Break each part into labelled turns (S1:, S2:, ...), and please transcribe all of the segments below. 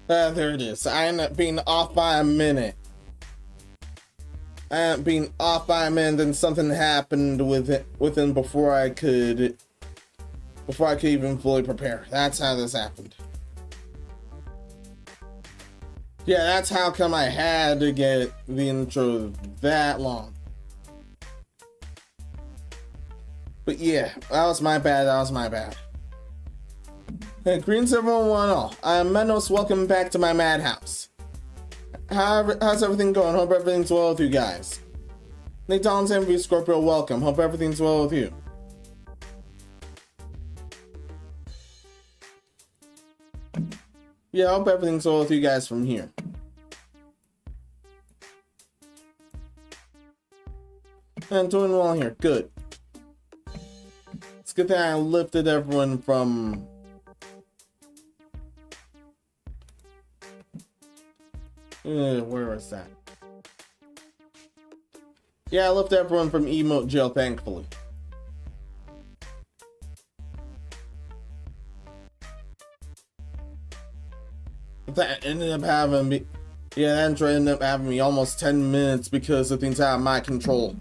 S1: There it is. I ended up being off by a minute. Then something happened with it within before I could even fully prepare. That's how this happened. Yeah, that's how come I had to get the intro that long. But yeah, that was my bad. Hey, greetings everyone, one and all. I'm Menos, welcome back to my Madhouse. How's everything going? Hope everything's well with you guys. Nick Donald's MV Scorpio, welcome. Hope everything's well with you. Yeah, I hope everything's well with you guys from here. I'm doing well here, good. It's good that I lifted everyone from... where was that? Yeah, I lifted everyone from emote jail, thankfully. That ended up having me... Yeah, that intro ended up having me almost 10 minutes because of things out of my control.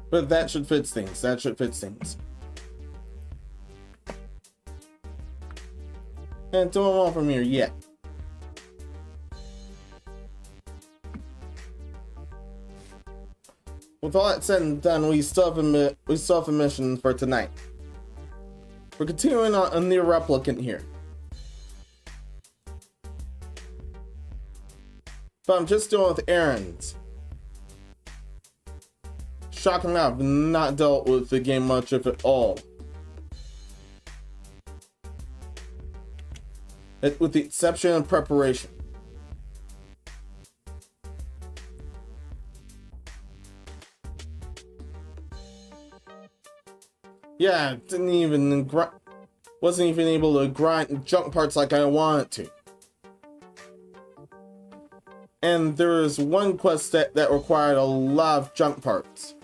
S1: But that should fix things. And doing well from here, yeah. With all that said and done, we still have a mission for tonight. We're continuing on a NieR Replicant here. But I'm just dealing with errands. Shockingly, I've not dealt with the game much, if at all. With the exception of preparation. Yeah, wasn't even able to grind junk parts like I wanted to. And there was one quest that required a lot of junk parts.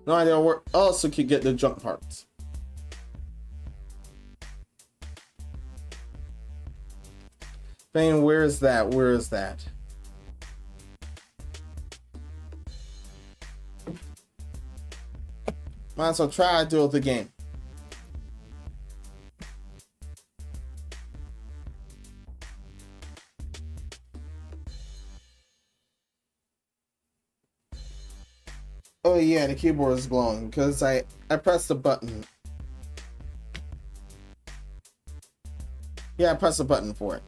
S1: No idea where else you could get the junk parts. Bang, where is that? Might as well try to deal with the game. Oh yeah, the keyboard is blowing because I pressed the button. Yeah, I pressed the button for it.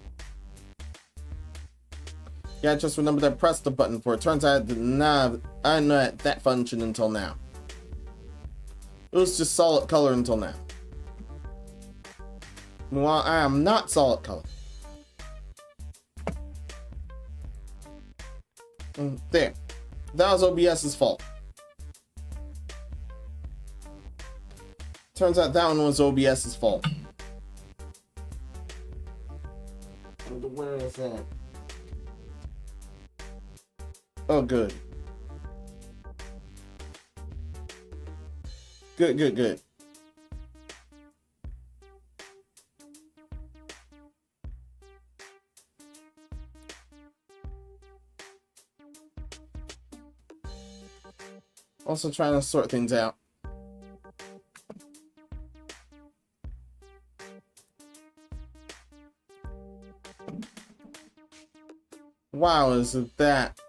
S1: Yeah, I just remembered I pressed the button for it. Turns out I didn't know that function until now. It was just solid color until now. Well, I am not solid color. There. That was OBS's fault. Turns out that one was OBS's fault. Where is that? Oh, good. Good. Also trying to sort things out. Wow, is it that?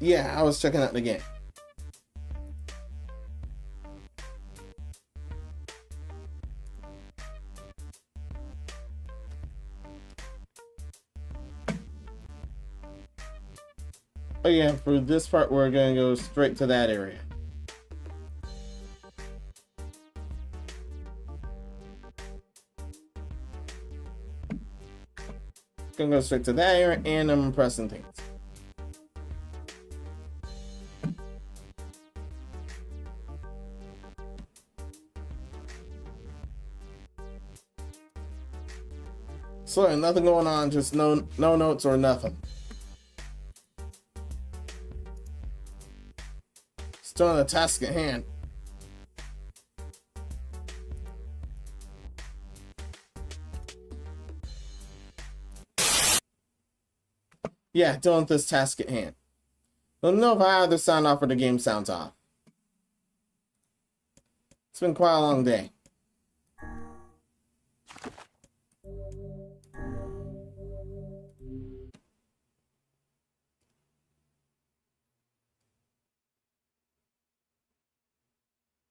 S1: Yeah, I was checking out the game. Oh yeah, for this part we're gonna go straight to that area. Gonna go straight to that area, and I'm pressing things. Sorry, nothing going on, just no notes or nothing. Still on the task at hand. Yeah, dealing with this task at hand. Let me know if I either sound off or the game sounds off. It's been quite a long day.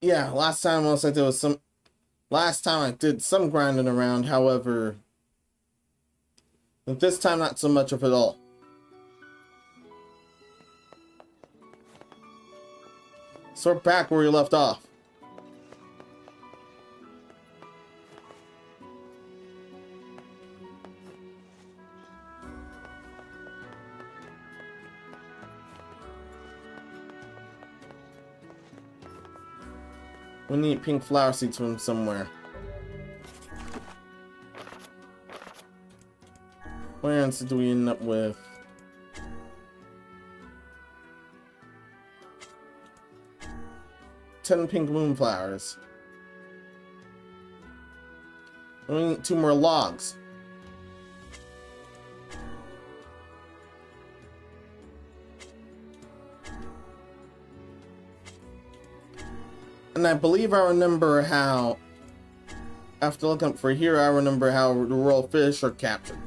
S1: Yeah, last time I did some grinding around, however, but this time not so much of it all. So we're back where we left off. We need pink flower seeds from somewhere. What answer do we end up with? Ten pink moonflowers. We need 2 more logs. And I believe I remember how, after looking up for here, I remember how the royal fish are captured.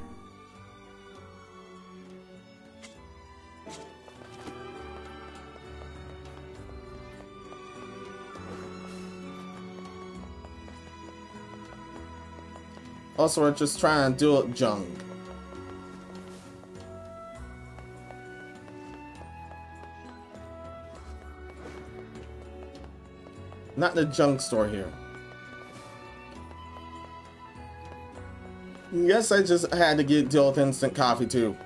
S1: Also, we're just trying to do it junk. Not the junk store here. Yes, I just had to deal with instant coffee too.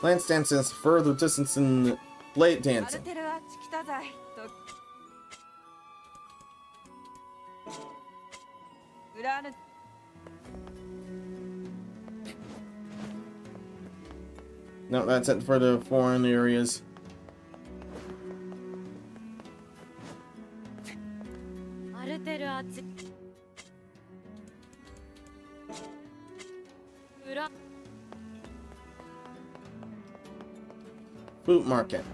S1: Lance dancing is further distance than late dancing. No, that's it for the foreign areas. Boot market.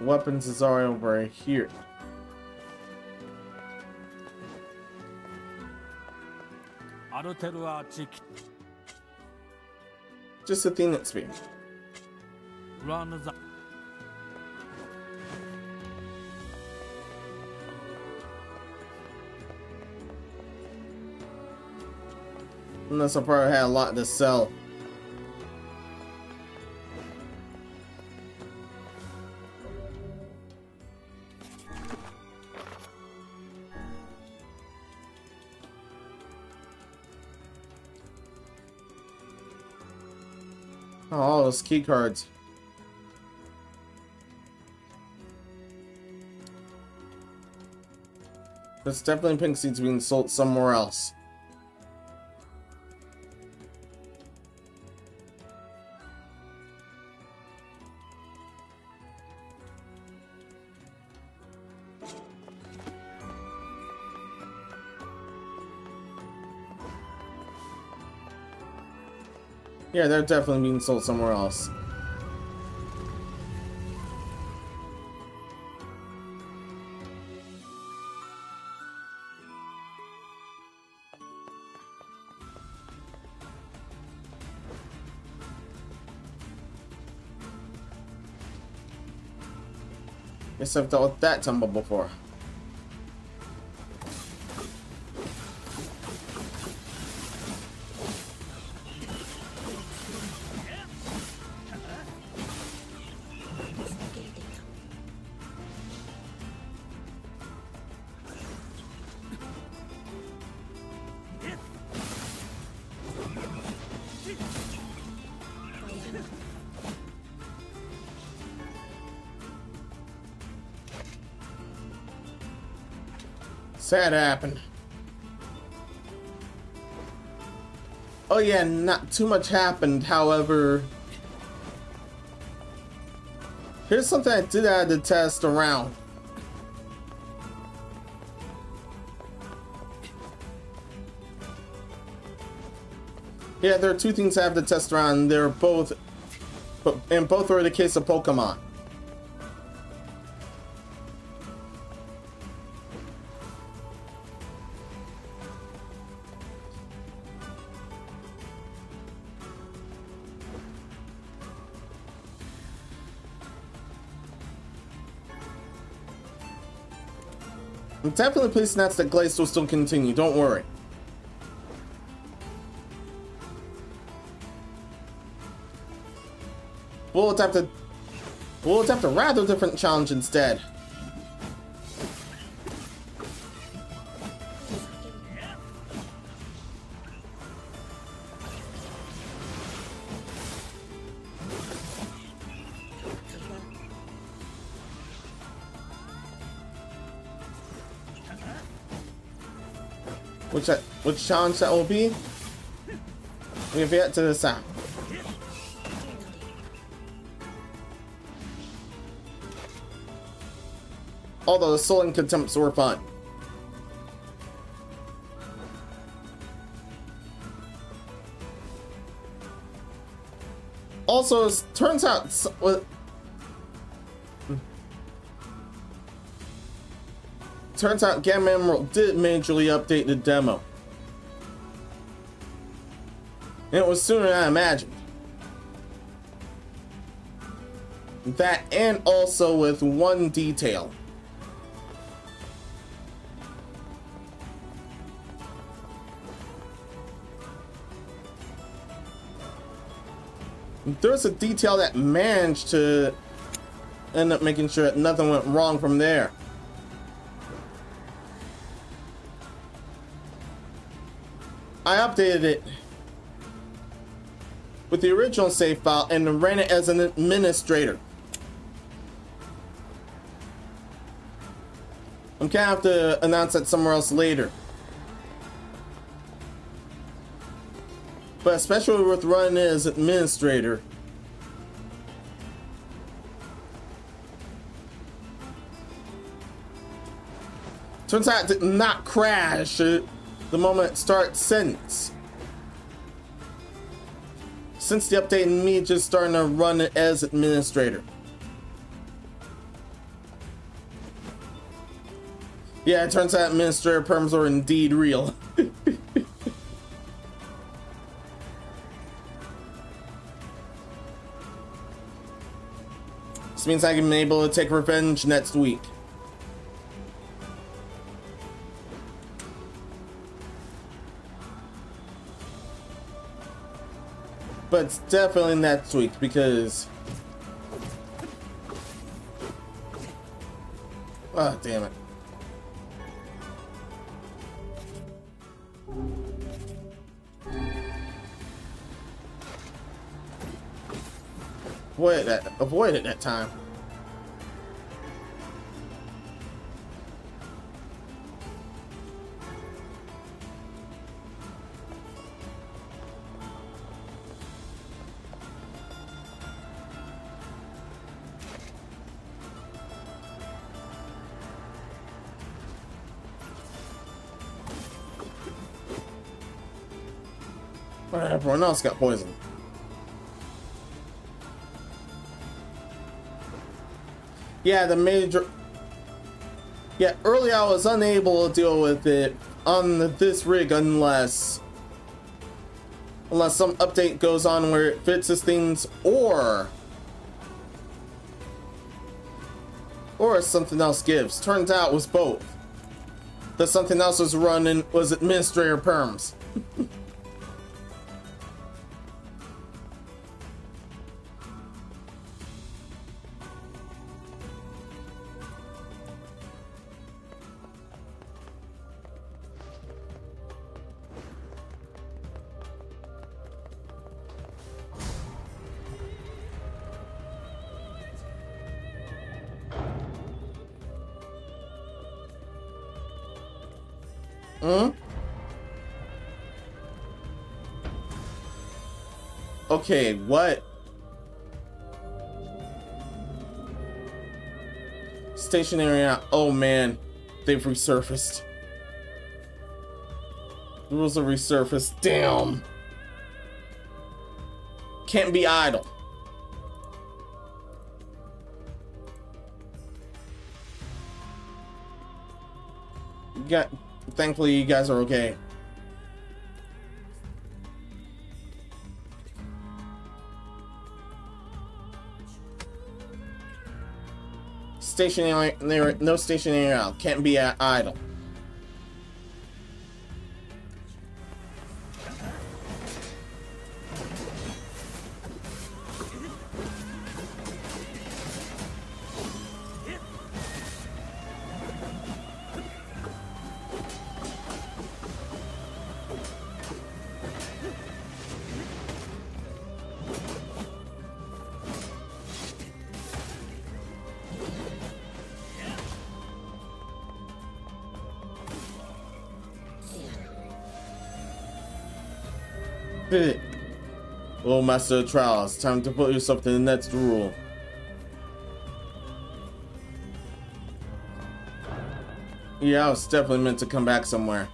S1: Weapons is already over here. Just a thing that's being. Unless I probably had a lot to sell. Oh, all those key cards. There's definitely pink seeds being sold somewhere else. Yeah, they're definitely being sold somewhere else. Guess I've dealt with that tumble before. Sad happened. Oh yeah, not too much happened, however. Here's something I did add to test around. Yeah, there are two things I have to test around. They're both, and both are the case of Pokemon. I'm definitely pleased that's that Glaze will still continue, don't worry. We'll attempt a rather different challenge instead. Which challenge that will be? We have yet to decide. Although the Sullen Contempts were fun. Also, it turns out Gamma Emerald did majorly update the demo. And it was sooner than I imagined. That, and also with one detail. There's a detail that managed to end up making sure that nothing went wrong from there. I updated it with the original save file and ran it as an administrator. I'm gonna have to announce that somewhere else later. But especially with running it as administrator, turns out it did not crash the moment it starts since the update and me just starting to run it as administrator. Yeah, it turns out administrator perms are indeed real. This means I can be able to take revenge next week. But it's definitely next week because... Oh, damn it. Avoid it that time. Everyone else got poisoned. Yeah, earlier I was unable to deal with it on this rig unless some update goes on where it fixes things or something else gives. Turns out it was both. That something else was running was administrator perms. Hmm? Okay, what? Station area. Oh man, they've resurfaced. The rules have resurfaced. Damn. Can't be idle. Thankfully, you guys are okay. Stationary, no stationary out. Can't be idle. Oh, Master of Trials, time to put yourself to the next rule. Yeah, I was definitely meant to come back somewhere.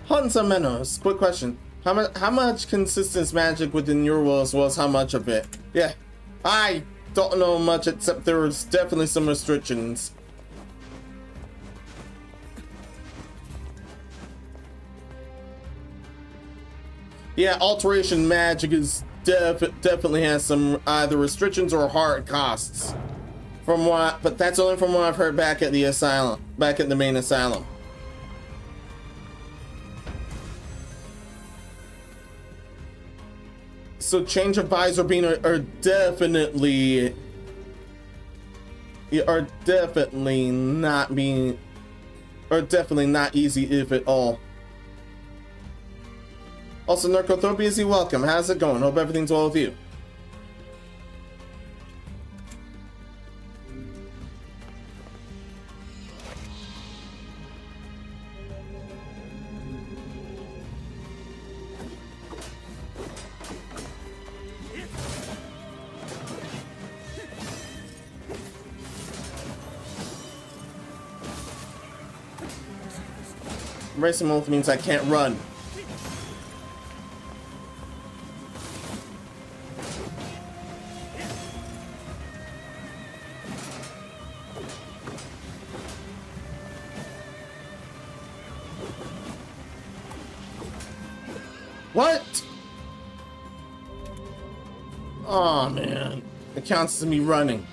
S1: Hunting some Menos. Quick question. How much consistent magic within your world as well as how much of it? Yeah, I don't know much except there was definitely some restrictions. Yeah, alteration magic is definitely has some either restrictions or hard costs. But that's only from what I've heard back at the asylum, back at the main asylum. So change of visor being are definitely not easy, if at all. Also, Narcothopia, welcome. How's it going? Hope everything's well with you. Racing mode means I can't run. What? Oh man, it counts as me running.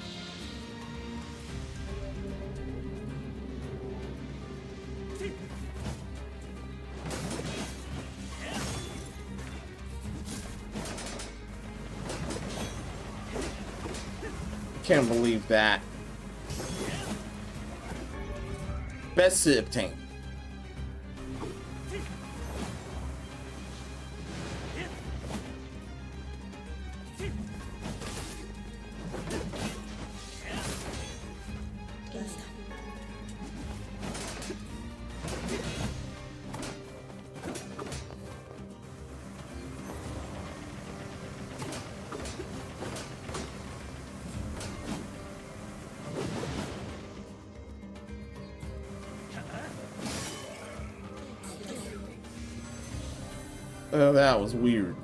S1: Can't believe that. Best to obtain. Oh, that was weird.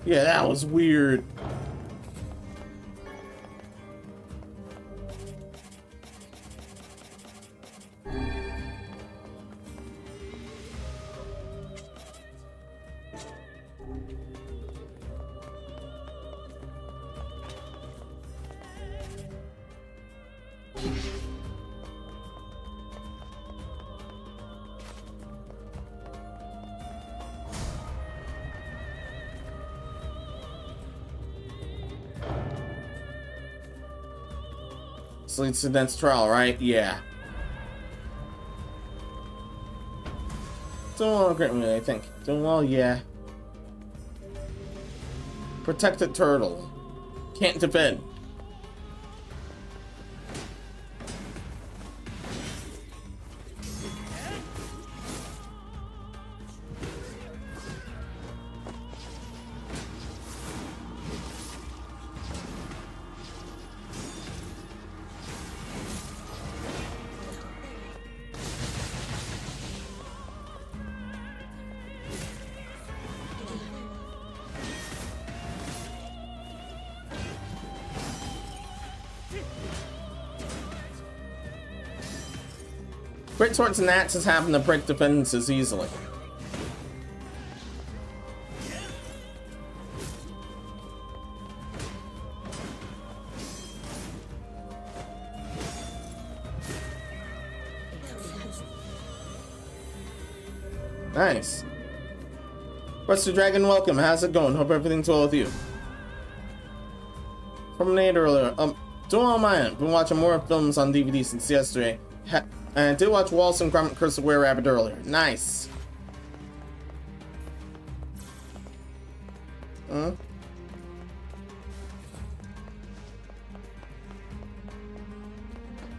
S1: Yeah, that was weird. So it's the next trial, right? Yeah. Doing well, great, I think. Doing well, yeah. Protected turtle. Can't defend. Great swords and axes happen to break defenses easily. Nice. Rusty Dragon, welcome. How's it going? Hope everything's well with you. From Nate earlier. Doing all mine. Been watching more films on DVD since yesterday. And I did watch Wallace and Gromit Curse of Were-Rabbit earlier. Nice. Huh?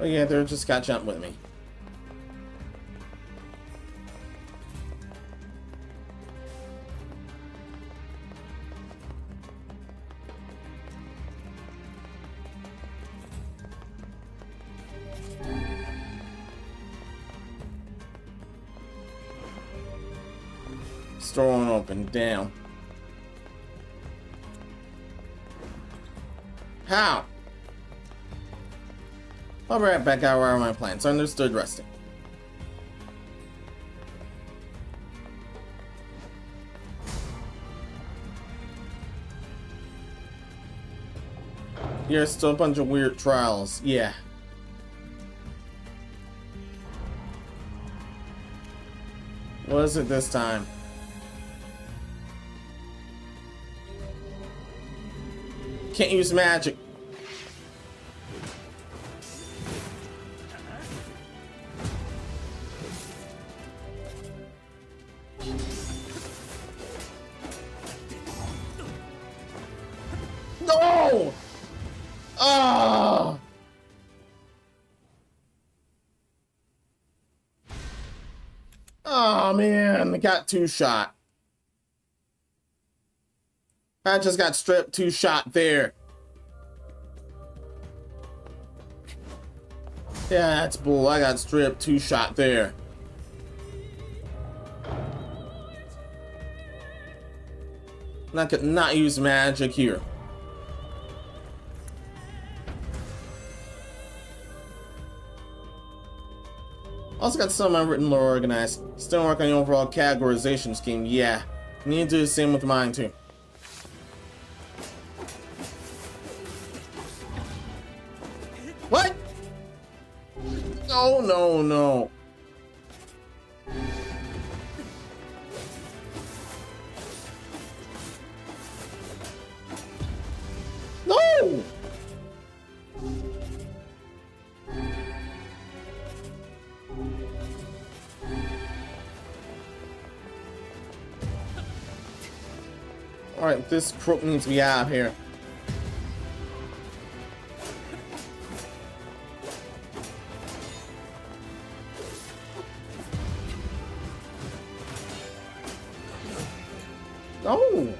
S1: Oh yeah, they just got jumped with me. Store won't open. Damn. How? I'll be right back. Where are my plans? Understood, Rusty. Here's still a bunch of weird trials. Yeah. What is it this time? Can't use magic. No! Ah! Oh man, I got two-shot. I just got stripped, two-shot there. Yeah, that's bull. I got stripped, two-shot there. I could not use magic here. Also got some of my written lore organized. Still working on the overall categorization scheme. Yeah, need to do the same with mine too. What? No, no, no. No! Alright, this crook needs to be out of here. No!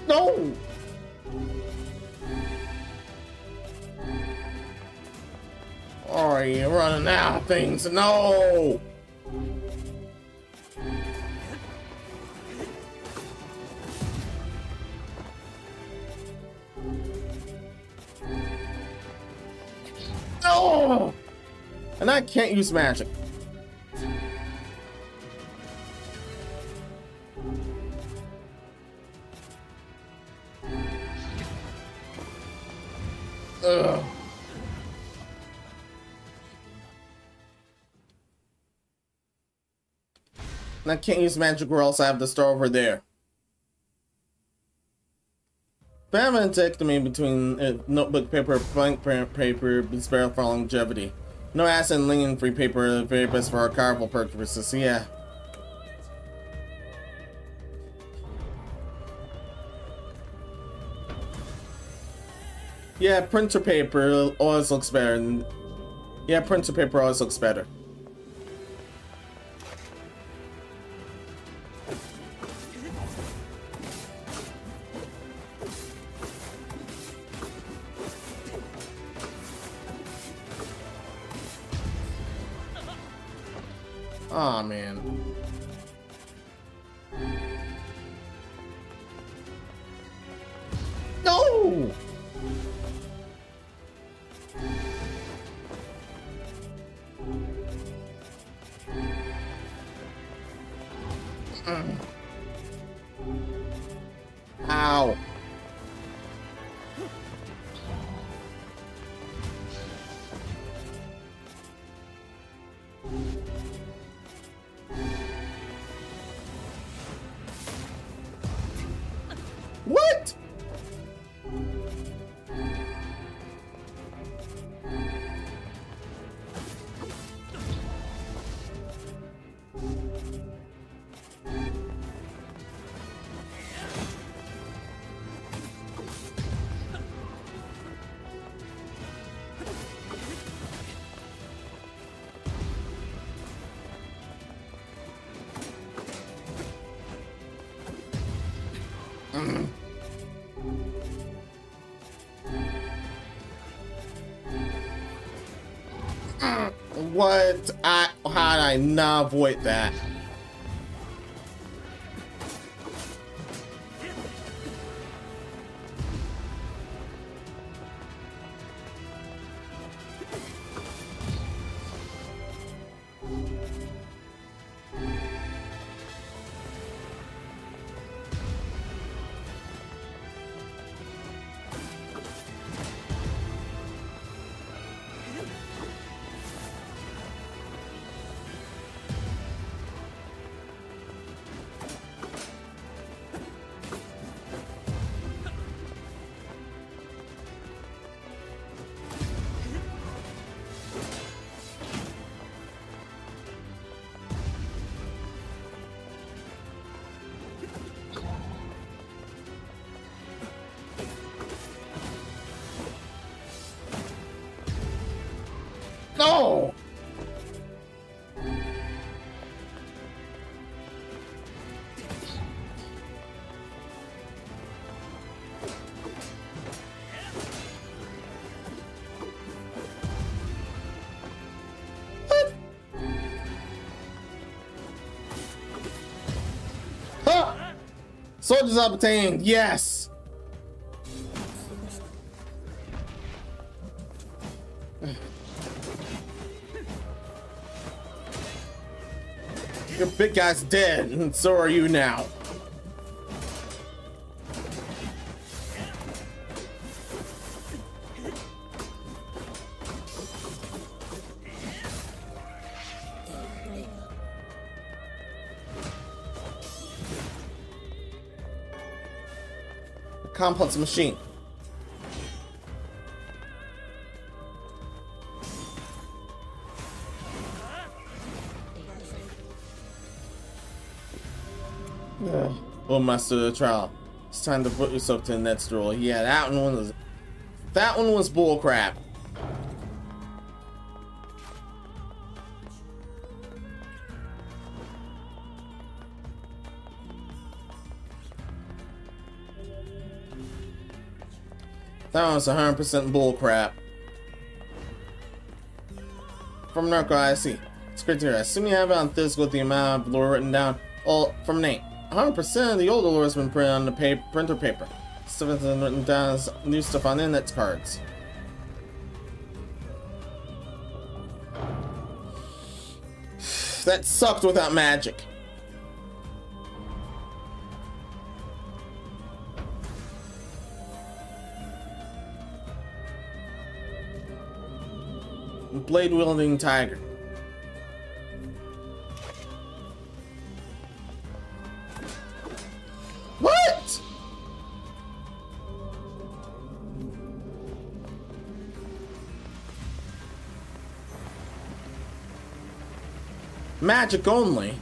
S1: No! Are you running out of things? No! No! And I can't use magic. Ugh. I can't use magic or else I have the store over there. Battlectomy between notebook paper, blank paper, is better for longevity. No acid and lingering free paper, very best for archival purposes, yeah. Yeah, printer paper always looks better. Yeah, printer paper always looks better. Aw, oh, man. No! Ow. What? What? How did I not avoid that? No! What? Huh! Soldiers obtained, yes! Your big guy's dead, and so are you now. Complex machine. Oh, master of the trial. It's time to put yourself to the next role. Yeah, that one was bullcrap. That was 100% bullcrap. From Narco, I see. It's great to hear. I assume you have it on physical with the amount of lore written down. Well, from Nate. 100% of the older lore has been printed on the printer paper. Stuff has been written down as new stuff on index cards. That sucked without magic. Blade wielding tiger. Magic only.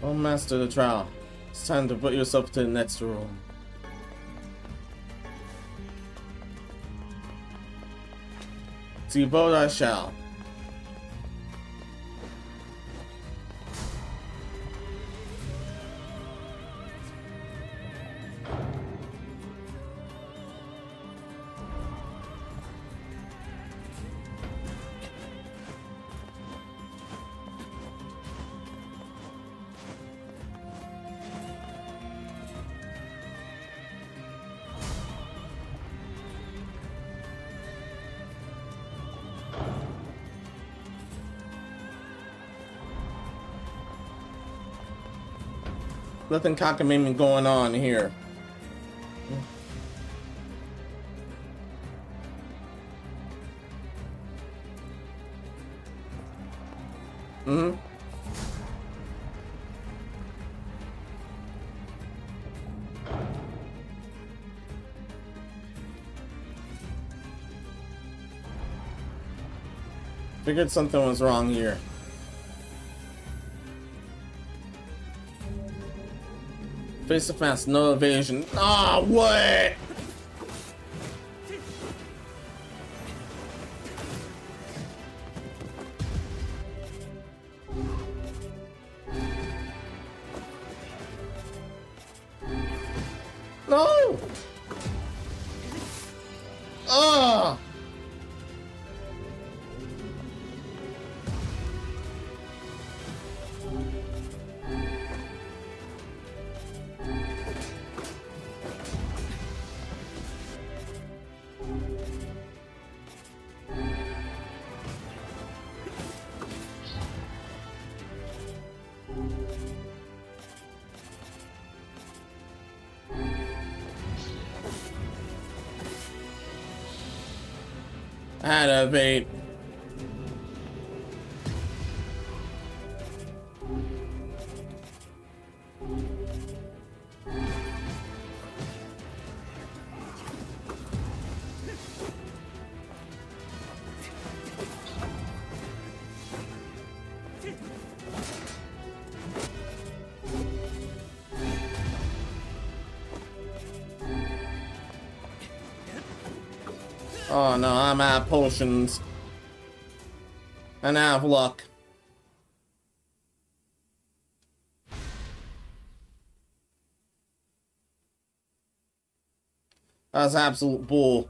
S1: Oh, master the trial. It's time to put yourself to the next room. To vote I shall. Nothing cockamamie going on here. Mm-hmm. Figured something was wrong here. Face to fast, no evasion. Ah, what? No! Ah! I had to evade. Oh no, I'm out of potions. And out of luck. That's absolute bull.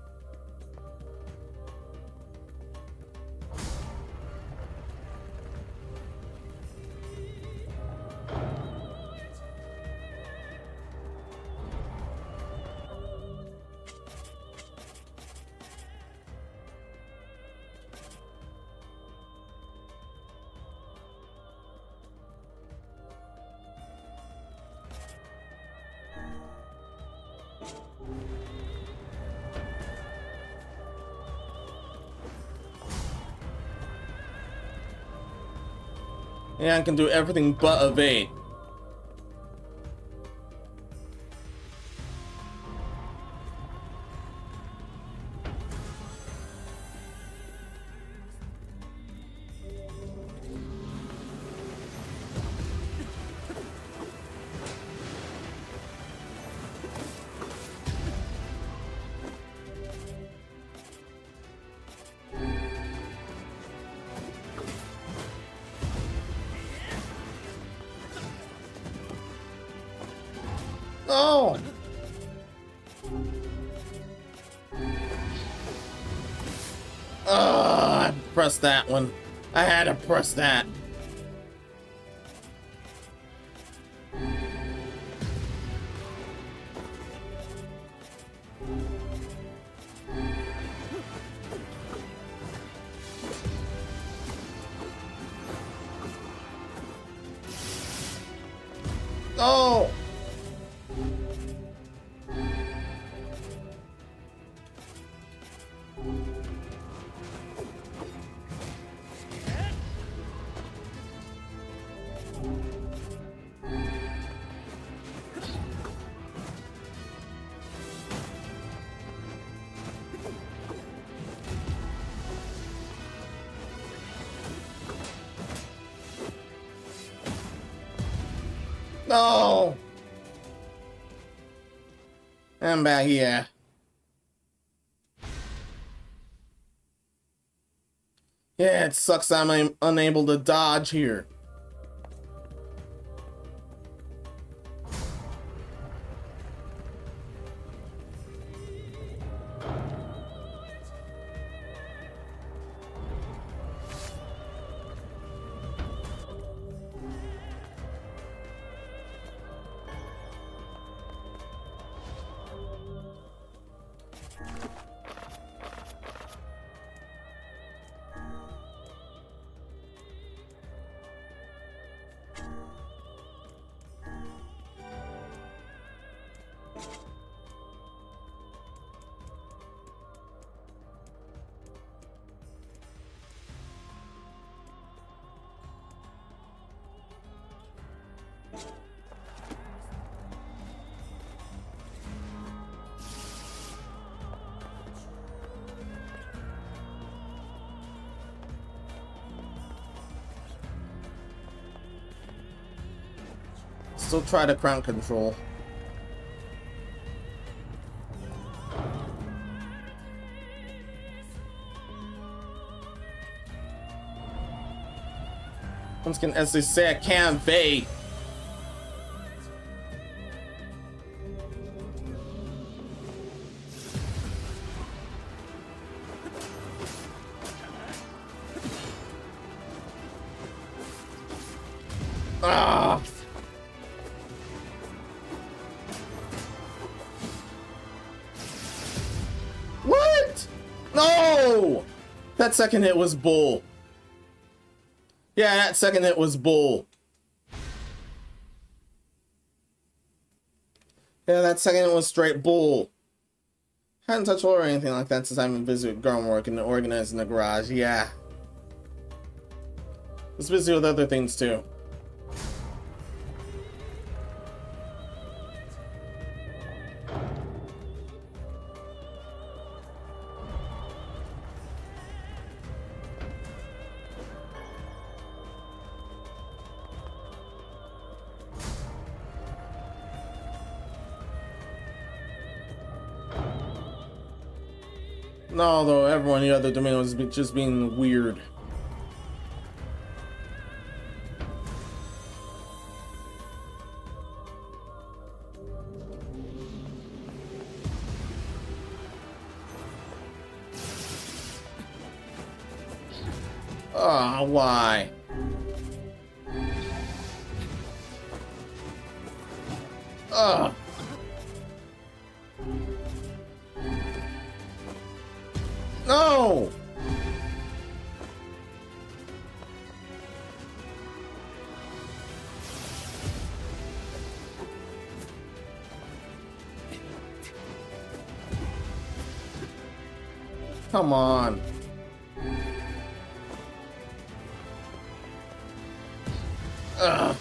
S1: Yeah, I can do everything but evade. Oh! I pressed that one. I had to press that. Oh! No! I'm back here. Yeah, it sucks I'm unable to dodge here. Still try to crown control. Once again, as they say, I can't bait. Ah! What? No! That second hit was bull. Yeah, that second hit was bull. Yeah, that second hit was straight bull. Hadn't touched or anything like that since I haven't visited groundwork and organized in the garage. Yeah. Was busy with other things too. No, though everyone in the other domain was just being weird. Ah, why? Ugh. No! Come on. Ugh.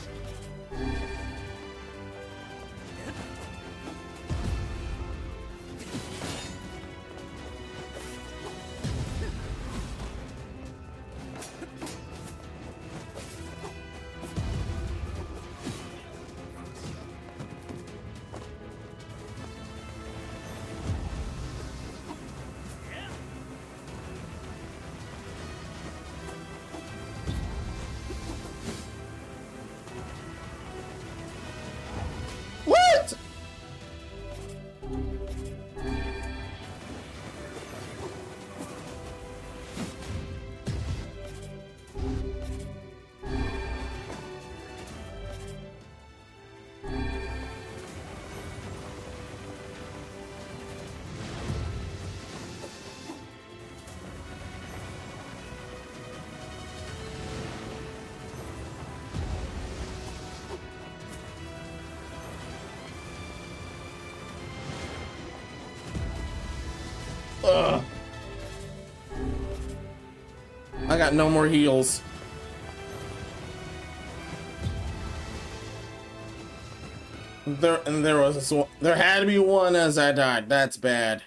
S1: Ugh. I got no more heals. There had to be one as I died. That's bad.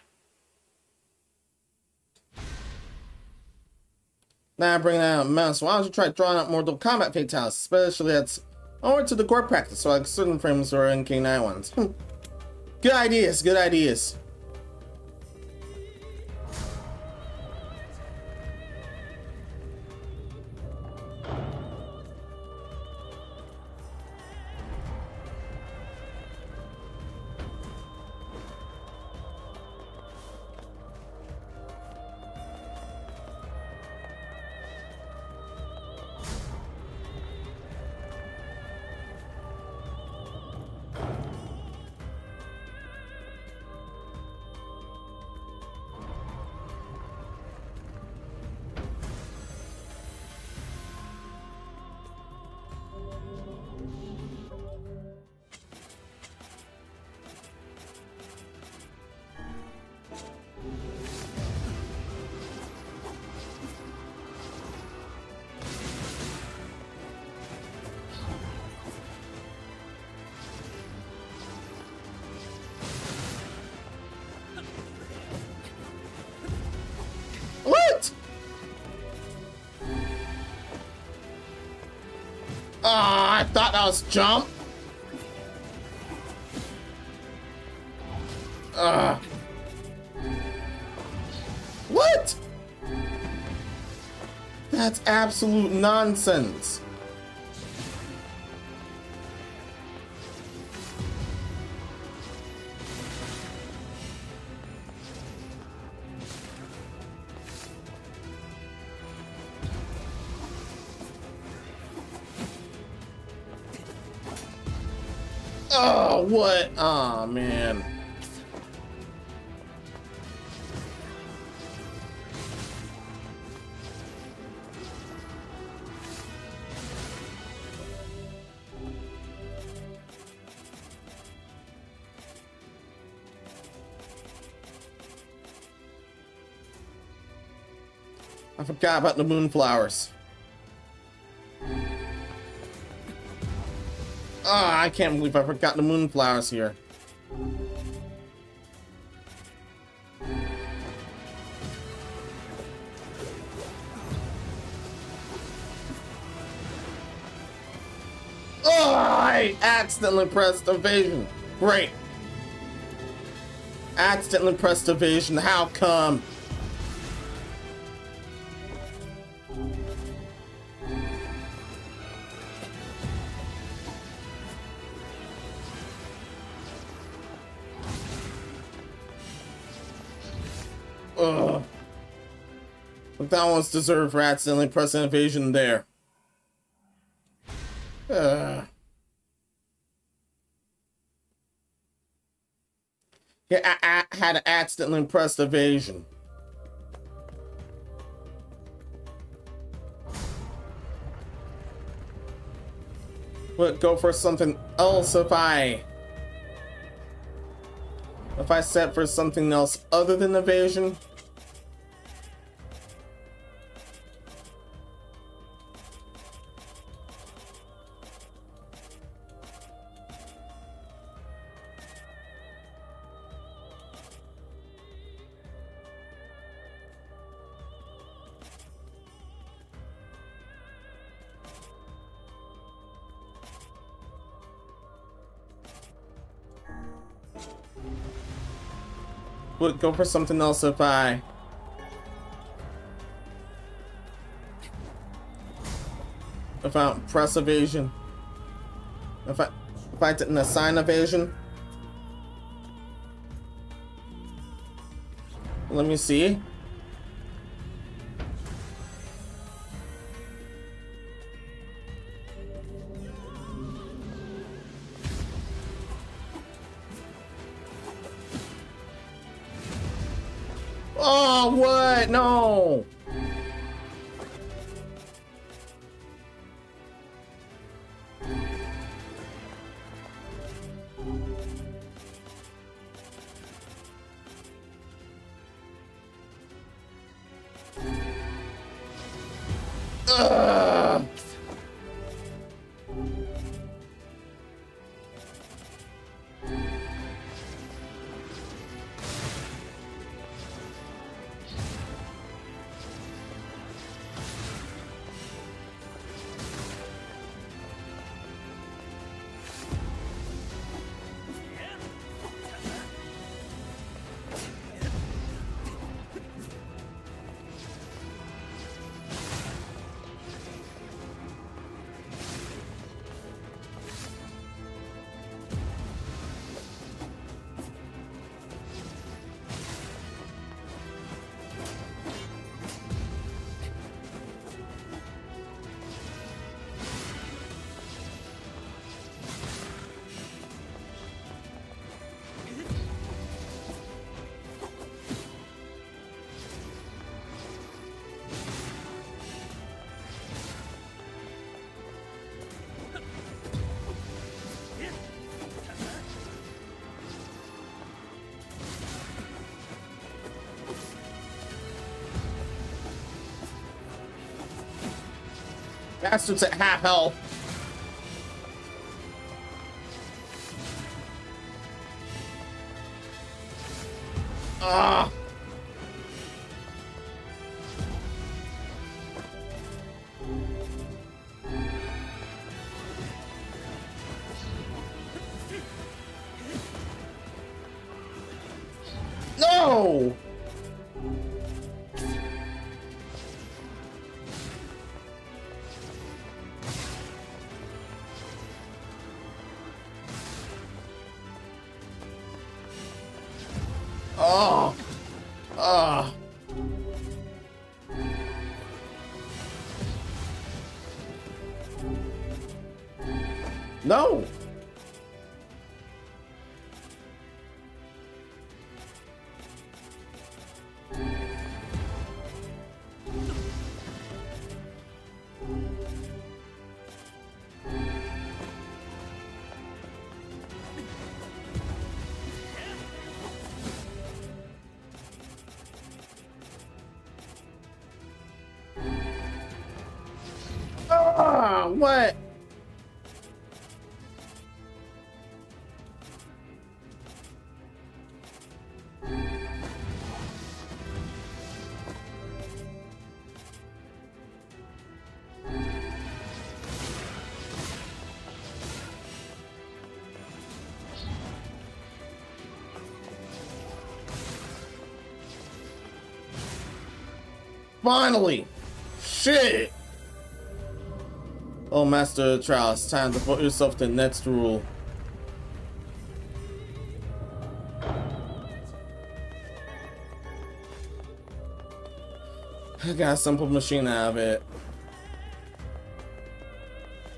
S1: Now bring out Menos. Why don't you try drawing out more combat fatalities, especially that's over to the core practice, so like certain frames or NK9 ones. Good ideas, good ideas. What? I thought that was jump. What? That's absolute nonsense. Oh, what? Oh, man. I forgot about the moonflowers. Ah, I can't believe I forgot the moonflowers here. Oh, I accidentally pressed evasion. Great. Accidentally pressed evasion. How come? Ugh. But that one's deserved for accidentally pressing evasion there. Yeah, I had to accidentally press evasion. Would go for something else if I set for something else other than evasion. Would go for something else if I press evasion. If I didn't assign evasion. Let me see. Oh, what? No. Ugh. Bastards at half health. Ah. No. Oh. Ah. No. Ah, what? Finally! Shit! Oh, Master of the Trial, it's time to put yourself to the next rule. I got a simple machine out of it.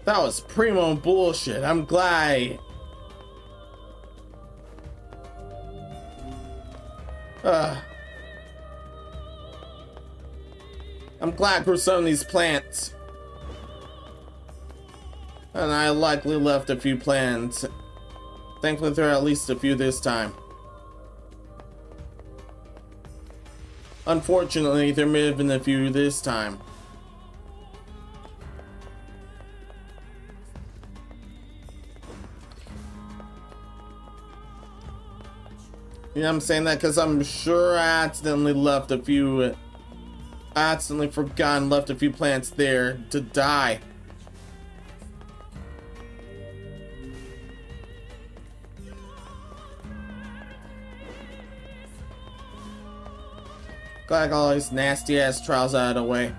S1: That was primo bullshit. I'm glad. I'm glad I grew some of these plants. And I likely left a few plants. Thankfully there are at least a few this time. Unfortunately, there may have been a few this time. You know I'm saying that because I'm sure I accidentally left a few... I accidentally forgot and left a few plants there to die. Glad I got all these nasty ass trials out of the way.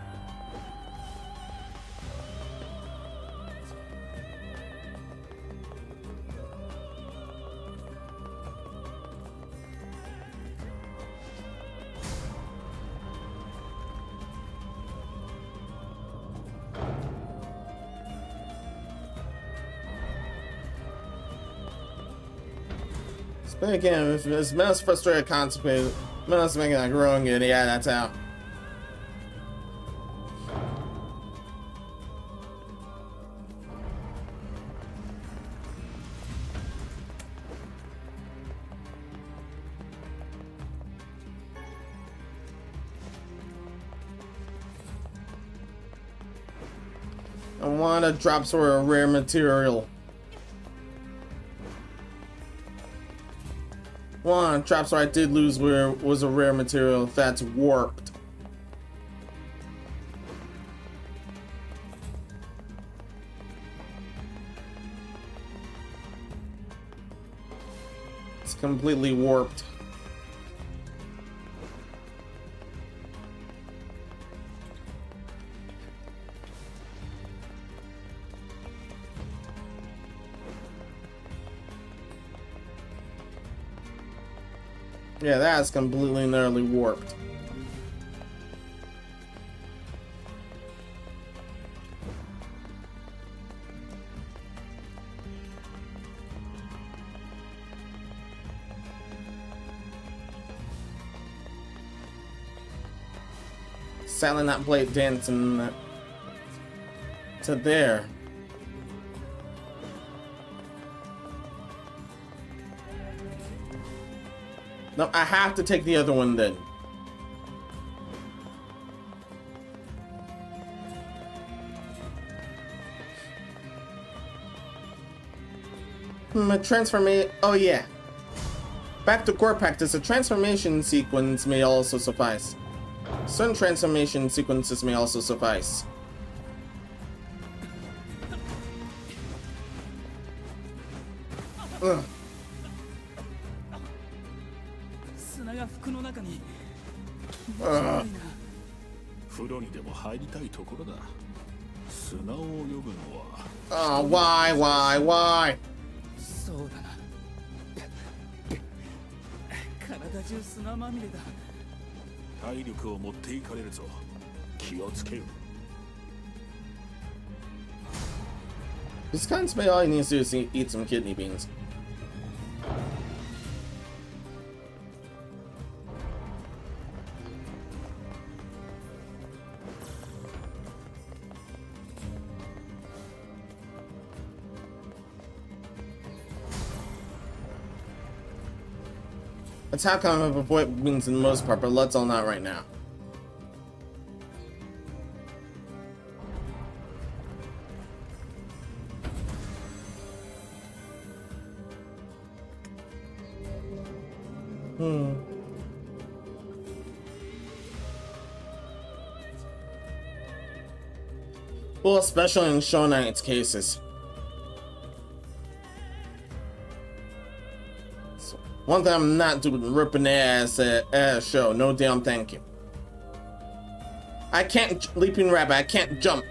S1: But again, if it's Menos frustrated, constipated, Menos making that growing good, yeah, that's how. And one of the drops were a rare material. One of the drops where I did lose was a rare material that's warped. It's completely warped. Yeah, that's completely and utterly warped. Sadly not blade dancing to there. No, I have to take the other one then. A transformation. Oh yeah. Back to core practice. A transformation sequence may also suffice. Certain transformation sequences may also suffice. Ugh. Oh, why?
S2: そうだな。体中砂まみれだ。体力を持っていかれるぞ。気をつけよ。
S1: This constantly all he needs to do is eat some kidney beans. That's how come I've avoided beans in the most part, but let's all not right now. Well, especially in Show Knight's cases. One thing I'm not doing, ripping ass at a show. No damn thank you. I can't leaping rabbit. I can't jump.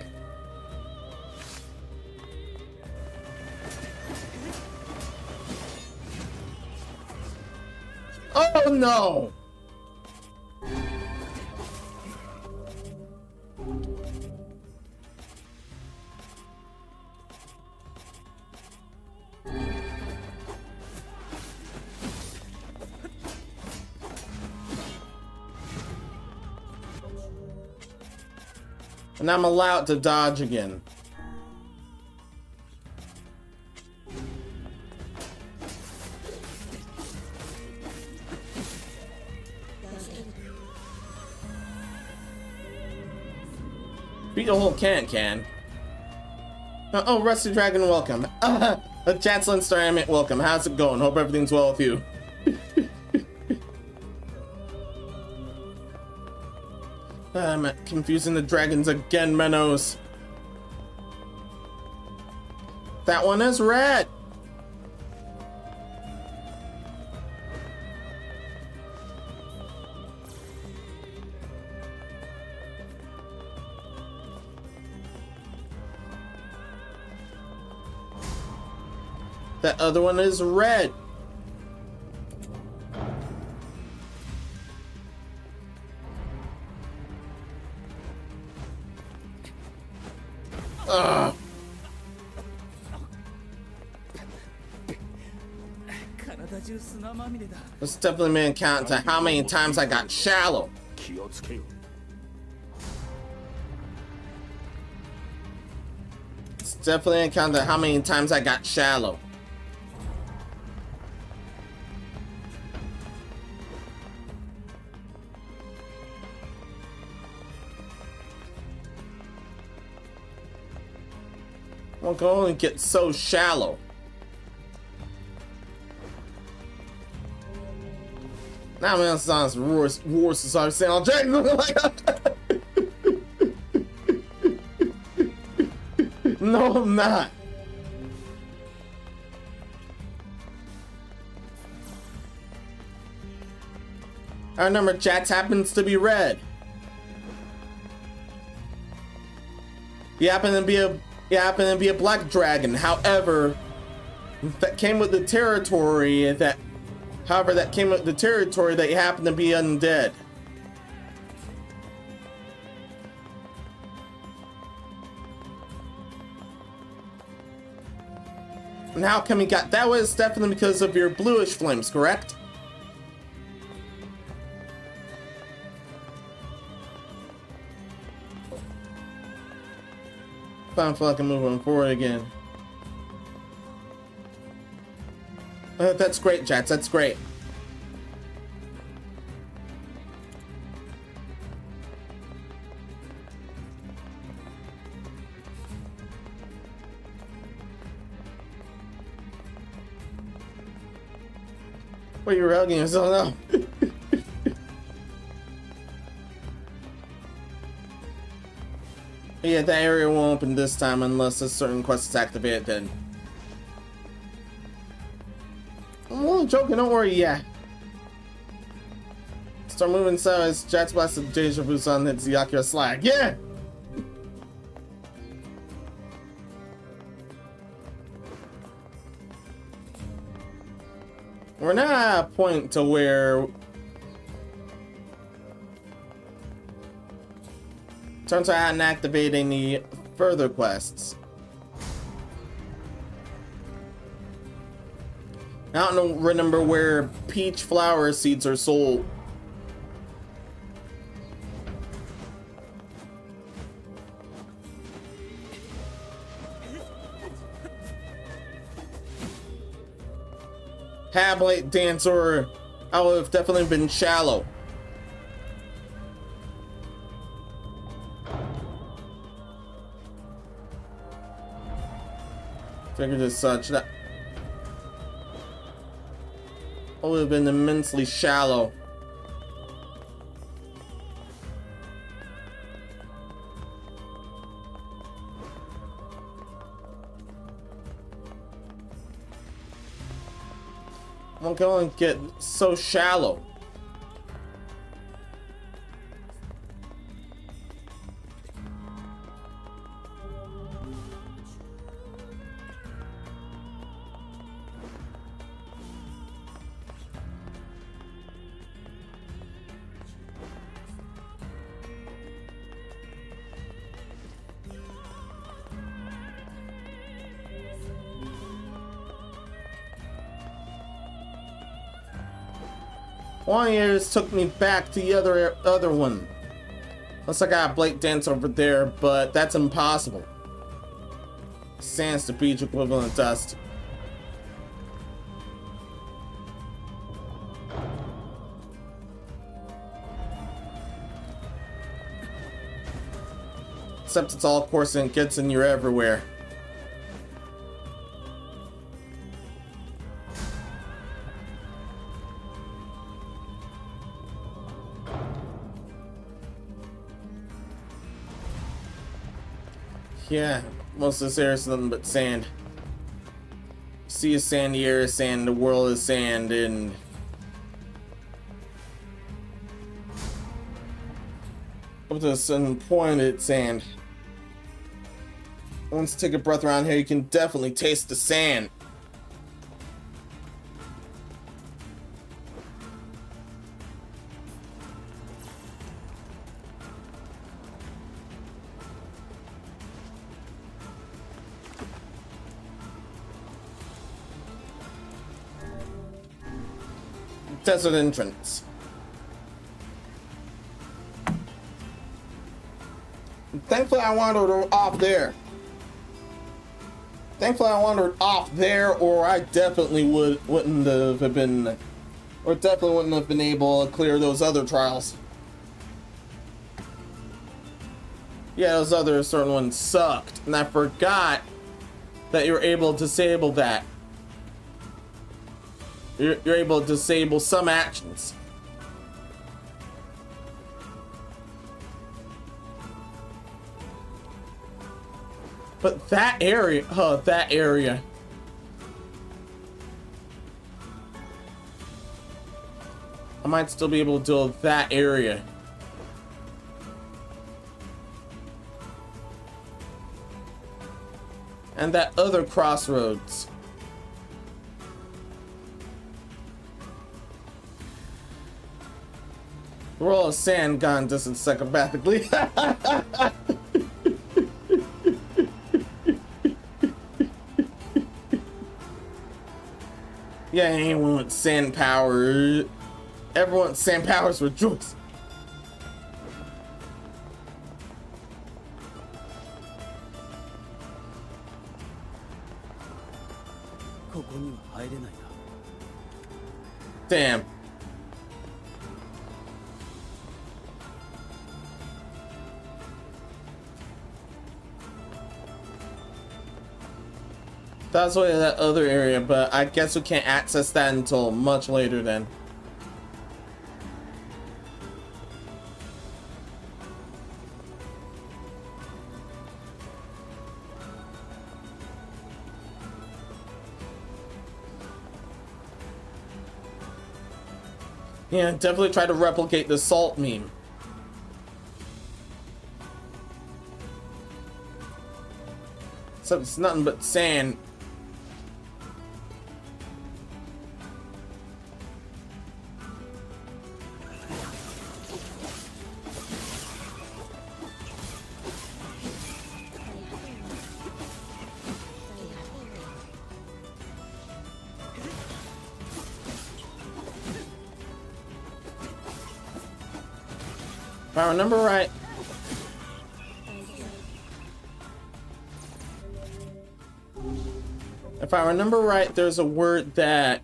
S1: Oh no! And I'm allowed to dodge again. Beat a whole can. Oh, Rusty Dragon, welcome. Chancellor Star Emmett, welcome. How's it going? Hope everything's well with you. I'm confusing the dragons again, Menos. That one is red. That other one is red. Ugh. Let's definitely make count to how many times I got shallow. It's definitely a count to how many times I got shallow. Well, go and get so shallow. Now I'm in Science War Society saying I'll drag them like no, I'm not. Our number chat happens to be red. You happen to be a black dragon. However, that came with the territory that you happen to be undead. And how come you got that? Was definitely because of your bluish flames, correct? I feel like I'm moving forward again. That's great, Jats. That's great. What are you rugging yourself now? Yeah, that area won't open this time unless a certain quest is activated then. I'm only joking, don't worry, yeah. Start moving sideways, Jack's blasted Deja Vu's on its Yakira slag. Yeah! We're now at a point to where turns out I hadn't activated any further quests. I don't remember where peach flower seeds are sold. Hablet dancer, I would have definitely been shallow. Figured as such that I would have been immensely shallow. I'm going to get so shallow. One years took me back to the other one. Looks like I got a Blake dance over there, but that's impossible. Sand's the beach equivalent dust. Except it's all coarse and it gets in your everywhere. Yeah, most of this area is nothing but sand. Sea is sand, the air is sand, the world is sand, and up to a certain point it's sand. Once you take a breath around here, you can definitely taste the sand. Desert entrance. Thankfully I wandered off there. Or I definitely wouldn't have been able to clear those other trials. Yeah, those other certain ones sucked. And I forgot that you're able to disable that. You're able to disable some actions. But that area, that area. I might still be able to deal with that area. And that other crossroads. Roll of sand gone distant psychopathically. Yeah, anyone with sand power. Everyone with sand powers rejoice. Damn. That's why that other area, but I guess we can't access that until much later then. Yeah, definitely try to replicate the salt meme. Except it's nothing but sand. If I remember right, there's a word that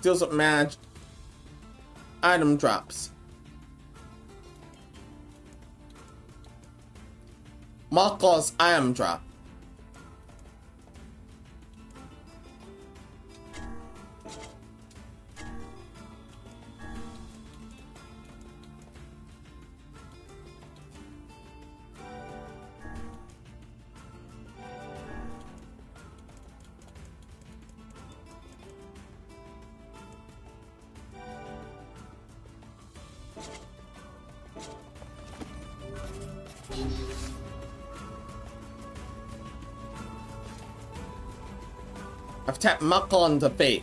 S1: deals with magic item drops. Makal's item drop. I've tapped Makal into fate.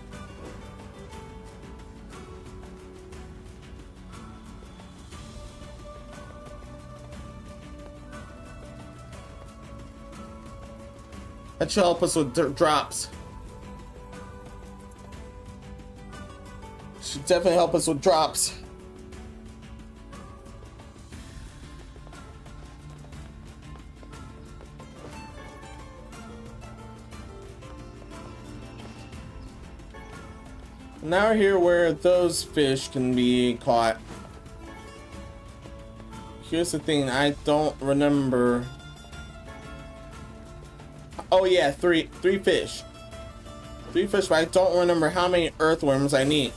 S1: That should help us with drops. Should definitely help us with drops. Now we're here where those fish can be caught. Here's the thing, I don't remember. Oh yeah, three fish. 3 fish, but I don't remember how many earthworms I need.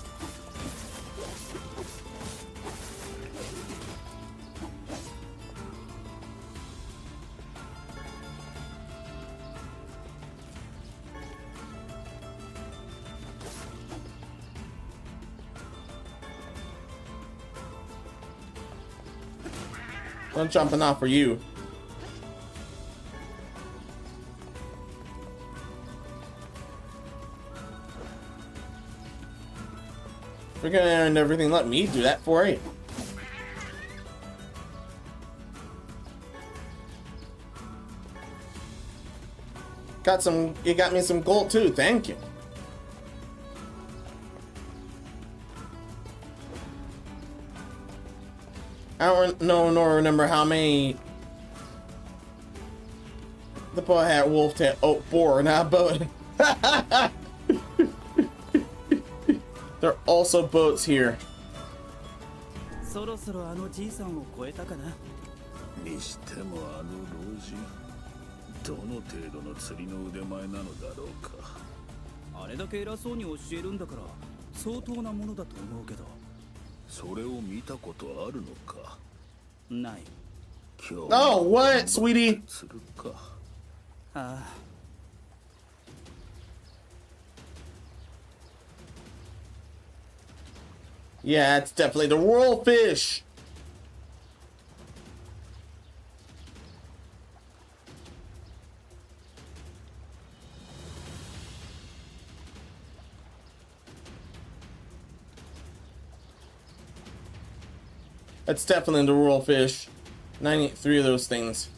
S1: I'm jumping off for you. We're gonna end everything. Let me do that for you. You got me some gold too. Thank you. I don't know nor remember how many the boat had wolf tail. Oh, 4, not boat. There are also boats here.
S2: そろそろあのじいさんを超えたかな。
S3: にしてもあの老人、どの程度の釣りの腕前なのだろうか。
S2: あれだけ偉そうに教えるんだから相当なものだと思うけど。
S3: それを見たことあるのか。
S2: ない。
S3: 今日
S1: Oh, what, sweetie?
S3: 釣るか。
S2: ああ。
S1: Yeah, it's definitely the royal fish. That's definitely the royal fish. 93 of those things.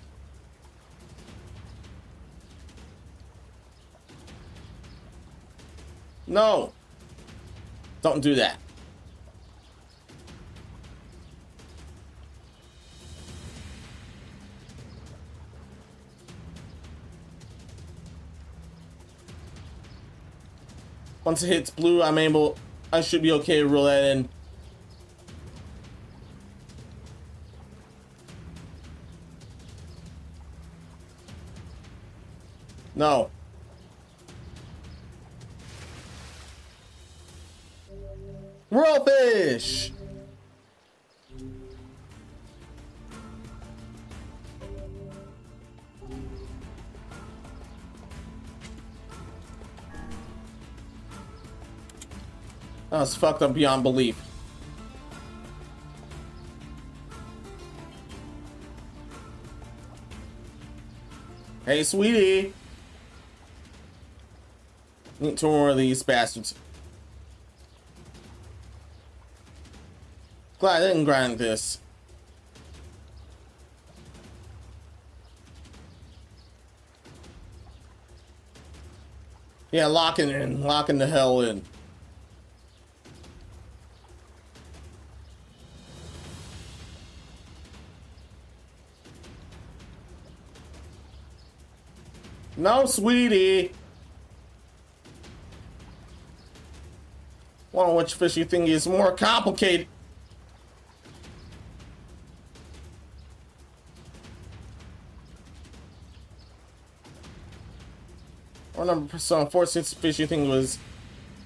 S1: No. Don't do that. Once it hits blue, I should be okay to reel that in. No. Royal fish! That was fucked up beyond belief. Hey, sweetie. Need two more of these bastards. Glad I didn't grind this. Yeah, locking the hell in. No, sweetie. Wonder which fish you think is more complicated. Or number some 4-6 fish you think was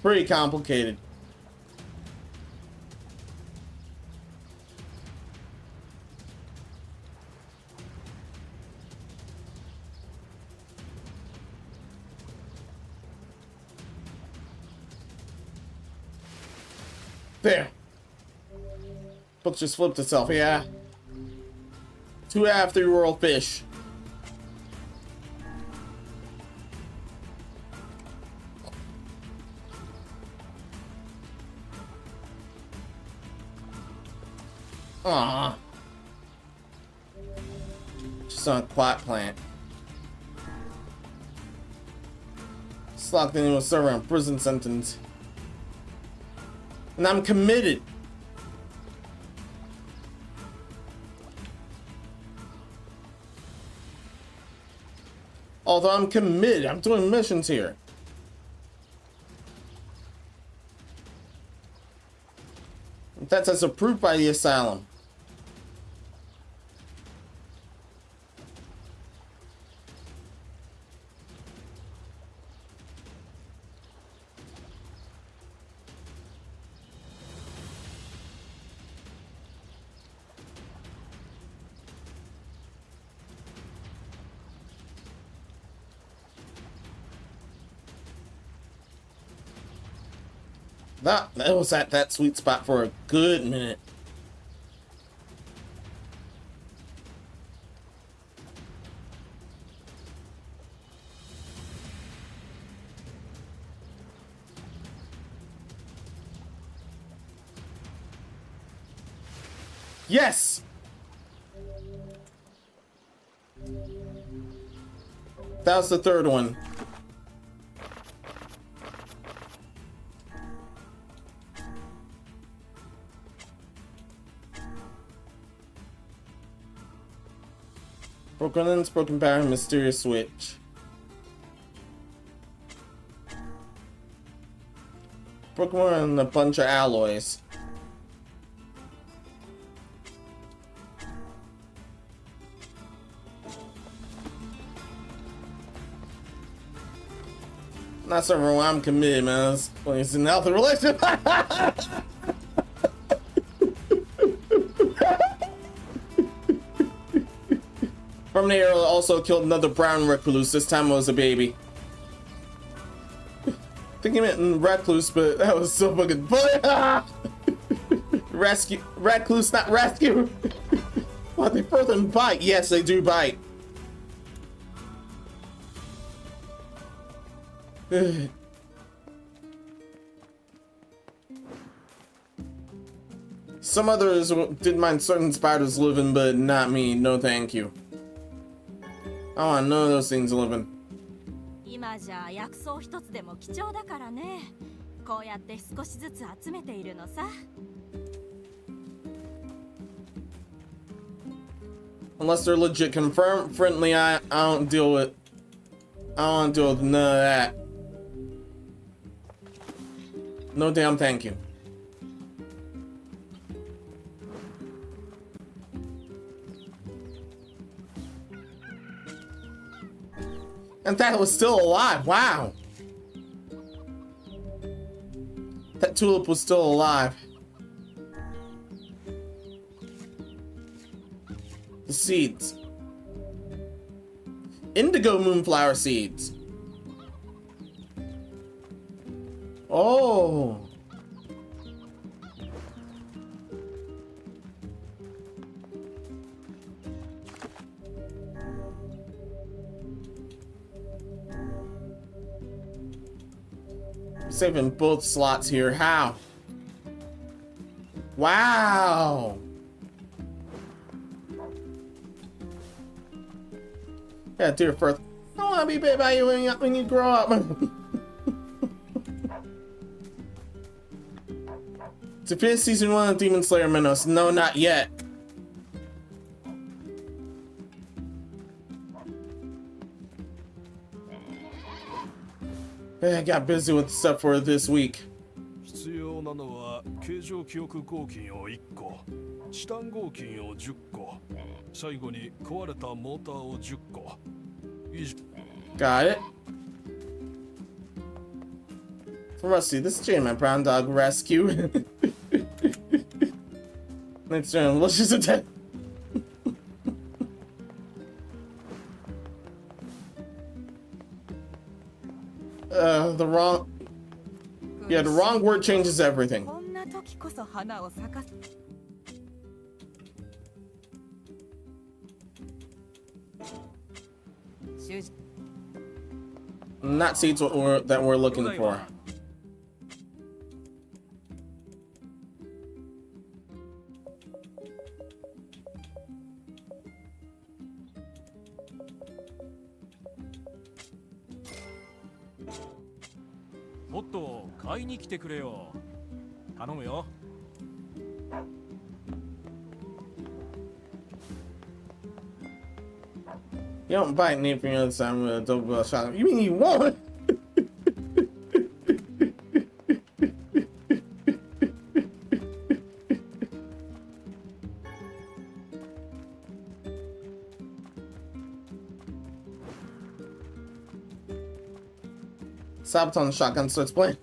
S1: pretty complicated. There. Book just flipped itself, yeah. 2 out of 3 royal fish. Aww. Just on a quiet plant. Just locked into a server on prison sentence. And I'm committed. Although I'm committed, I'm doing missions here. That's as approved by the asylum. That was at that sweet spot for a good minute. Yes! That was the third one. Broken lens, broken barrel, mysterious switch. Broken one and a bunch of alloys. Not serving when I'm committed, man. When it's in a healthy relationship. From NieR also killed another brown recluse. This time it was a baby. I think he meant recluse, but that was so fucking funny. Rescue, recluse, not rescue. What, they further than bite? Yes, they do bite. Some others didn't mind certain spiders living, but not me. No, thank you. I want none of those things living.
S4: 今じゃ薬草一つでも貴重だからね。こうやって少しずつ集めているのさ。
S1: Unless they're legit confirmed friendly, I don't deal with. I don't deal with none of that. No damn thank you. And that was still alive. Wow. That tulip was still alive. The seeds. Indigo moonflower seeds. Oh. Saving both slots here. How? Wow. Yeah, dear Firth. I want to be bit by you when you grow up. To finish season 1 of Demon Slayer Menos. No, not yet. I got busy with stuff for this week.
S2: 必要なのは形状記憶合金を1個、チタン合金を10個、最後に壊れたモーターを10個。
S1: Got it. For Rusty, this is Jay, my brown dog rescue. Next turn, malicious attack. The wrong. Yeah, the wrong word changes everything.
S4: こんな時こそ花を咲かす。
S1: Not seeds that we're looking for. You don't bite me from the other side with a double shot. You mean you won't? Sabaton shotgun starts playing.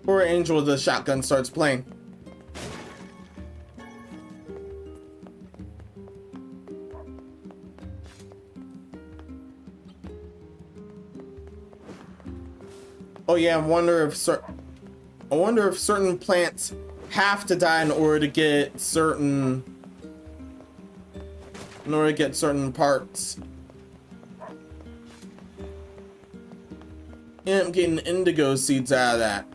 S1: Poor Angel with the shotgun starts playing. Oh yeah, I wonder if certain plants have to die in order to get certain parts. And I'm getting indigo seeds out of that.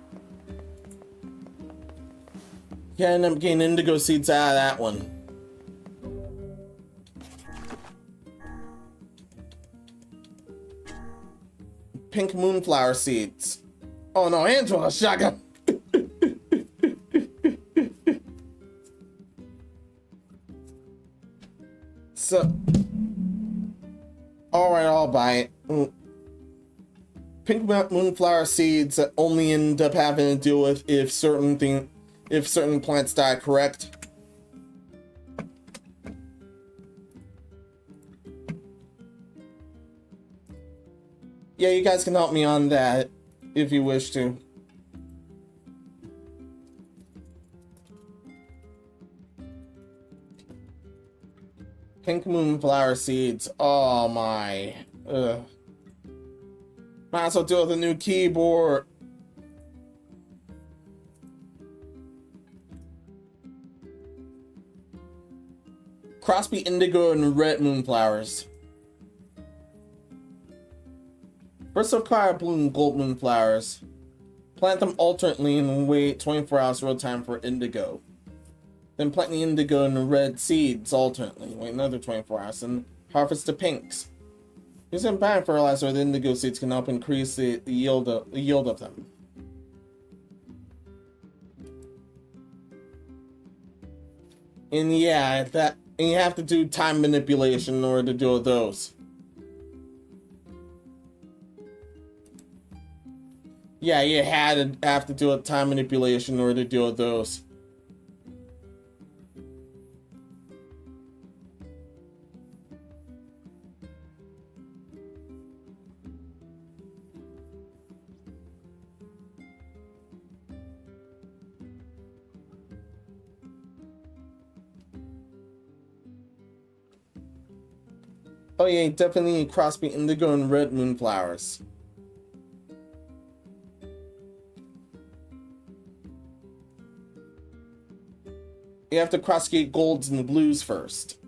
S1: Yeah, and I'm getting indigo seeds out of that one. Pink moonflower seeds. Oh no, Angela, shotgun. So, all right, I'll buy it. Pink moonflower seeds that only end up having to deal with if certain plants die, correct? Yeah, you guys can help me on that if you wish to. Pink moonflower seeds. Oh my. Ugh. Might as well deal with a new keyboard. Crosby indigo and red moonflowers. First acquire blue and gold moonflowers. Plant them alternately and wait 24 hours real time for indigo. Then plant the indigo and the red seeds alternately. Wait another 24 hours and harvest the pinks. Using plant fertilizer with indigo seeds can help increase the yield of them. And yeah, and you have to do time manipulation in order to deal with those. Yeah, you have to do a time manipulation in order to deal with those. Oh yeah, definitely need Crosby indigo and red moonflowers. You have to crossgate golds and blues first.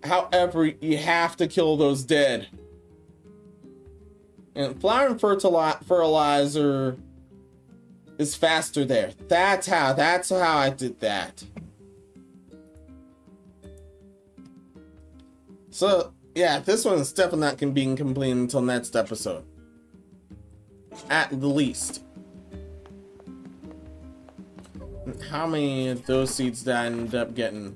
S1: However, you have to kill those dead. And flower and fertilizer is faster there. That's how I did that. So, yeah, this one is definitely not being completed until next episode. At the least. How many of those seeds did I end up getting?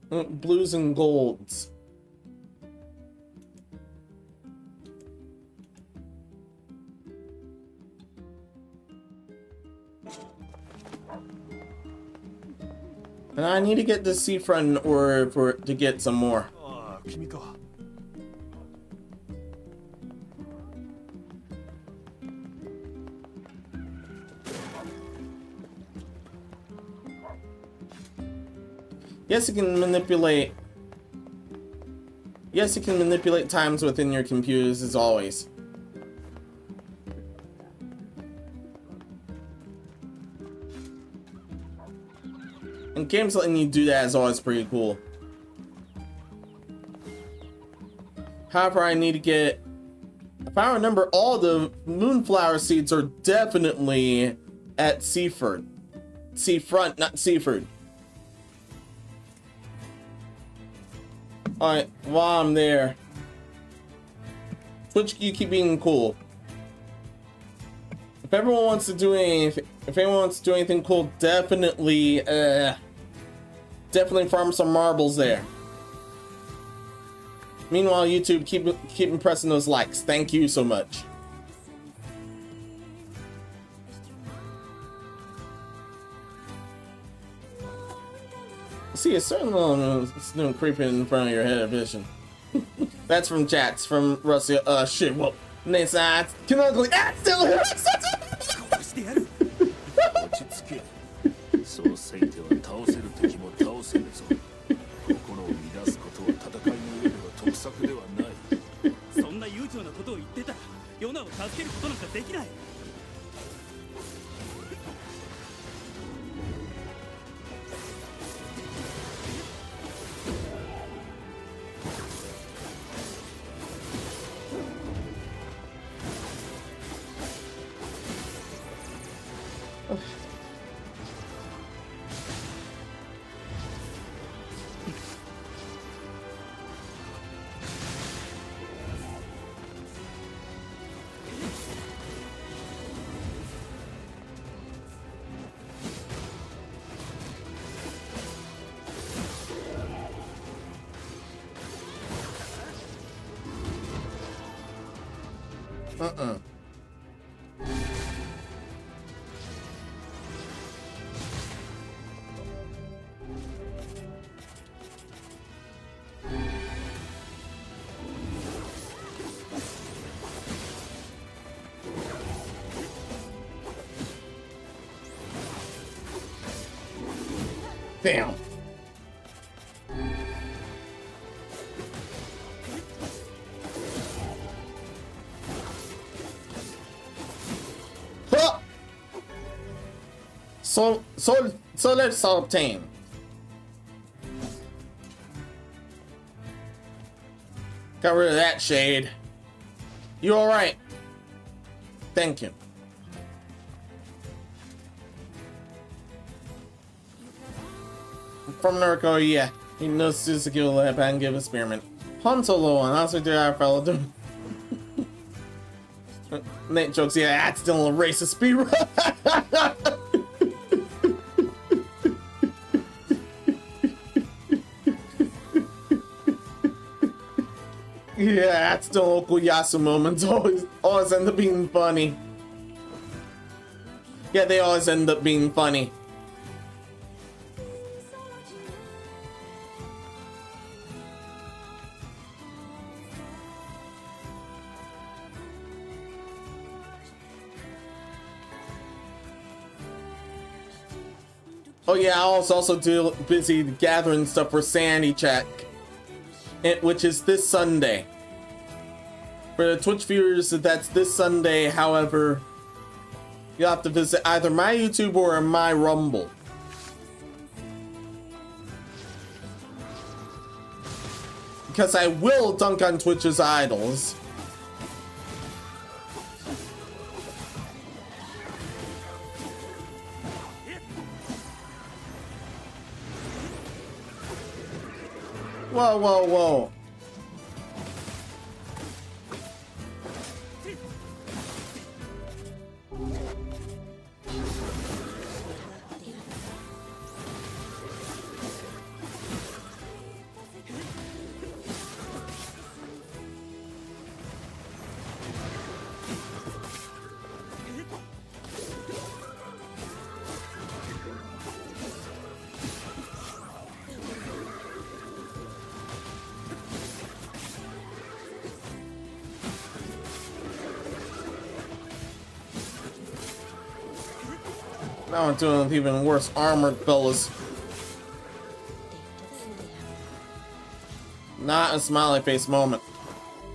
S1: Blues and golds. And I need to get the seafront in order to get some more.
S2: ああ、君か。
S1: Yes, you can manipulate. Yes, you can manipulate times within your computers as always. And games letting you do that is always pretty cool. However, I need to get... If I remember, all the moonflower seeds are definitely at Seaford. Seafront, not Seaford. Alright, while I'm there... Twitch, you keep being cool. If everyone wants to do anything... If anyone wants to do anything cool, definitely farm some marbles there. Meanwhile, YouTube, keep pressing those likes. Thank you so much. See a certain little snow creeping in front of your head of vision. That's from chats from Russia. Shit. Well, nice. Can ugly. Still hurts.
S3: 落ち着け。そうせいては倒せる敵も倒せるぞ。心を乱すことは戦いの上では得策ではない。
S5: そんな悠長なことを言ってたらヨナを助けることなんかできない。
S1: Uh-uh. Damn. Huh! So let's obtain. Got rid of that shade. You alright? Thank you. From Narco, yeah. He knows Suzuki will let and give experiment. Han Solo and also did our fellow do. Nate jokes, yeah, that's still a racist speed run. Yeah, that's still Okuyasu moments. Always end up being funny. Yeah, they always end up being funny. Oh yeah, I was also busy gathering stuff for Sandy Check, which is this Sunday. For the Twitch viewers, that's this Sunday. However, you'll have to visit either my YouTube or my Rumble. Because I will dunk on Twitch's idols. Whoa, whoa, whoa. Now I'm doing with even worse armored fellas. Not a smiley face moment.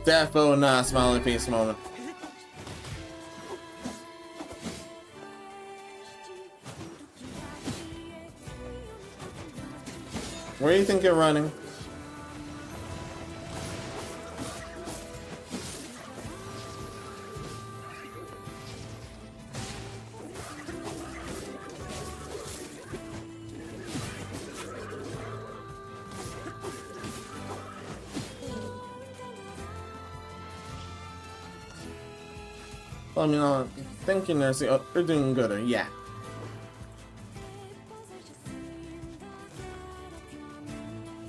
S1: Defo not a smiley face moment. Where do you think you're running? Let me know. Thank you, Nursey. Oh, you're doing good. Yeah.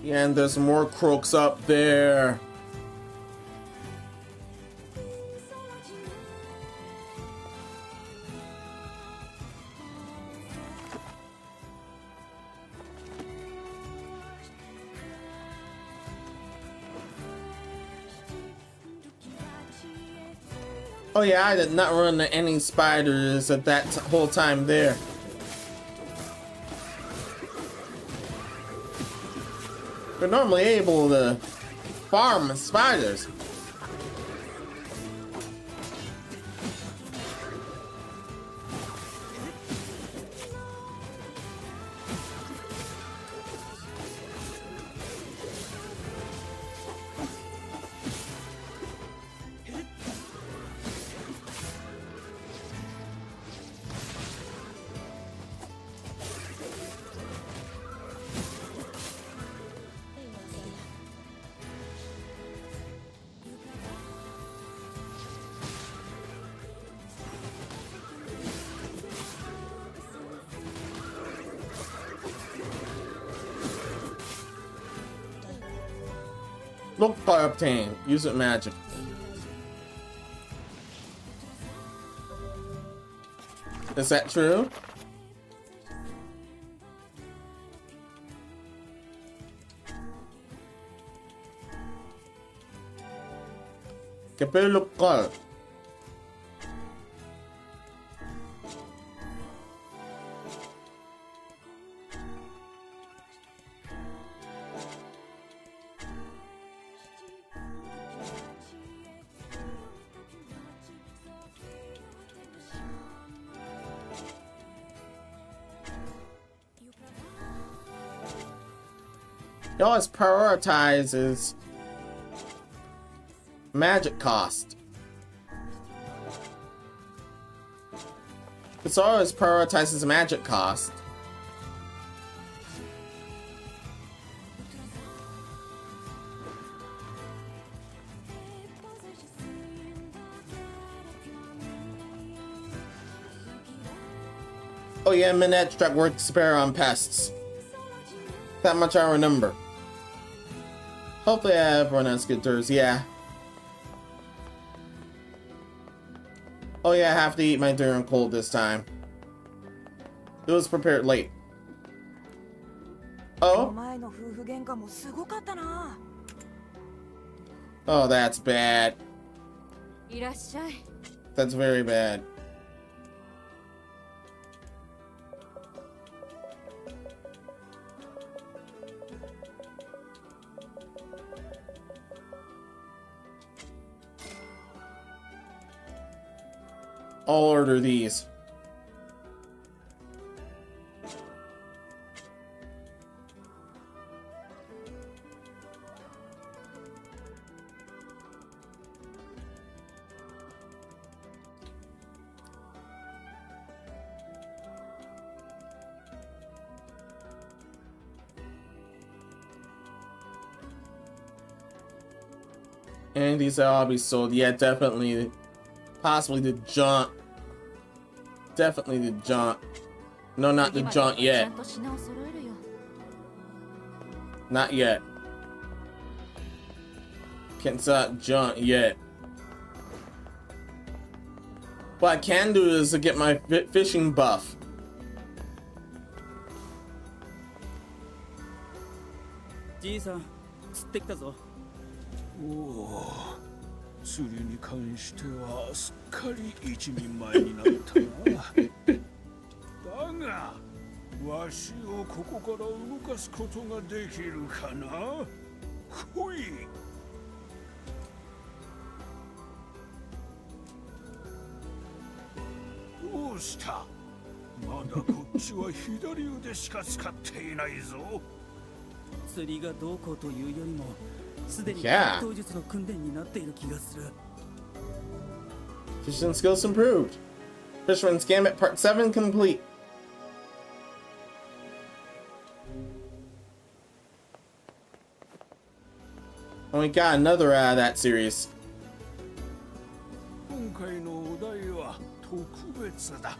S1: Yeah, and there's more crooks up there. Oh yeah, I did not run into any spiders at that whole time there. We're normally able to farm spiders. Look by obtain. Use it magic. Is that true? Capello call. He always prioritizes magic cost. It always prioritizes magic cost. Oh yeah, Minette struck work spare on pests. That much I remember. Hopefully everyone has good tours, yeah. Oh yeah, I have to eat my dinner cold this time. It was prepared late. Oh? Oh, that's bad. That's very bad. I'll order these. And these will all be sold. Yeah, definitely. Possibly the jaunt. Definitely the jaunt. No, not the jaunt yet. Not yet. Can't start jaunt yet. What I can do is to get my fishing buff.
S5: Ji-san, 釣ってきたぞ。
S3: おお、釣りに関してはすっかり一人前になったな。だが、わしをここから動かすことができるかな？ほい。どうした？まだこっちは左腕しか使っていないぞ。
S5: 釣りがどうこうというよりも、すでに
S1: Yeah.
S5: 格闘術の訓練になっている気がする。
S1: Fishing skills improved. Fisherman's Gambit Part 7 complete. And we got another out of that series.
S3: 今回のお題は特別だ。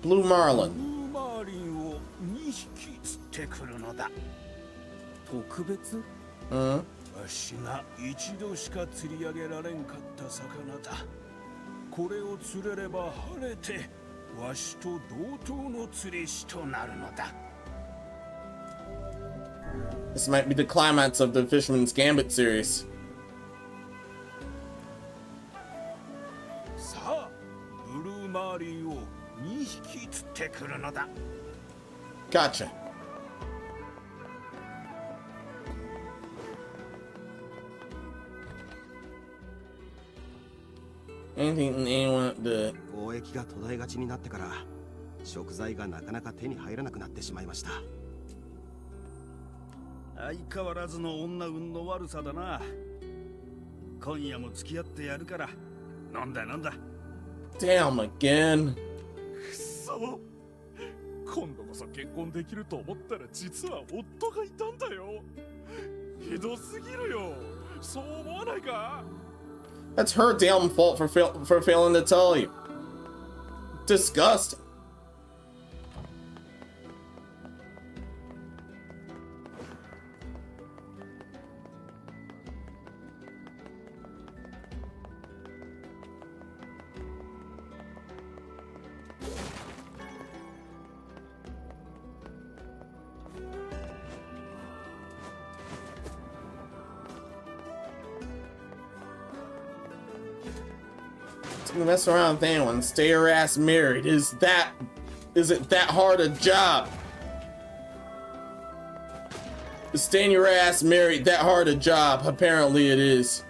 S1: Blue
S3: ブ
S1: Marlin.
S3: ーマーリンを2匹釣ってくるのだ。
S5: 特別？
S1: Mm.
S3: わしが一度しか釣り上げられんかった魚だ。これを釣れれば晴れてわしと同等の釣り師となるのだ。
S1: This might be the climax of the Fisherman's Gambit series.
S3: さあ、ブルーマーリンを2匹釣ってくるのだ。
S1: Gotcha. Anything anyone the
S6: 貿易が途絶えがちになってから食材がなかなか手に入らなくなってしまいました。
S7: 相変わらずの女運の悪さだな。今夜も付き合ってやるから。なんだなんだ。
S1: damn again.
S2: くそ、今度こそ結婚できると思ったら実は夫がいたんだよ。ひどすぎるよ。そう思わないか？
S1: That's her damn fault for failing to tell you. Disgusting. mess around with anyone. Stay your ass married. Is it that hard a job? Is staying your ass married that hard a job? Apparently it is.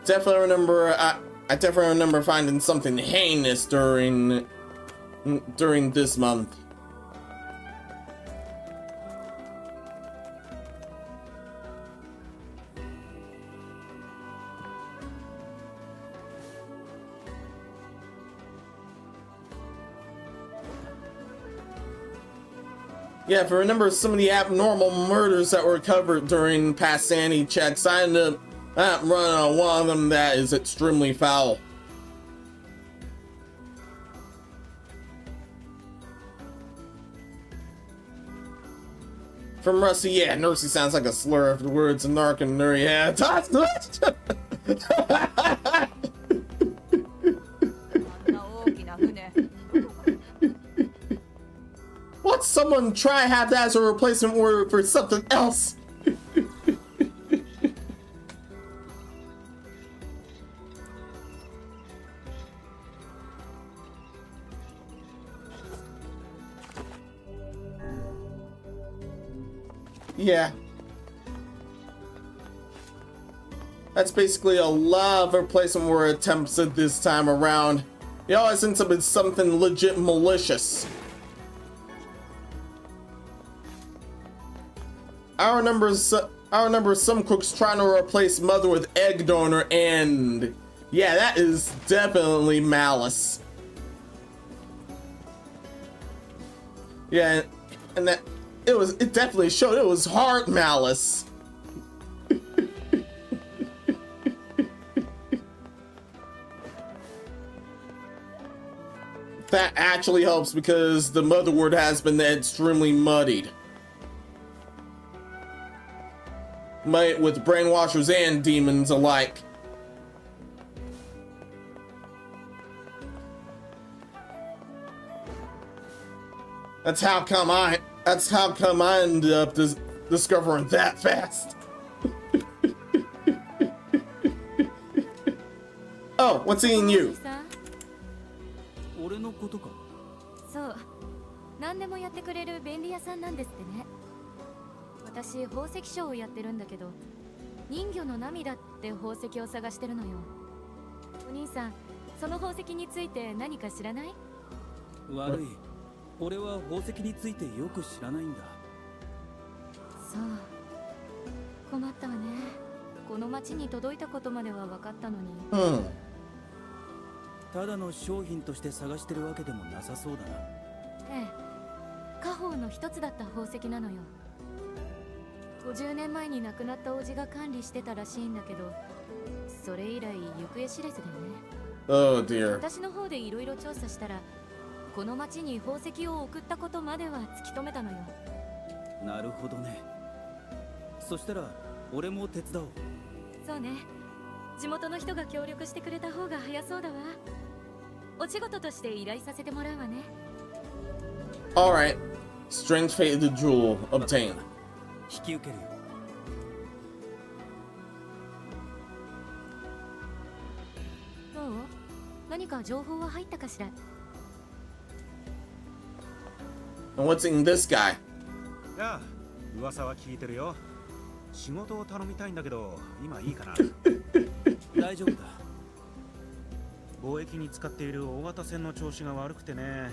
S1: Definitely remember, I definitely remember finding something heinous during this month. Yeah, if I remember some of the abnormal murders that were covered during past sanity checks, I ended up running on one of them that is extremely foul. From Rusty, yeah, Nursey sounds like a slur of the words of Narc and Nuri. Yeah, What's someone try to have that as a replacement word for something else? Yeah. That's basically a lot of replacement word attempts at this time around. It always ends up with something legit malicious. I remember some crooks trying to replace mother with egg donor, and yeah, that is definitely malice. Yeah, and that it definitely showed it was hard malice. That actually helps because the mother word has been extremely muddied. With brainwashers and demons alike. That's how come I ended up discovering that fast. Oh, what's eating you?
S5: 俺のことか。
S4: そう、何でもやってくれる便利屋さんなんですってね。私、宝石商をやってるんだけど、人魚の涙って宝石を探してるのよ。お兄さん、その宝石について何か知らない？
S5: 悪い。俺は宝石についてよく知らないんだ。
S4: そう。困ったわね。この町に届いたことまでは分かったのに。
S5: ただの商品として探してるわけでもなさそうだな。
S4: ええ。家宝の一つだった宝石なのよ。50年前に亡くなった叔父が管理してたらしいんだけど、それ以来行方知れずだよね。
S1: Oh dear.
S4: 私の方でいろいろ調査したら、この町に宝石を送ったことまでは突き止めたのよ。
S5: なるほどね。そしたら俺も手伝おう。
S4: そうね。地元の人が協力してくれた方が早そうだわ。お仕事として依頼させてもらうわね。
S1: All right. Strange faded jewel obtained.
S5: 引き受けるよ。
S4: どう？何か情報は入ったかしら？
S1: And what's in this guy?
S7: やあ、噂は聞いてるよ。仕事を頼みたいんだけど、今いいかな？
S5: 大丈夫だ。
S7: 貿易に使っている大型船の調子が悪くてね、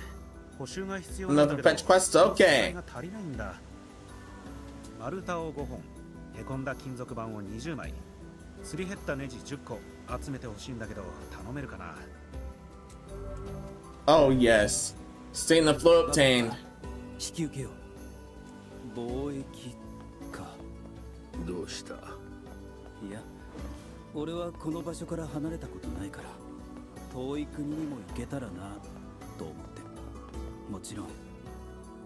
S7: 補修が必要なんだ
S1: Another
S7: けど、
S1: fetch quest? Okay.
S7: が足りないんだ。丸太を5本、へこんだ金属板を20枚、すり減ったネジ10個集めてほしいんだけど、頼めるかな？
S1: Oh yes. Stay in the float obtained.
S5: 引き受けよう。貿易か。
S3: どうした？
S5: いや、俺はこの場所から離れたことないから、遠い国にも行けたらなと思って。もちろん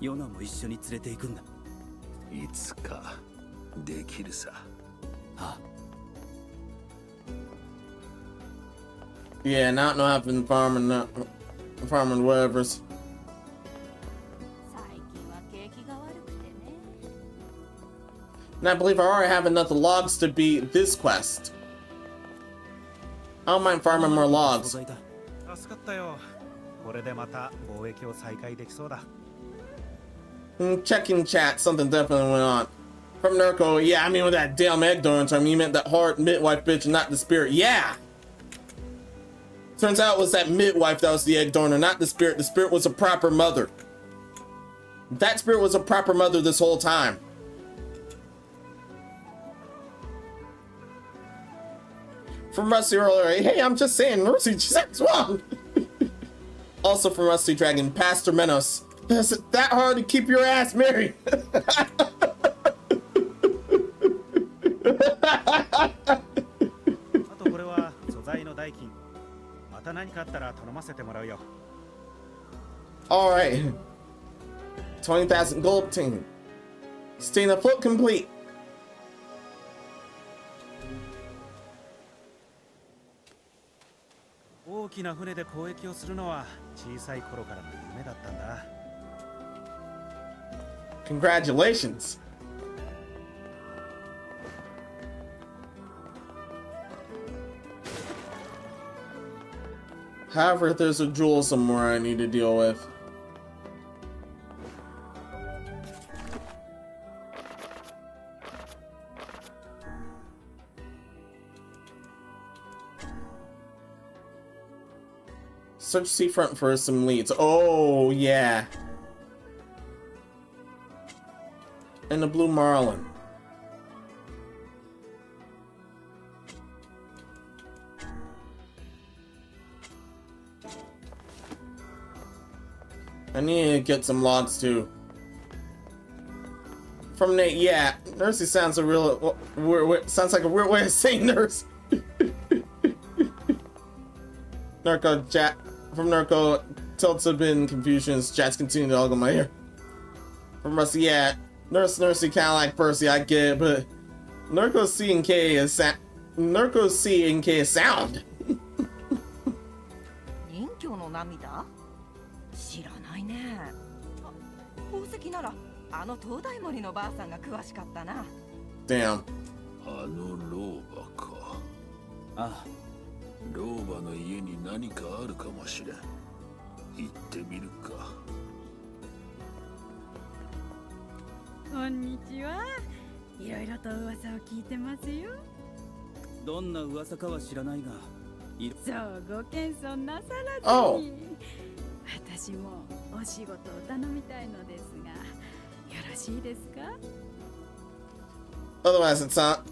S5: ヨナも一緒に連れて行くんだ。
S3: いつかできるさ。
S5: ああ。
S1: Yeah, not I've been farming whatever's.
S4: 最近は景気が悪くてね。
S1: And I believe I already have enough logs to beat this quest. I don't mind farming more logs.
S7: 助かったよ。これでまた貿易を再開できそうだ。
S1: Checking chat, something definitely went on. From Nurko, yeah, I mean with that damn egg donor term, you meant that hard midwife bitch and not the spirit. Yeah! Turns out it was that midwife that was the egg donor, not the spirit. The spirit was a proper mother. That spirit was a proper mother this whole time. From Rusty earlier, hey, I'm just saying, Mercy, she's wrong. Also from Rusty Dragon, Pastor Menos. Is it that hard to keep your ass married?
S7: あとこれは素材の代金。また何かあったら頼ませてもらうよ。
S1: Alright. 20,000 gold team. Staying afloat complete.
S7: 「大きな船で交易をするのは小さい頃からの夢だったんだ。
S1: Congratulations. However, there's a jewel somewhere I need to deal with. Search seafront for some leads. Oh, yeah. And the blue marlin. I need to get some logs too. From Nate, yeah, Nursey sounds a real sounds like a weird way of saying nurse. Narco chat from Narco tilts have been confusions. Chats continue to all my ear. From Rusty, yeah, Nursey kind of like Percy, I get it, but Narco's C and K is Narco's C and K is sound.
S8: 人魚の涙？知らないね。あ、宝石ならあの東大森のばあさんが詳しかったな。
S1: Damn.
S3: あの老婆か。
S5: ああ、
S3: 老婆の家に何かあるかもしれん。行ってみるか。
S9: こんにちは。いろいろと噂を聞いてますよ。
S5: どんな噂かは知らないが、
S9: そうご謙遜なさらずに。
S1: Oh.
S9: 私もお仕事を頼みたいのですが、よろしいですか？
S1: Otherwise, it's not.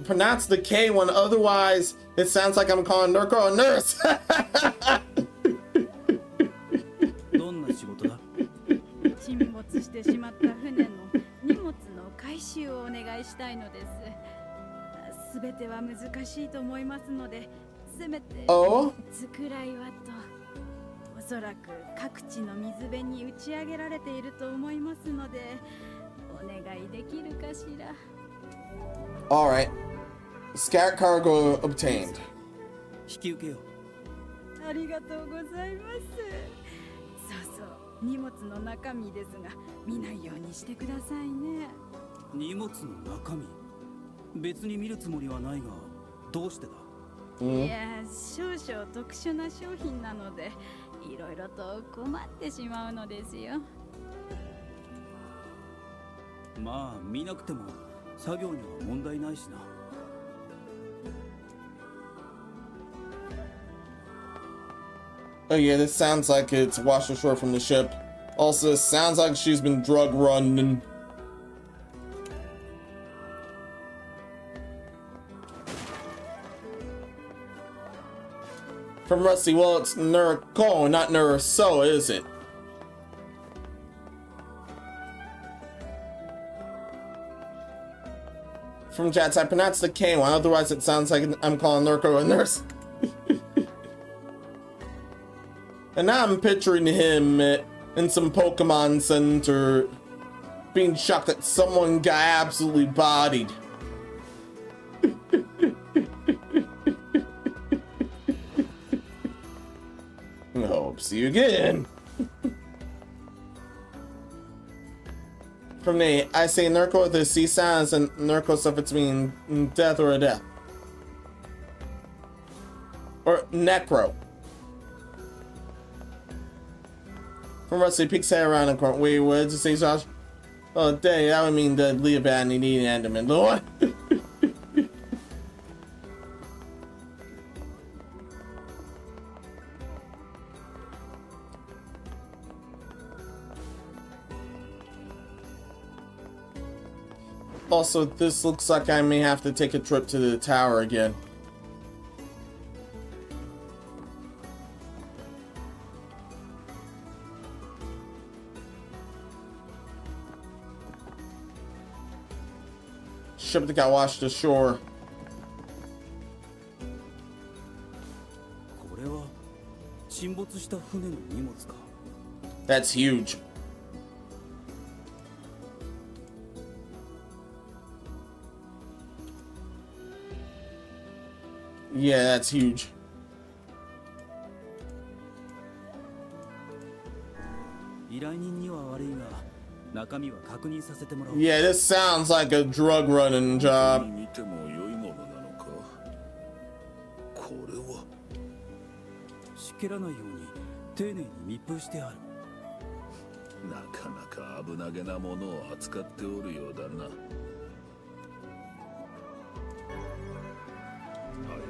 S1: Pronounce the K one. Otherwise, it sounds like I'm calling Nurko a nurse.
S5: どんな仕事だ？
S9: 沈没してしまった船の荷物の回収をお願いしたいのです。すべては難しいと思いますので、せめて
S1: Oh?
S9: つくらいはと。おそらく各地の水辺に打ち上げられていると思いますので、お願いできるかしら。
S1: All right. Scout cargo obtained.
S5: 引き受けよう。
S9: ありがとうございます。そうそう、荷物の中身ですが、見ないようにしてくださいね。
S5: 荷物の中身、別に見るつもりはないが、どうしてだ？
S9: いや、少々特殊な商品なので、いろいろと困ってしまうのですよ。
S5: まあ見なくても作業には問題ないしな。
S1: Oh yeah, this sounds like it's washed ashore from the ship. Also, it sounds like she's been drug running. From Rusty, well, it's Nurko, not Nurso, is it? From Jats, I pronounced the K one, otherwise it sounds like I'm calling Nurko a nurse. And now I'm picturing him in some Pokemon Center being shocked that someone got absolutely bodied. Hope see you again. From Nate, I say Nurko with the C sounds and Nurko stuff it's mean death or a death. Necro. From Rusty peeks head around the corner. Wait, what did you say, Josh? Oh, dang, that would mean the Leoban and need Enderman. Lord. Also, this looks like I may have to take a trip to the tower again. Ship that got washed ashore.
S5: これは沈没した船の荷物か。
S1: That's huge. Yeah, that's huge.
S5: 依頼人には悪いが、中身は確認させてもらおう。
S1: Yeah, this sounds like a drug running job.
S3: 見ても良いものなのか。これは
S5: しけらないように丁寧に密封してある。
S3: なかなか危なげなものを扱っておるようだな。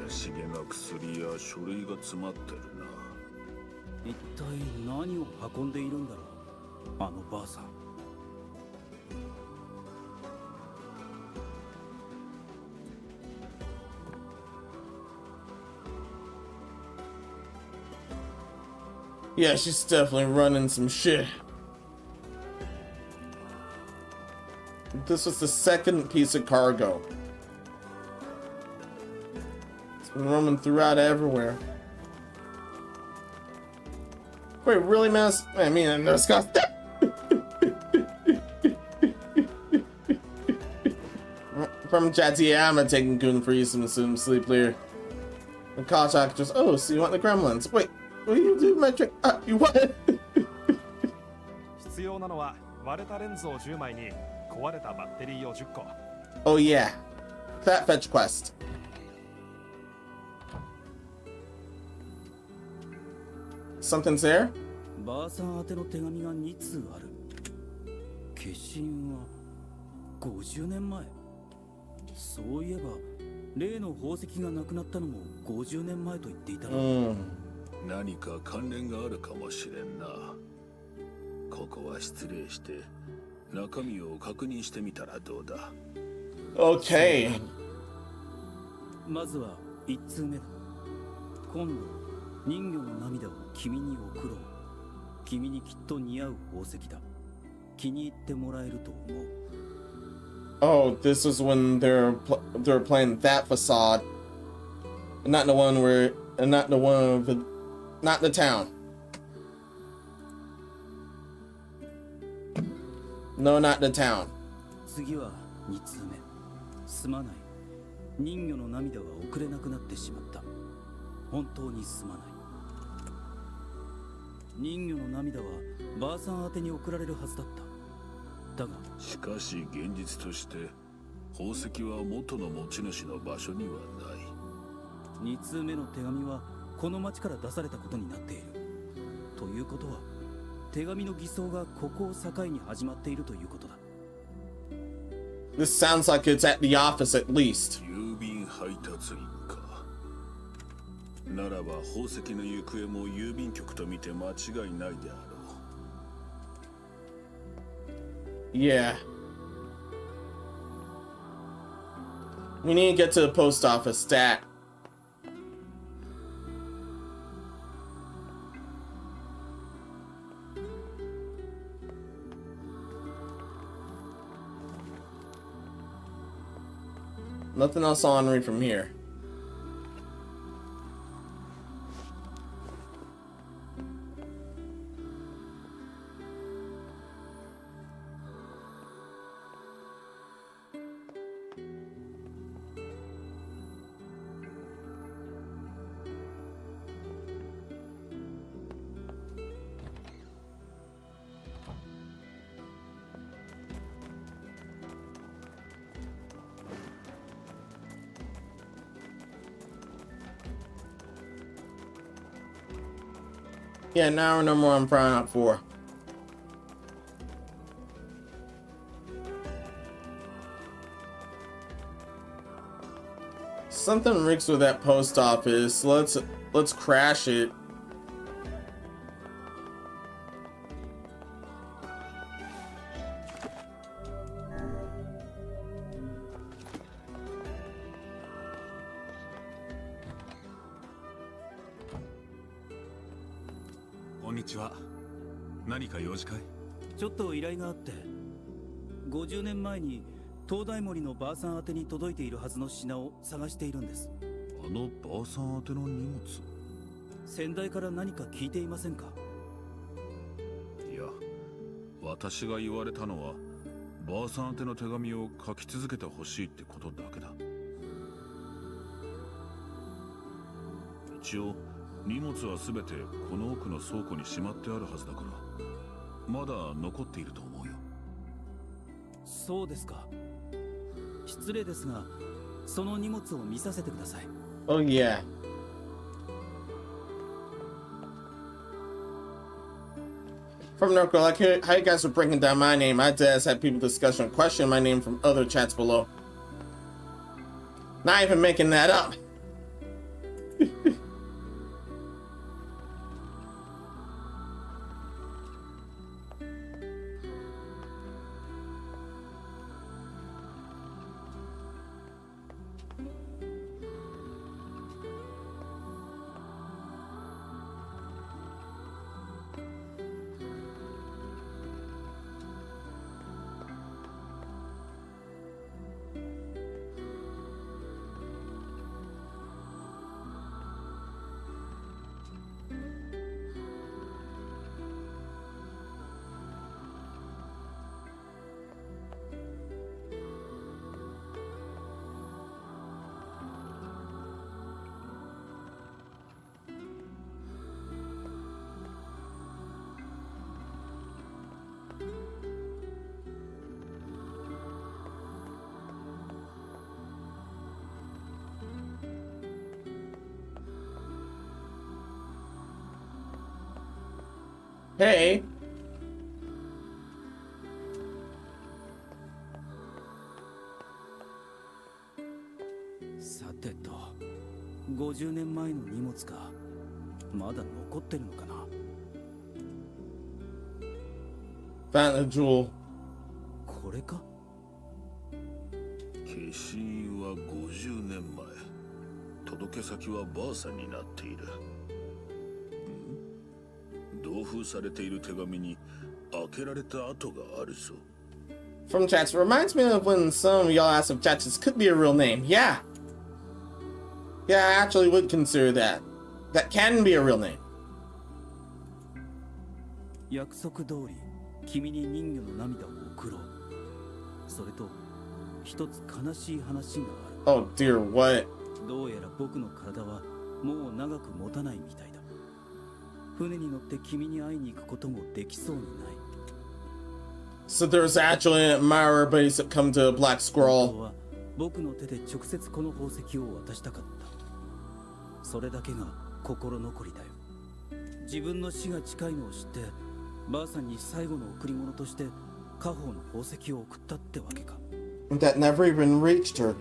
S3: 怪しげな薬や書類が詰まってるな。
S5: 一体何を運んでいるんだろう、あのばあさん。
S1: Yeah, she's definitely running some shit. This was the second piece of cargo. It's been roaming throughout everywhere. Wait, really, Menos? I mean, I just got that. From Chatty, yeah, I'm taking Goon for you some sleep later. The contract just, oh, so you want the gremlins? Wait, what do you do, my trick? You what?
S2: 必要なのは割れたレンズを10枚に壊れたバッテリーを10個。
S1: Oh yeah, that fetch quest. Something's there?
S5: ばあさん宛ての手紙が2通ある。消印は50年前。そういえば例の宝石がなくなったのも50年前と言っていたな。
S3: 何か関連があるかもしれんな。ここは失礼して中身を確認してみたらどうだ。
S1: Okay.
S5: まずは1通目だ。今度人魚の涙を君に送ろう。君にきっと似合う宝石だ。気に入ってもらえると思う。
S1: Oh, this is when they're playing that facade, not the one where, not the one of the, not the town. No, not the town.
S5: 次は2通目。すまない。人魚の涙は送れなくなってしまった。本当にすまない。人魚の涙はばあさん宛てに送られるはずだった。だが
S3: しかし現実として宝石は元の持ち主の場所にはない。
S5: 2通目の手紙はこの町から出されたことになっている。ということは手紙の偽装がここを境に始まっているということだ。
S1: This sounds like it's at the office at least.
S3: 郵便配達員か。ならば宝石の行方も郵便局と見て間違いないであろう。
S1: Yeah. We need to get to the post office stat. Nothing else on read from here. Yeah, now I remember what I'm trying out for. Something reeks with that post office. Let's crash it.
S3: Konnichiwa. 何か用事かい？
S5: ちょっと依頼があって、50年前に東大森のばあさん宛てに届いているはずの品を探しているんです。
S3: あのばあさん宛ての荷物？
S5: 先代から何か聞いていませんか？
S3: いや、私が言われたのはばあさん宛ての手紙を書き続けてほしいってことだけだ。一応荷物はすべてこの奥の倉庫にしまってあるはずだから、まだ残っていると思うよ。
S5: そうですか。失礼ですが、その荷物を見させてください。
S1: Oh yeah. From Norco, like how you guys are breaking down my name. I just had people discussing question my name from other chats below. Not even making that up. Hey.
S5: さてと、50年前の荷物か。まだ残ってるのかな。
S1: Found a jewel.
S5: これか？
S3: 消印は50年前。届け先はばあさんになっている。同封されている手紙に開けられた跡があるぞ。
S1: From chats reminds me of when some of y'all asked if chats could be a real name. Yeah. Yeah, I actually would consider that. That can be a real name.
S5: 約束通り、君に人魚の涙を送ろう。それと、一つ悲しい話がある。
S1: Oh dear, what?
S5: どうやら僕の体はもう長く持たないみたいだ。船に乗って君に会いに行くこともできそうにない。
S1: So there's actually an admirer base that come to a black
S5: 本当
S1: scroll.
S5: は僕の手で直接この宝石を渡したかった。それだけが心残りだよ。自分の死が近いのを知って、ばあさんに最後の贈り物として家宝の宝石を送ったってわけか。
S1: That never even reached her.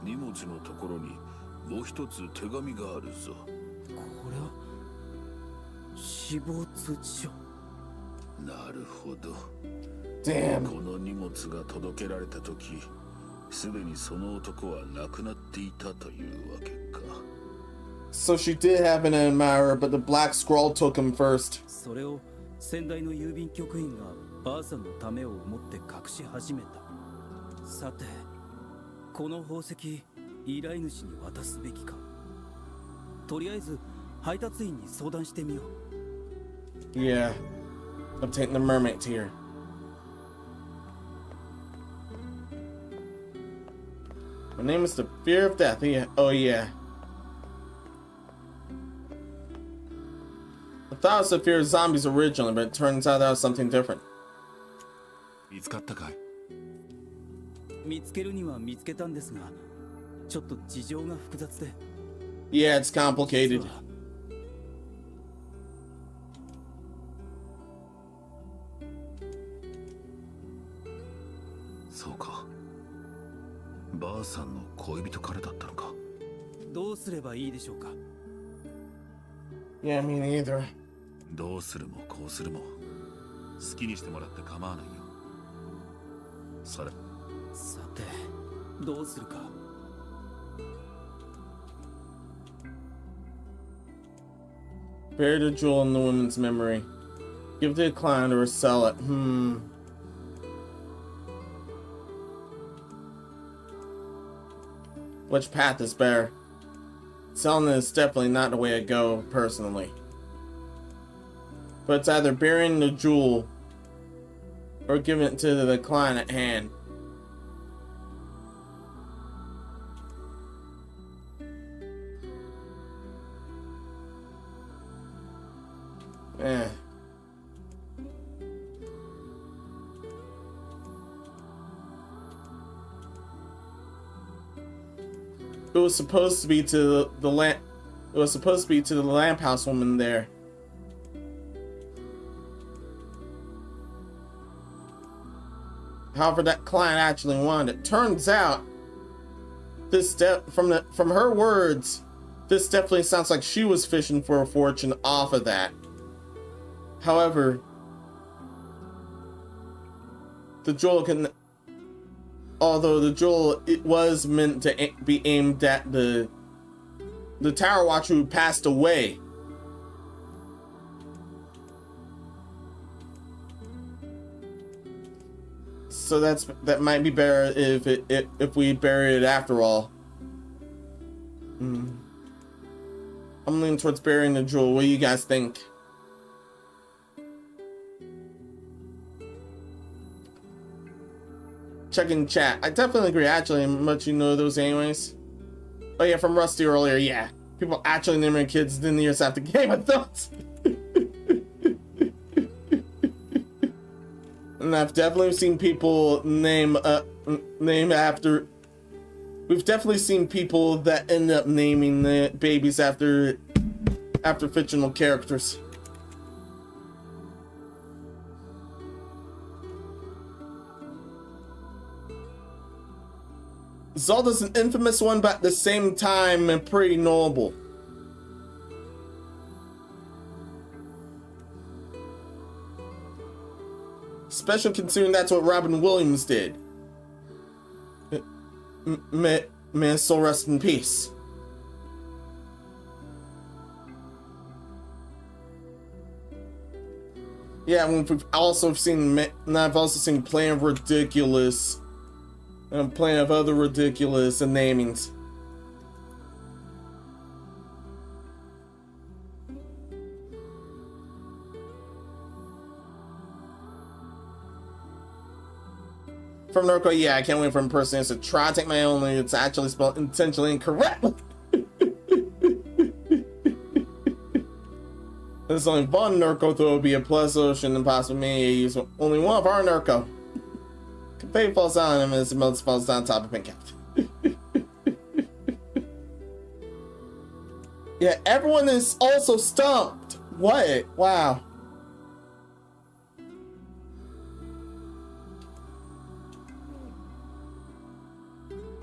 S3: 荷物のところにもう一つ手紙があるぞ。
S5: これは死亡通知書。
S3: なるほど。
S1: Damn.
S3: この荷物が届けられた時、すでにその男は亡くなっていたというわけか。
S1: So she did have an admirer, but the black scroll took him first.
S5: それを先代の郵便局員がばあさんのためを思って隠し始めた。さて、この宝石依頼主に渡すべきか。とりあえず配達員に相談してみよう。
S1: Yeah. Obtain the mermaid tier. My name is the Fear of Death. Yeah. Oh yeah. I thought it was the Fear of Zombies originally, but it turns out that was something different.
S3: 見つかったかい？
S5: 見つけるには見つけたんですが、ちょっと事情が複雑で。
S1: Yeah, it's complicated.
S3: あさんの恋人彼だったのか。
S5: どうすればいいでしょうか。
S1: Yeah, me neither.
S2: どうするもこうするも好きにしてもらって構わないよ。それ
S5: さてどうするか。
S1: Bury the jewel in the woman's memory. Give it to the client or sell it. Which path is better? Selling it is definitely not the way to go, personally. But it's either burying the jewel or giving it to the client at hand. Eh. It was supposed to be to the lamp. It was supposed to be to the lamp house woman there. However, that client actually wanted it. Turns out, this from her words, this definitely sounds like she was fishing for a fortune off of that. However, the jewel can. Although the jewel, it was meant to be aimed at the Tower Watcher who passed away. So that might be better if we bury it after all. I'm leaning towards burying the jewel. What do you guys think? Checking chat. I definitely agree. Actually, much you know those anyways. Oh yeah, from Rusty earlier. Yeah, people actually naming kids in the years after Game of Thrones. And I've definitely seen people name after. We've definitely seen people that end up naming the babies after fictional characters. Zelda's an infamous one, but at the same time, pretty noble. Especially considering that's what Robin Williams did. May his soul rest in peace. Yeah, we've also seen, and I've also seen plenty of ridiculous, and plenty of other ridiculous namings. From Norco, yeah, I can't wait for in person. It's a try to take my own, it's actually spelled intentionally incorrectly. There's only one Norco, though it would be a plus ocean and possibly me use only one of our Norco. Fate falls on him as the most falls down top of Pink Cat. Yeah, everyone is also stumped. What? Wow.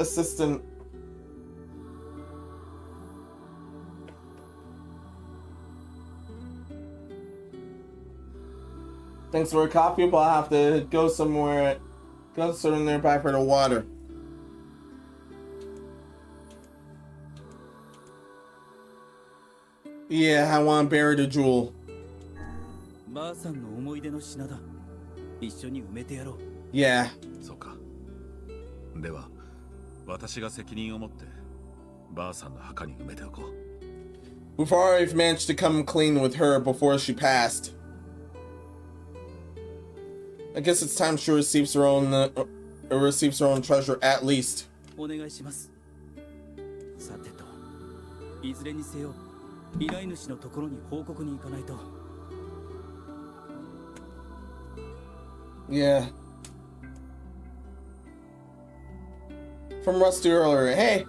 S1: Assistant. Thanks for a coffee, but I'll have to go somewhere. Go somewhere nearby for the water. Yeah, I want to bury the jewel. Yeah.
S2: そうか。では、私が責任を持ってばあさんの墓に埋めておこう。
S1: We've already managed to come clean with her before she passed. I guess it's time she receives her own treasure at least.
S5: お願いします。さてと、いずれにせよ依頼主のところに報告に行かないと。
S1: Yeah. From Rusty earlier, hey,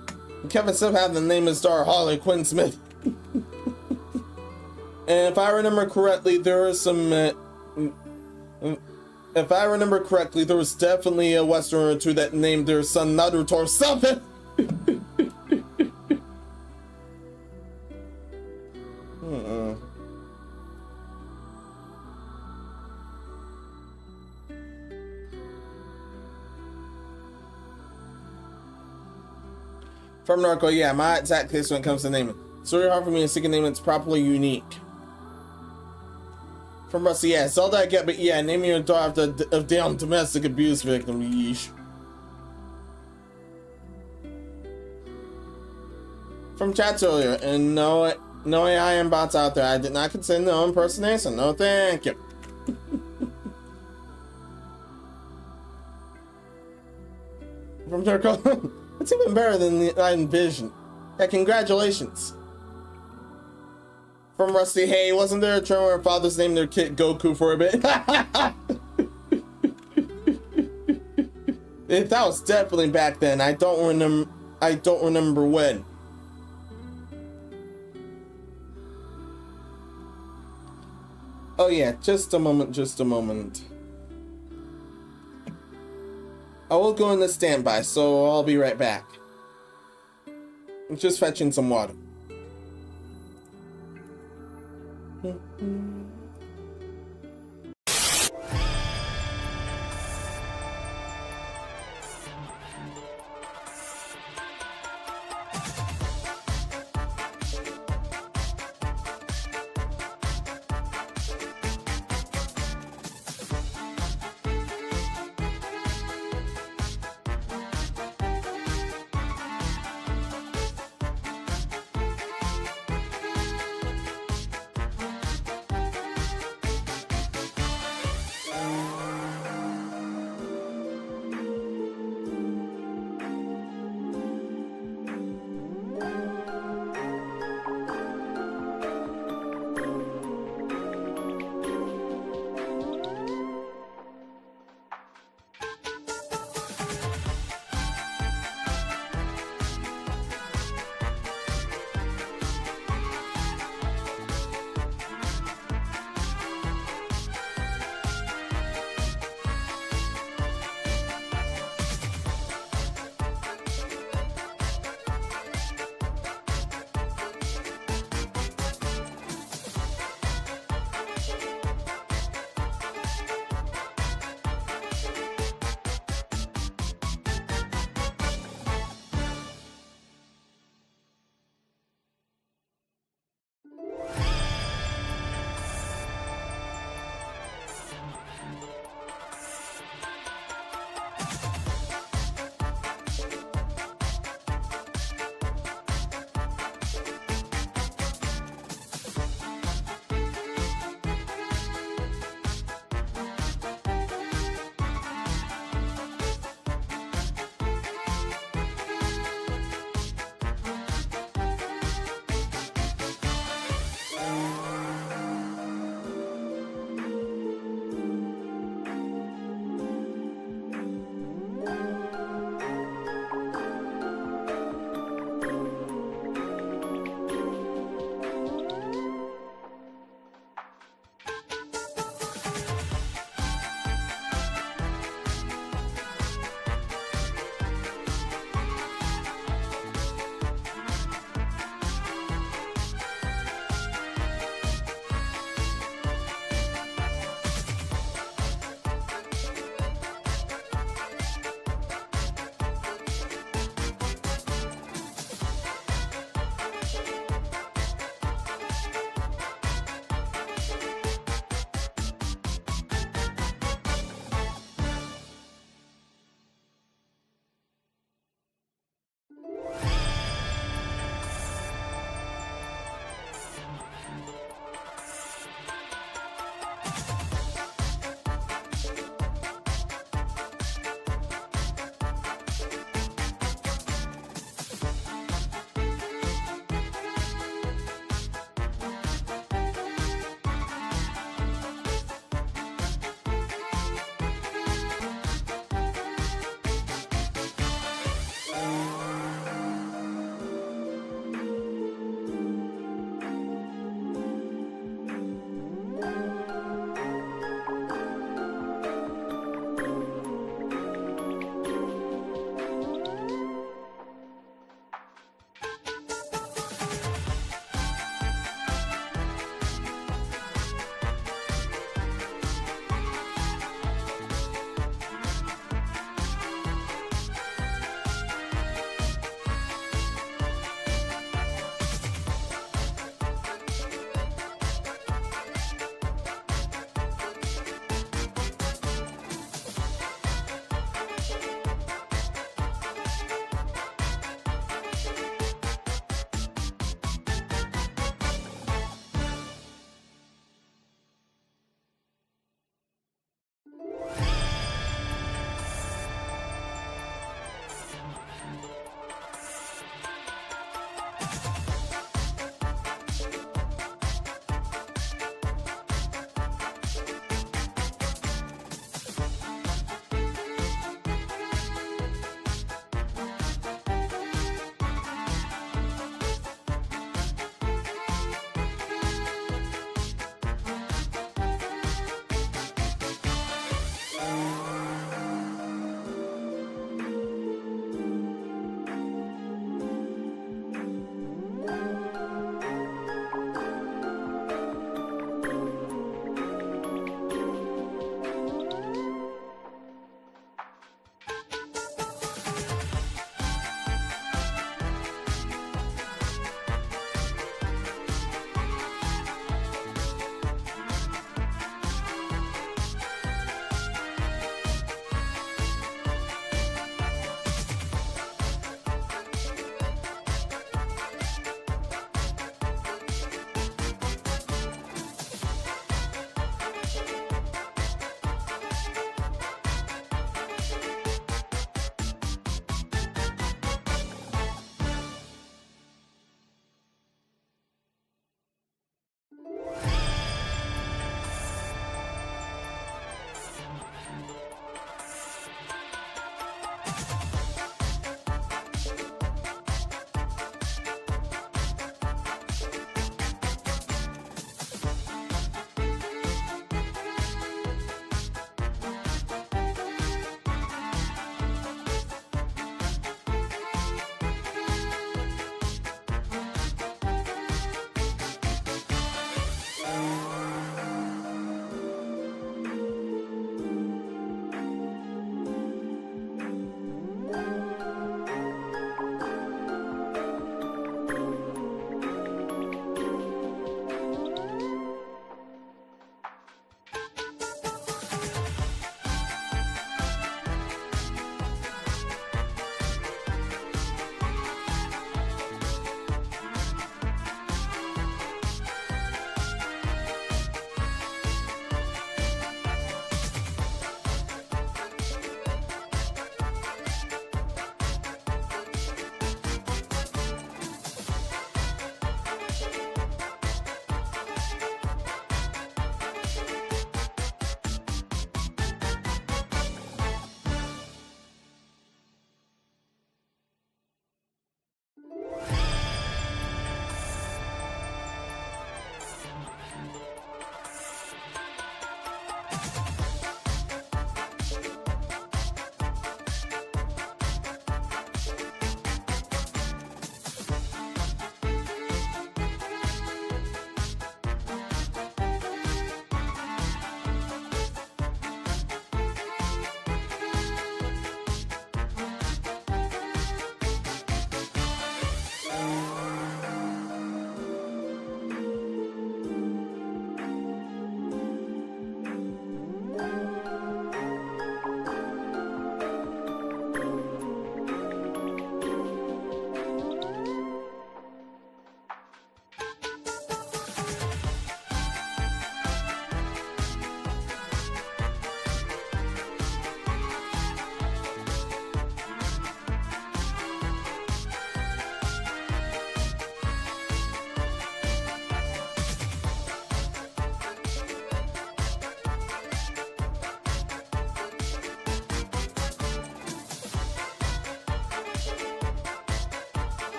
S1: Kevin still had the name of star Harley Quinn Smith. And if I remember correctly, there are some If I remember correctly, there was definitely a Westerner or two that named their son Naruto or something. From Narco, yeah, my exact case when it comes to naming. It's really hard for me to think a name that's properly unique. From Rusty, yeah, Zelda I get, but yeah, naming your daughter after a damn domestic abuse victim, yeesh. From chats earlier, and no AI bots out there. I did not consider no impersonation. No, thank you. From Turco, it's even better than I envisioned. Yeah, congratulations. From Rusty, hey, wasn't there a term where fathers named their kid Goku for a bit? That was definitely back then. I don't remember when. Oh yeah, just a moment. I will go into standby, so I'll be right back. I'm just fetching some water.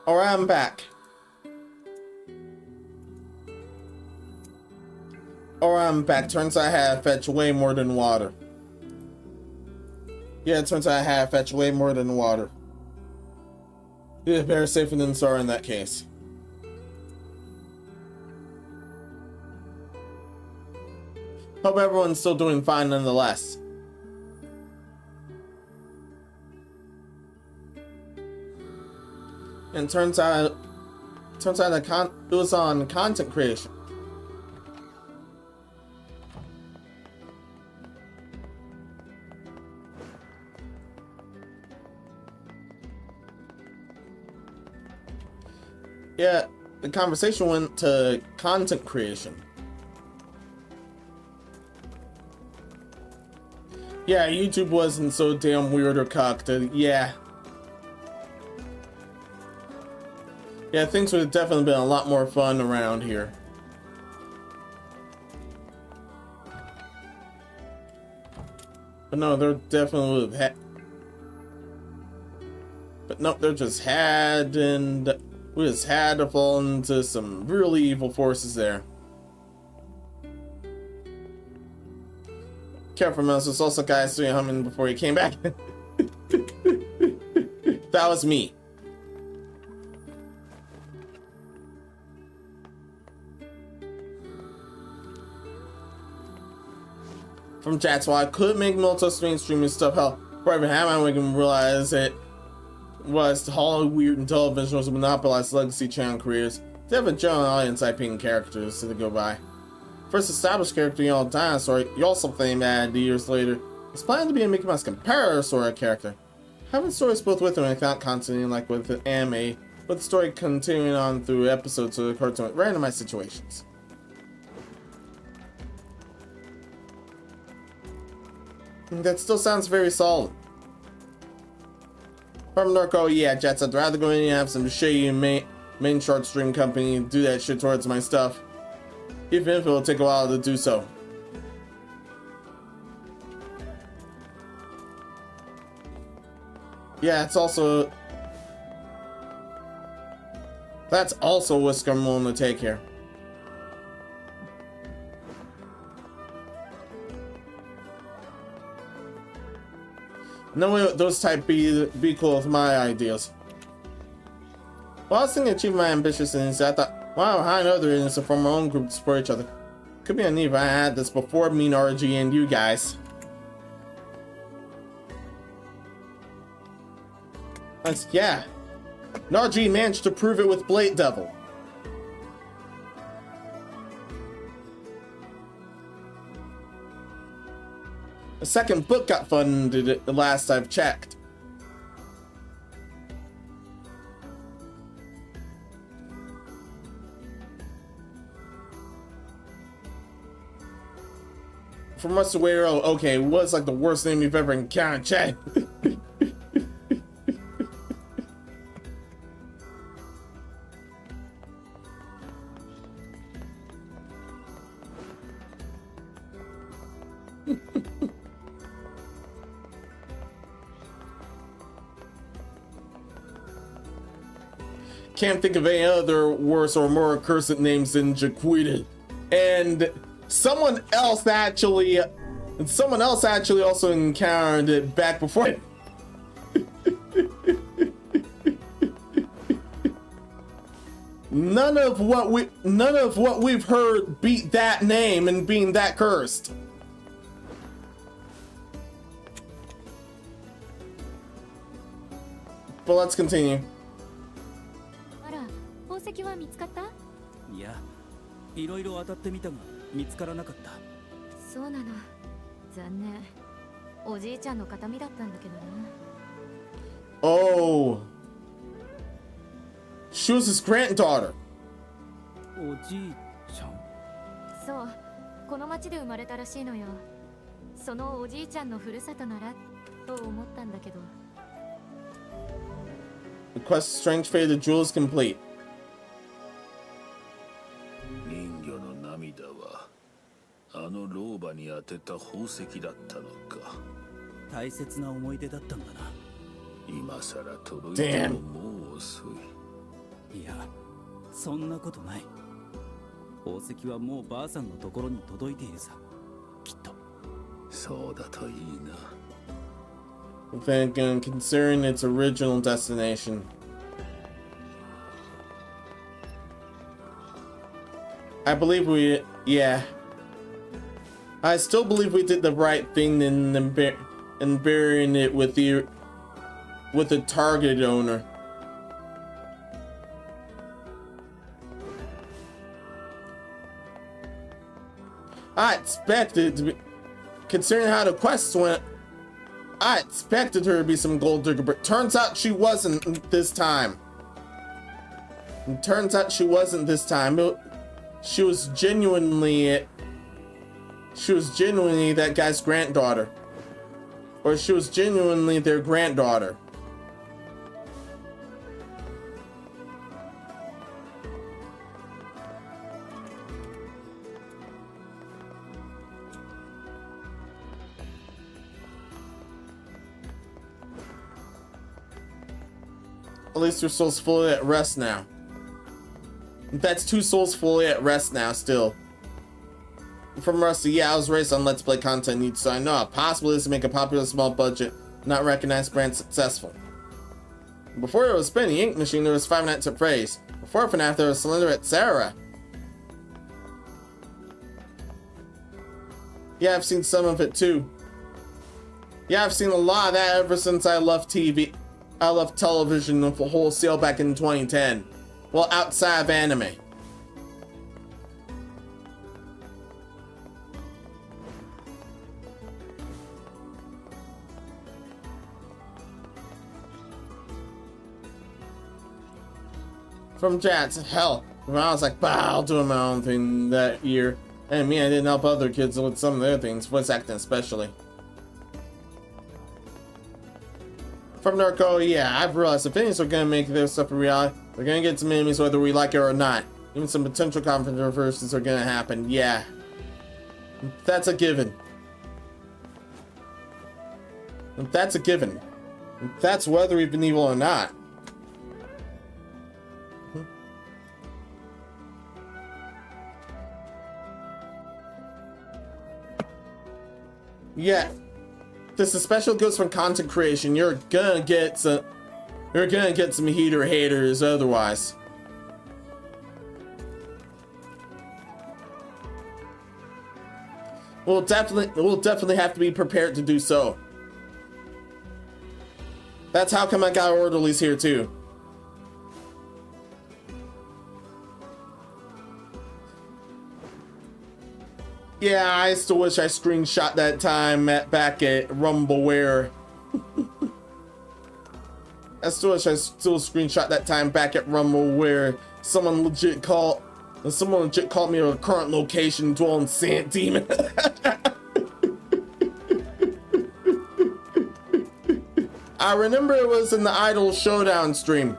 S1: Alright, I'm back. Alright, I'm back. Turns out I had fetch way more than water. Yeah, it turns out I had fetch way more than water. Yeah, better safer than sorry in that case. Hope everyone's still doing fine nonetheless. And turns out it was on content creation. Yeah, the conversation went to content creation. Yeah, YouTube wasn't so damn weird or cocked. Yeah. Yeah, things would have definitely been a lot more fun around here. But no, they're definitely would have had. But no, they're just had, and we just had to fall into some really evil forces there. Careful, Menos. There's also guys doing humming before he came back. That was me. From chats, while I could make multi-screen streaming stuff help, before I even had my wig and realize it was Hollywood weird and television was monopolized legacy channel careers. They have a general audience I picking characters to go by. First established character, you know, Dinosaur, you also claimed that years later. It's planned to be a Mickey Mouse comparator sort of character. Having stories both with and without continuing, like with an anime, with the story continuing on through episodes of the cartoon with randomized situations. That still sounds very solid. From Norco, yeah, Jets, I'd rather go in and have some shady main short stream company do that shit towards my stuff. Even if it'll take a while to do so. Yeah, it's also... That's also a risk I'm willing to take here. No way those type be cool with my ideas. Well, I was thinking of achieving my ambitions and I thought, wow, how I know there is to form our own group to support each other. Could be a neat if I had this before me, RG, and you guys. Yeah. RG managed to prove it with Blade Devil. The second book got funded at the last I've checked. From Mr. Wero, okay, what's like the worst name you've ever encountered, Chad? Can't think of any other worse or more accursed names than Jaquita. And someone else actually also encountered it back before. None of what we've heard beat that name and being that cursed. But let's continue.
S4: 宝石は見つかった？
S5: いや、いろいろ当たってみたが見つからなかった。
S4: そうなの。残念。おじいちゃんの形見だったんだけどな。
S1: Oh. She was his granddaughter.
S5: おじいちゃん。
S4: そう、この町で生まれたらしいのよ。そのおじいちゃんのふるさとならと思ったんだけど。
S1: The quest Strange Fate of the Jewel is complete.
S3: 人魚の涙はあの老婆に当てた宝石だったのか。
S5: 大切な思い出だったんだな。
S3: 今さら届いてももう遅い。
S5: いや、そんなことない。宝石はもうばあさんのところに届いているさ。きっと。
S3: そうだといいな。
S1: Then again, considering its original destination. I believe yeah. I still believe we did the right thing in burying it with the targeted owner. I expected to be, considering how the quests went, I expected her to be some gold digger, but turns out she wasn't this time. And turns out she wasn't this time. She was genuinely that guy's granddaughter. Or she was genuinely their granddaughter. At least your soul's fully at rest now. That's 2 souls fully at rest now still. From Rusty, yeah, I was raised on Let's Play content, so I know how possible it is to make a popular small budget, not recognized brand successful. Before there was Spinning Ink Machine, there was Five Nights at Freddy's. Before FNAF, there was Slender at Sarah. Yeah, I've seen some of it too. Yeah, I've seen a lot of that ever since I left TV. I left television wholesale back in 2010. Well, outside of anime. From Jats, hell, when I was like, bah, I'll do my own thing that year. And me, I didn't help other kids with some of their things, voice acting especially. From Narco, yeah, I've realized if anything are gonna make their stuff a reality, they're gonna get some enemies whether we like it or not. Even some potential controversies are gonna happen, yeah. That's a given. That's a given. That's whether we've been evil or not. Yeah. This especially goes from content creation. You're gonna get some heater haters otherwise. We'll definitely have to be prepared to do so. That's how come I got orderlies here too. Yeah, I still wish I screenshot that time back at Rumbleware. I still wish I screenshot that time back at Rumble where someone legit called me a current location dwelling sand demon. I remember it was in the Idol Showdown stream.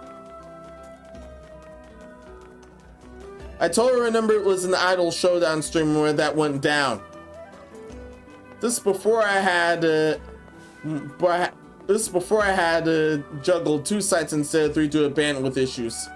S1: I totally remember it was in the Idol Showdown stream where that went down. This is before I had juggled 2 sites instead of 3 due to bandwidth issues.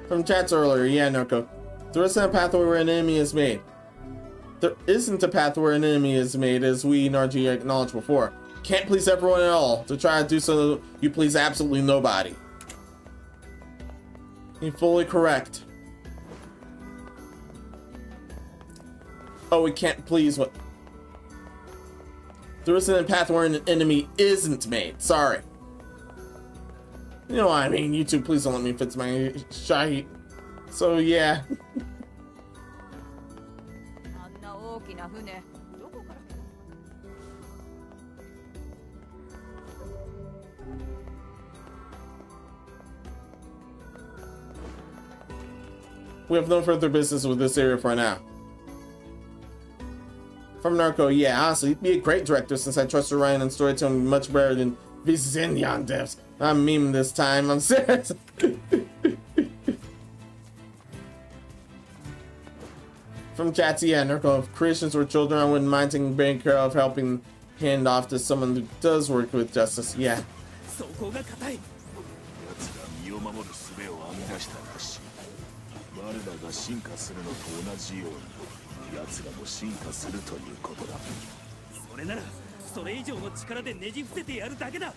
S1: From chats earlier, yeah, Narco. There isn't a path where an enemy is made. There isn't a path where an enemy is made, as we NRG acknowledged before. Can't please everyone at all. To try to do so, you please absolutely nobody. You're fully correct. Oh, we can't please what? There isn't a path where an enemy isn't made. Sorry. You know what I mean? YouTube, please don't let me fix my shy. So yeah.
S8: あんな大きな船どこから
S1: We have no further business with this area for now. From Narco, yeah, honestly, he'd be a great director since I trust Ryan and storytelling much better than Vizinyan devs. I'm memeing this time, I'm serious. From chat to yeah, Narco, if creations were children, I wouldn't mind taking better care of helping hand off to someone who does work with justice, yeah.
S3: そこが硬い。
S2: 奴が身を守る術を編み出したらしい。我らが進化するのと同じように、奴らも進化するということだ。
S3: それならそれ以上の力でねじ伏せてやるだけだ。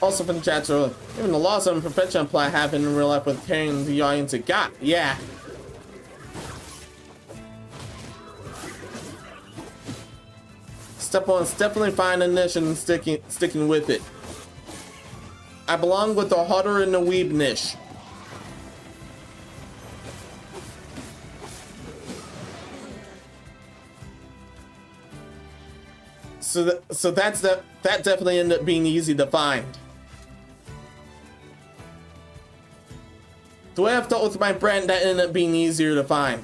S1: Also from the chat, so even the laws of perfection apply happen in real life with carrying the audience it got. Yeah. Step one is definitely find a niche and sticking with it. I belong with the hotter and the weeb niche. So that definitely ended up being easy to find. The way I've dealt with my brand, that ended up being easier to find.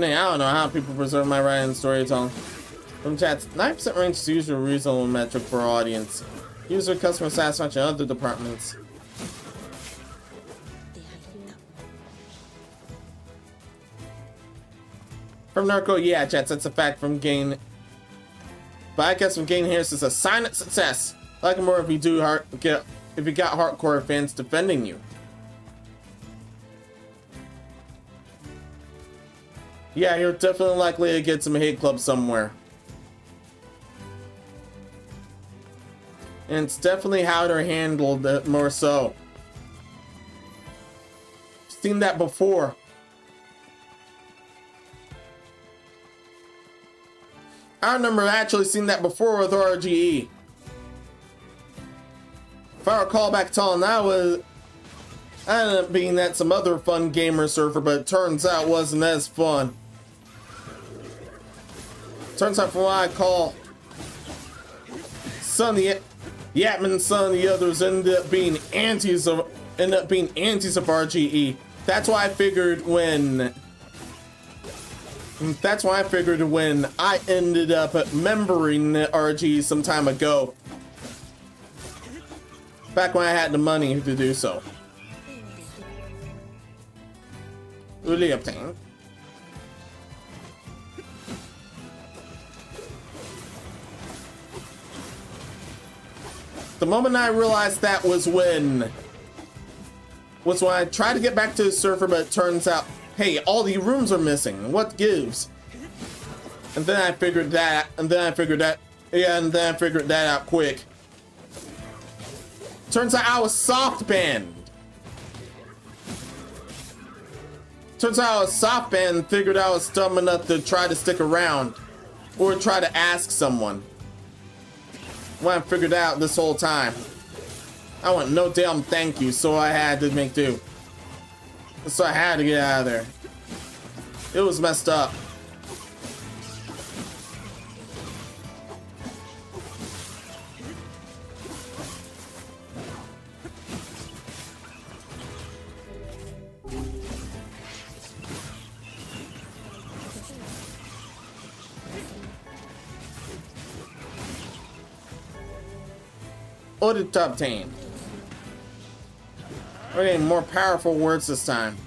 S1: I don't know how people preserve my writing and storytelling. From chats, 9% range is usually a reasonable metric for our audience. User customer satisfaction in other departments. From Narco, yeah, chats, that's a fact from Gain. But I guess from Gain here, it's a sign of success. I like it more if you if you got hardcore fans defending you. Yeah, you're definitely likely to get some hate club somewhere. And it's definitely how they're handled more so. Seen that before. I remember actually seeing that before with RGE. If I recall back telling that was I ended up being at some other fun gamer server, but it turns out it wasn't as fun. Turns out from what I call Sonny, Yatman, some of the others ended up being antis of RGE. That's why I figured when I ended up membering RGE some time ago. Back when I had the money to do so. Really obtained. The moment I realized that was when I tried to get back to the server, but it turns out, hey, all the rooms are missing. What gives? And then I figured that, out quick. Turns out I was soft banned. Turns out I was soft banned and figured I was dumb enough to try to stick around or try to ask someone. When I figured out this whole time, I went no damn thank you, so I had to make do. So I had to get out of there. It was messed up. Order to obtain. We're getting more powerful words this time.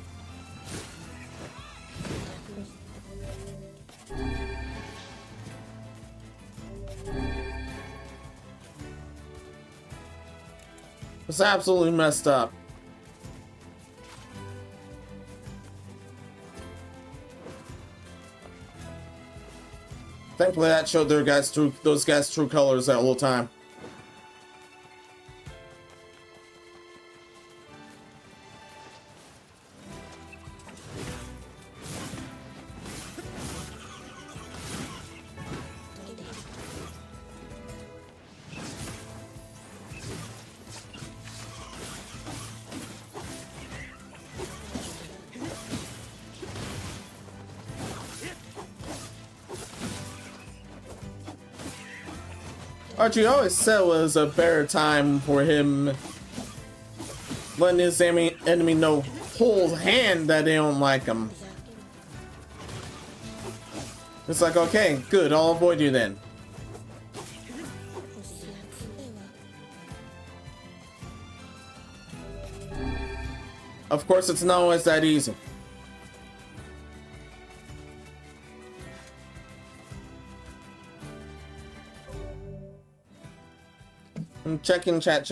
S1: It's absolutely messed up. Thankfully, that showed those guys' true colors that whole time. Archie always said it was a better time for him letting his enemy know whole hand that they don't like him. It's like, okay, good, I'll avoid you then. Of course, it's not always that easy. I'm checking chat.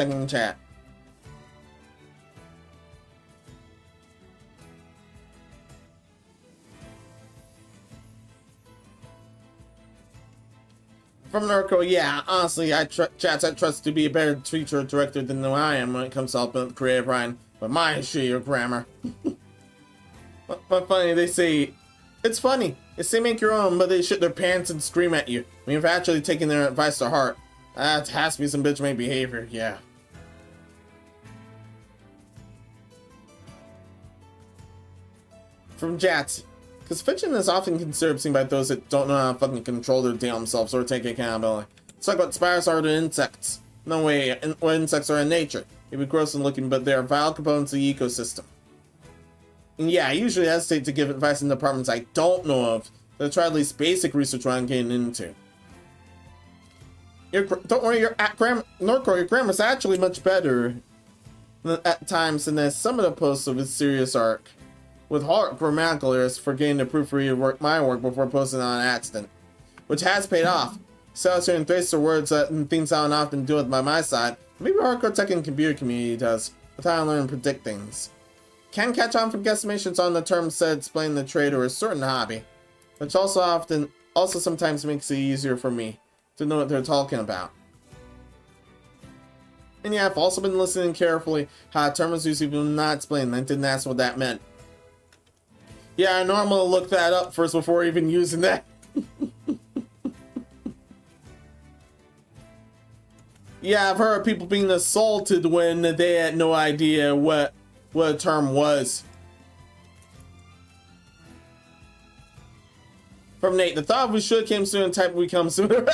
S1: From Norco, yeah, honestly, I trust to be a better teacher or director than I am when it comes to helping creative writing, but my history or grammar. But funny, they say, it's funny, they say make your own, but they shit their pants and scream at you. I mean, if you're actually taking their advice to heart, that has to be some bitch-made behavior, yeah. From Jats, because fiction is often considered obscene by those that don't know how to fucking control their damn selves or take accountability. It's like what spiders are to insects. No way, what insects are in nature. They'd be gross and looking, but they're vital components of the ecosystem. And yeah, I usually hesitate to give advice in departments I don't know of, but I try at least basic research what I'm getting into. Don't worry, Norco, your grammar's actually much better at times than some of the posts of his serious arc. With hard grammatical errors for getting to proofread my work before posting on accident. Which has paid off. So I was hearing tracer words and things I don't often do with by my side. Maybe hardcore tech and computer community does. That's how I learn and predict things. Can catch on from guesstimations on the terms said explain the trade or a certain hobby. Which also sometimes makes it easier for me to know what they're talking about. And yeah, I've also been listening carefully how a term is used even not explained. I didn't ask what that meant. Yeah, I normally look that up first before even using that. Yeah, I've heard of people being assaulted when they had no idea what a term was. From Nate, the thought we should came soon and type we come sooner.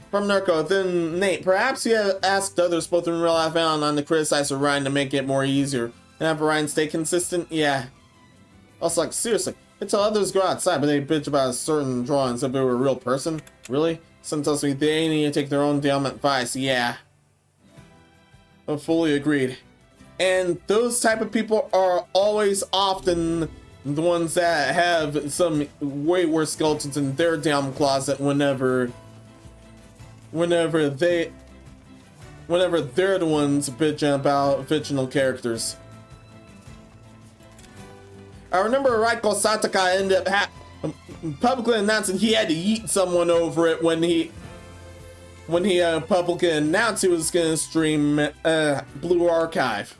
S1: From Narco, then Nate, perhaps you have asked others both in real life and online to criticize Orion to make it more easier and have Orion stay consistent? Yeah. Also, like, seriously, I tell others go outside, but they bitch about a certain drawings if they were a real person? Really? Someone tells me they need to take their own damn advice. Yeah. I'm fully agreed. And those type of people are always often the ones that have some way worse skeletons in their damn closet whenever they're the ones bitching about fictional characters. I remember Raiko Sataka ended up publicly announcing he had to yeet someone over it when he publicly announced he was gonna stream Blue Archive.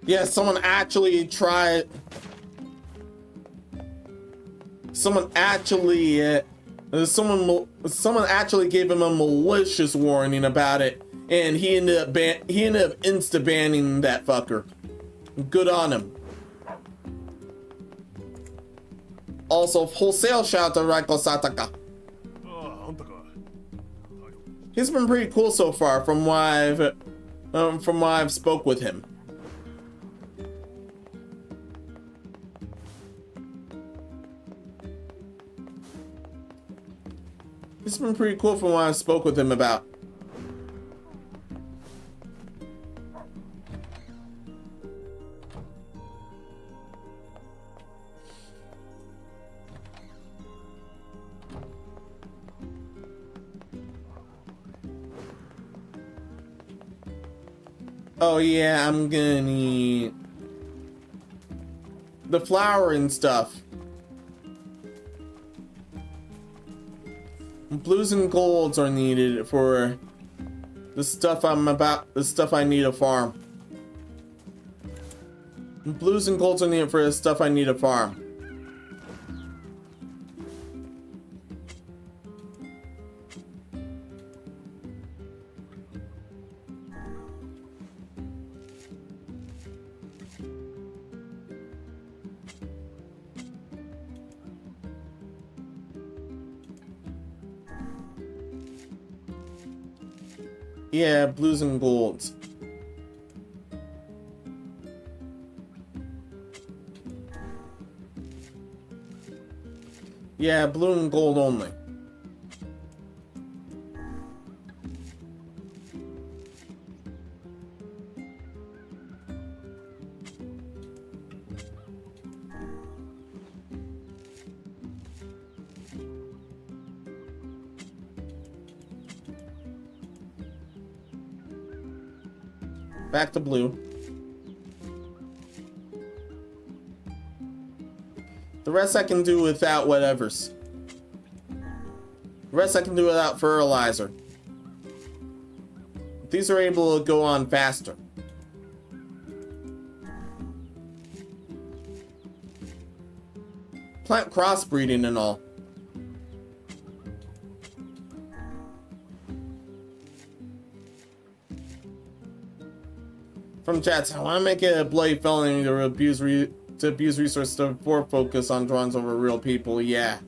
S1: Yeah, someone actually gave him a malicious warning about it, and he ended up insta banning that fucker. Good on him. Also, wholesale shout out to Raiko Sataka. He's been pretty cool so far from what I've spoke with him. It's been pretty cool from what I spoke with him about. Oh yeah, I'm gonna need the flour and stuff. Blues and golds are needed for the stuff I need to farm. Blues and golds are needed for the stuff I need to farm. Yeah, blues and golds. Yeah, blue and gold only. Back to blue. The rest I can do without whatevers. The rest I can do without fertilizer. These are able to go on faster. Plant crossbreeding and all. From chats, I want to make it a bloody felony to abuse resources to focus on drones over real people. Yeah.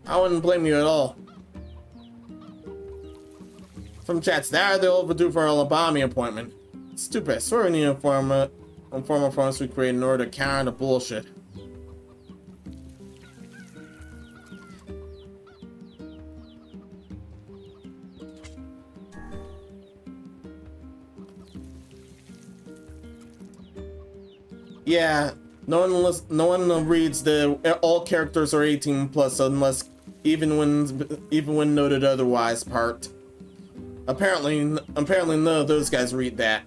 S1: I wouldn't blame you at all. From chats, now they're overdue for a lobotomy appointment. Stupid. I swear we need a formal forms we create in order to counter the bullshit. Yeah, no one reads the all characters are 18 plus unless even when noted otherwise part. Apparently none of those guys read that.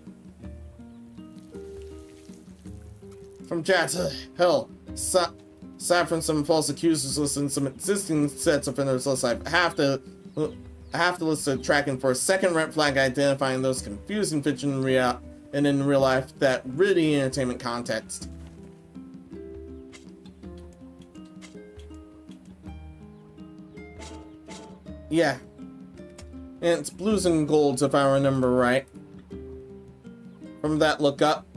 S1: From chat, hell, aside from some false accusers list and some existing sets of offenders list, I have to list a tracking for a second red flag identifying those confusing fiction and in real life that really entertainment context. Yeah. And it's blues and golds if I remember right. From that lookup.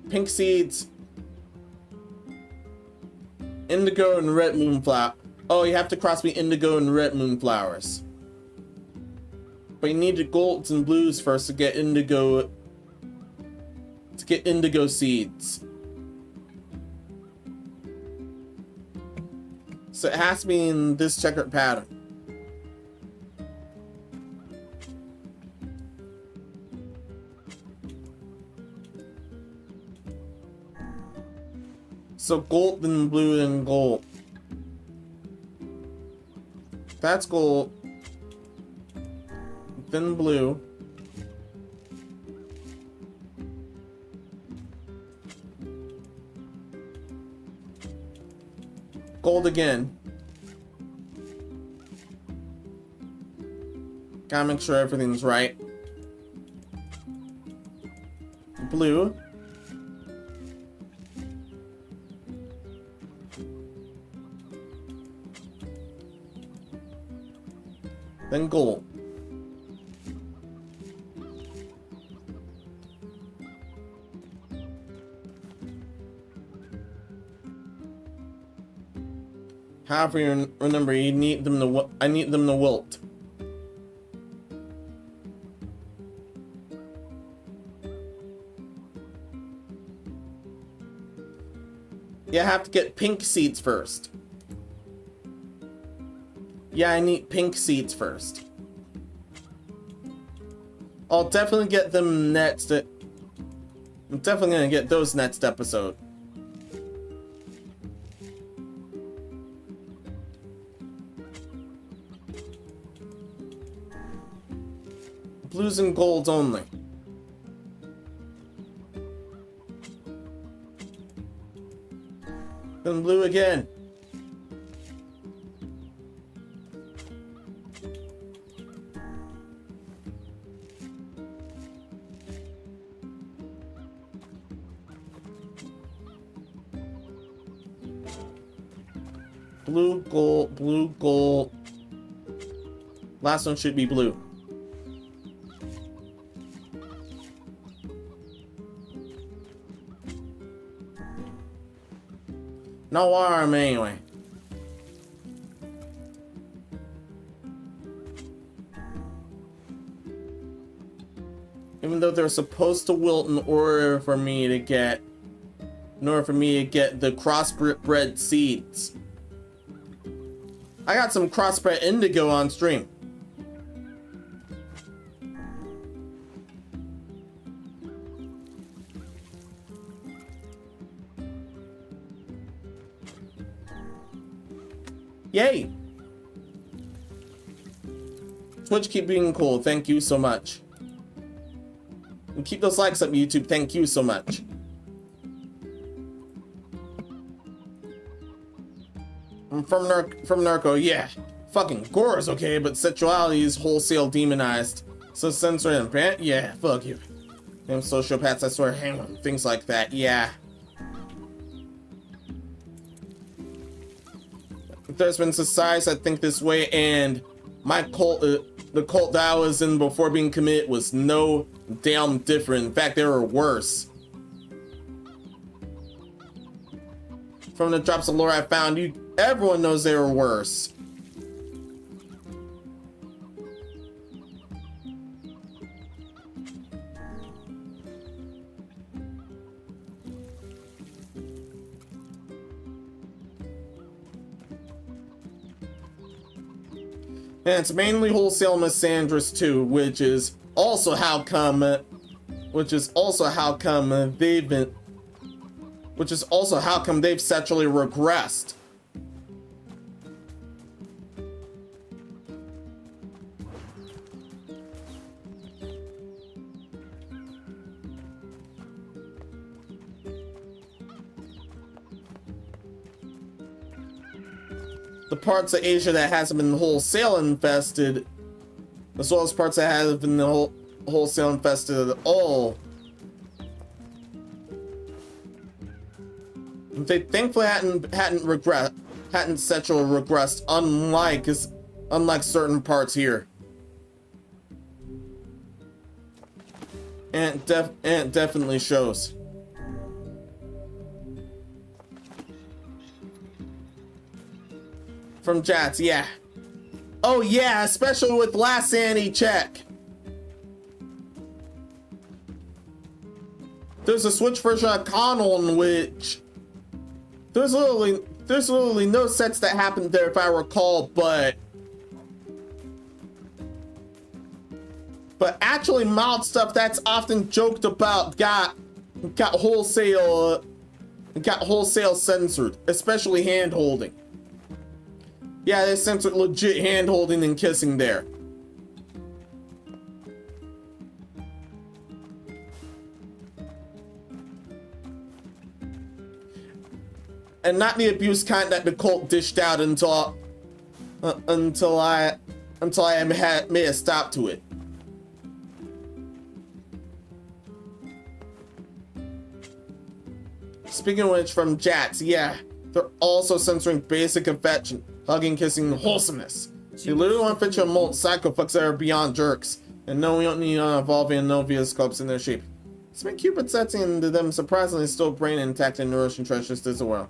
S1: Pink seeds. Indigo and red moonflower. Oh, you have to cross me indigo and red moonflowers. But you need the golds and blues first to get indigo. To get indigo seeds. So it has to be in this checkered pattern. So gold and blue and gold. That's gold. Then blue. Gold again. Gotta make sure everything's right. Blue. Then gold. However, you remember, you need them to. I need them to wilt. Yeah, I have to get pink seeds first. Yeah, I need pink seeds first. I'll definitely get them next. I'm definitely gonna get those next episode. Blues and golds only. Then blue again. Blue, gold, blue, gold. Last one should be blue. No harm anyway. Even though they're supposed to wilt in order for me to get the crossbred seeds. I got some crossbred indigo on stream. Yay! Twitch keep being cool. Thank you so much. And keep those likes up, YouTube. Thank you so much. From Narco, yeah. Fucking gore is okay, but sexuality is wholesale demonized. So censor and ban? Yeah, fuck you. Damn sociopaths, I swear, hang on. Things like that, yeah. There's been societies that think this way, and my cult, the cult that I was in before being committed was no damn different. In fact, they were worse. From the drops of lore I found, everyone knows they were worse. And it's mainly wholesale misandrous too, which is also how come they've sexually regressed. The parts of Asia that hasn't been wholesale infested, as well as parts that haven't been wholesale infested at all. They thankfully hadn't sexually regressed, unlike certain parts here. And it definitely shows. From Jats, yeah. Oh yeah, especially with last sanity check. There's a Switch version of Connell in which there's literally no sets that happened there if I recall, but actually mild stuff that's often joked about got wholesale censored, especially hand holding. Yeah, they censored legit hand holding and kissing there. And not the abuse kind that the cult dished out until I made a stop to it. Speaking of which, from Jats, yeah, they're also censoring basic affection, hugging, kissing, wholesomeness. They literally want to fit you a mold psychofucks that are beyond jerks. And no, we don't need evolving no via scopes in their shape. It's been Cupid setting to them surprisingly still brain intact and nourishing treasures as well.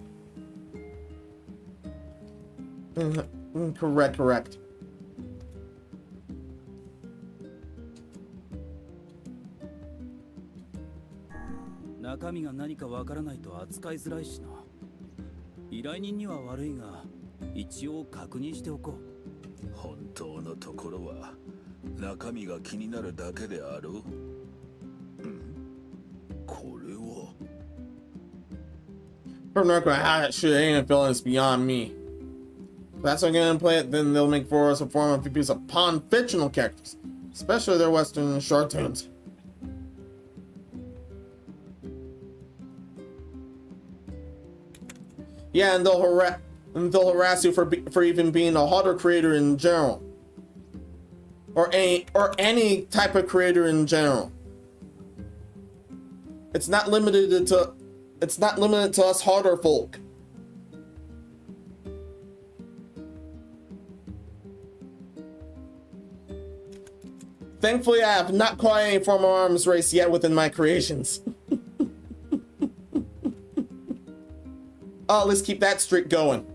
S1: Correct.
S5: 中身が何かわからないと扱いづらいしな。依頼人には悪いが、一応確認しておこう。
S3: 本当のところは中身が気になるだけであろう。これは
S1: I'm not gonna have that shit ain't feeling it's beyond me. If that's not gonna play it, then they'll make for us a form of abuse upon fictional characters, especially their Western cartoons. Yeah, and they'll harass you for even being a horror creator in general, or any type of creator in general. It's not limited to us harder folk. Thankfully, I have not caught any form of arms race yet within my creations. Oh, let's keep that streak going.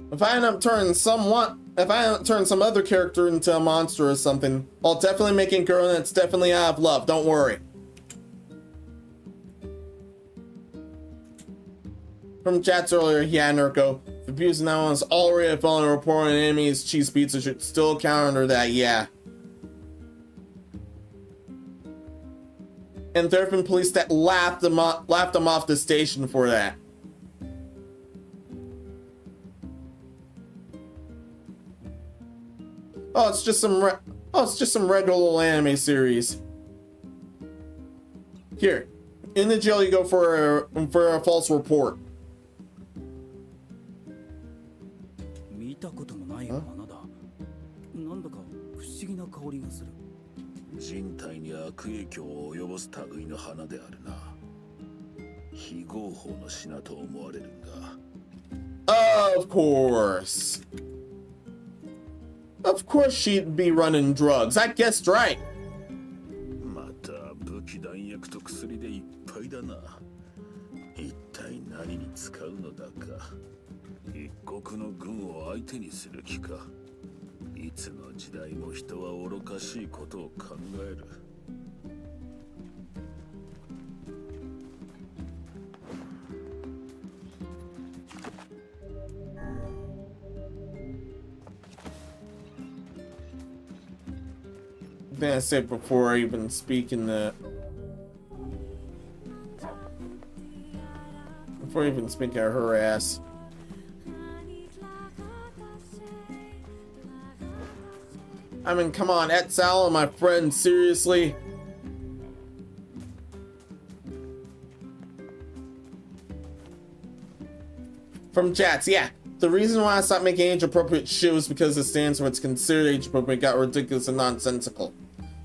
S1: If I end up turning some other character into a monster or something, I'll definitely make it girl, and it's definitely out of love. Don't worry. From chats earlier, yeah, Nurko. If abusing that one's already a felony reporting an enemy's cheese pizza should still count under that, yeah. And there have been police that laughed them off the station for that. Oh, it's just some regular little anime series. Here, in the jail you go for a false report.
S5: 見たこともない花だ。なんだか不思議な香りがする。
S3: 人体に悪影響を及ぼす類の花であるな。非合法の品と思われるんだ。
S1: Of course. Of course she'd be running drugs. I guessed right.
S3: また武器弾薬と薬でいっぱいだな。一体何に使うのだか。一国の軍を相手にする気か。いつの時代も人は愚かしいことを考える。
S1: I think I said before I even speaking that. Before I even speak at her ass. I mean, come on, Etzal, my friend, seriously? From chats, yeah. The reason why I stopped making age-appropriate shit was because the stands for what's considered age-appropriate got ridiculous and nonsensical.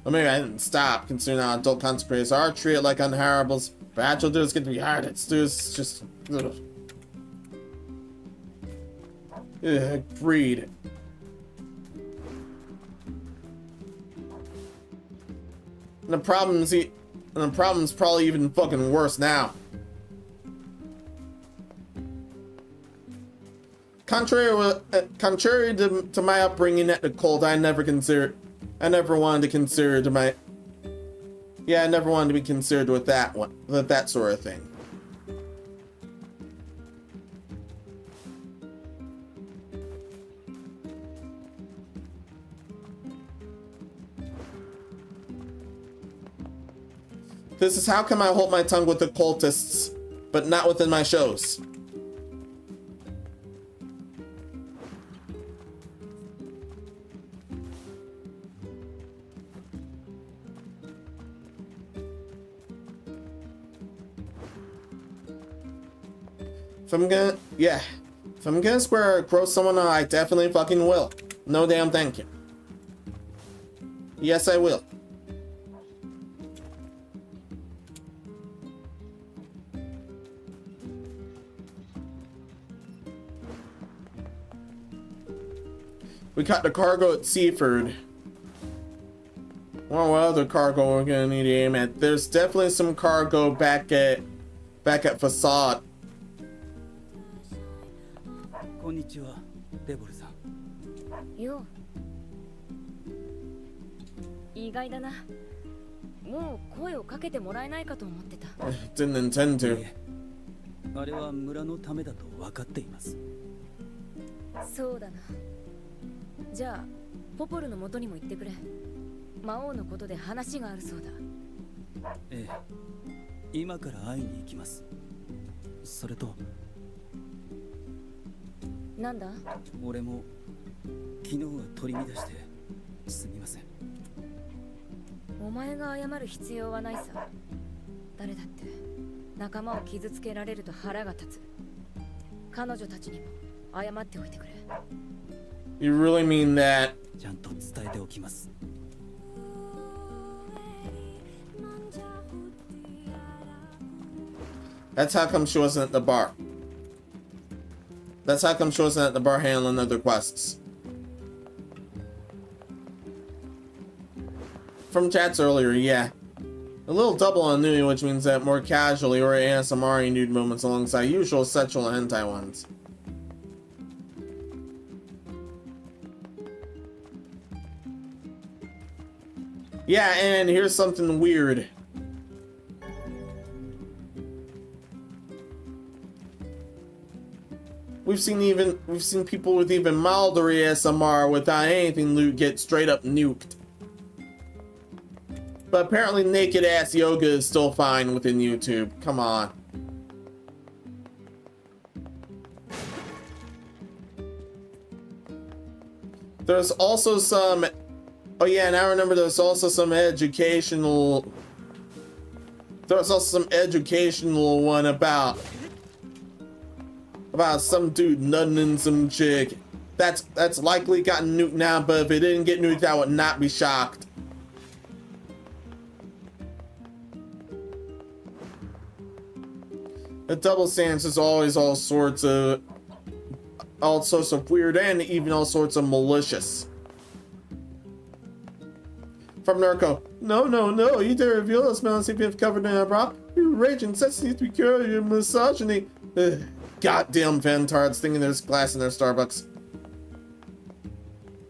S1: Or maybe I didn't stop, considering how adult content creators are treated like unhirables, but actual dudes get to be hired at studios. It's just... Ugh. Agreed. And the problem's probably even fucking worse now. Contrary to my upbringing at the cult, I never wanted to be considered with that sort of thing. This is how come I hold my tongue with the cultists, but not within my shows. If I'm gonna square or gross someone out, I definitely fucking will. No damn thank you. Yes, I will. We caught the cargo at Seaford. Well, what other cargo we're gonna need to aim at? There's definitely some cargo back at Facade.
S5: こんにちは、デボルさん。
S4: よう。意外だな。もう声をかけてもらえないかと思ってた。
S1: Didn't intend to.
S5: あれは村のためだと分かっています。
S4: そうだな。じゃあ、ポポルの元にも行ってくれ。魔王のことで話があるそうだ。
S5: ええ、今から会いに行きます。それと、
S4: なんだ？
S5: 俺も昨日は取り乱してすみません。
S4: お前が謝る必要はないさ。誰だって仲間を傷つけられると腹が立つ。彼女たちにも謝っておいてくれ。
S1: You really mean that?
S5: ちゃんと伝えておきます。
S1: That's how come she wasn't at the bar. That's how come she wasn't at the bar handling other quests. From chats earlier, yeah. A little double on Nui, which means that more casually or ASMR nude moments alongside usual sexual hentai ones. Yeah, and here's something weird. We've seen people with even milder ASMR without anything loot get straight up nuked. But apparently naked ass yoga is still fine within YouTube. Come on. There's also some, oh yeah, now I remember there's also some educational one about some dude nutting in some chick. That's likely gotten nuked now, but if it didn't get nuked, I would not be shocked. The double stance is always all sorts of weird and even all sorts of malicious. From Narco, no, you dare reveal this man if you've covered in a bra. Your rage and sex needs to be cured, your misogyny. Ugh. Goddamn Ventards thinking there's glass in their Starbucks.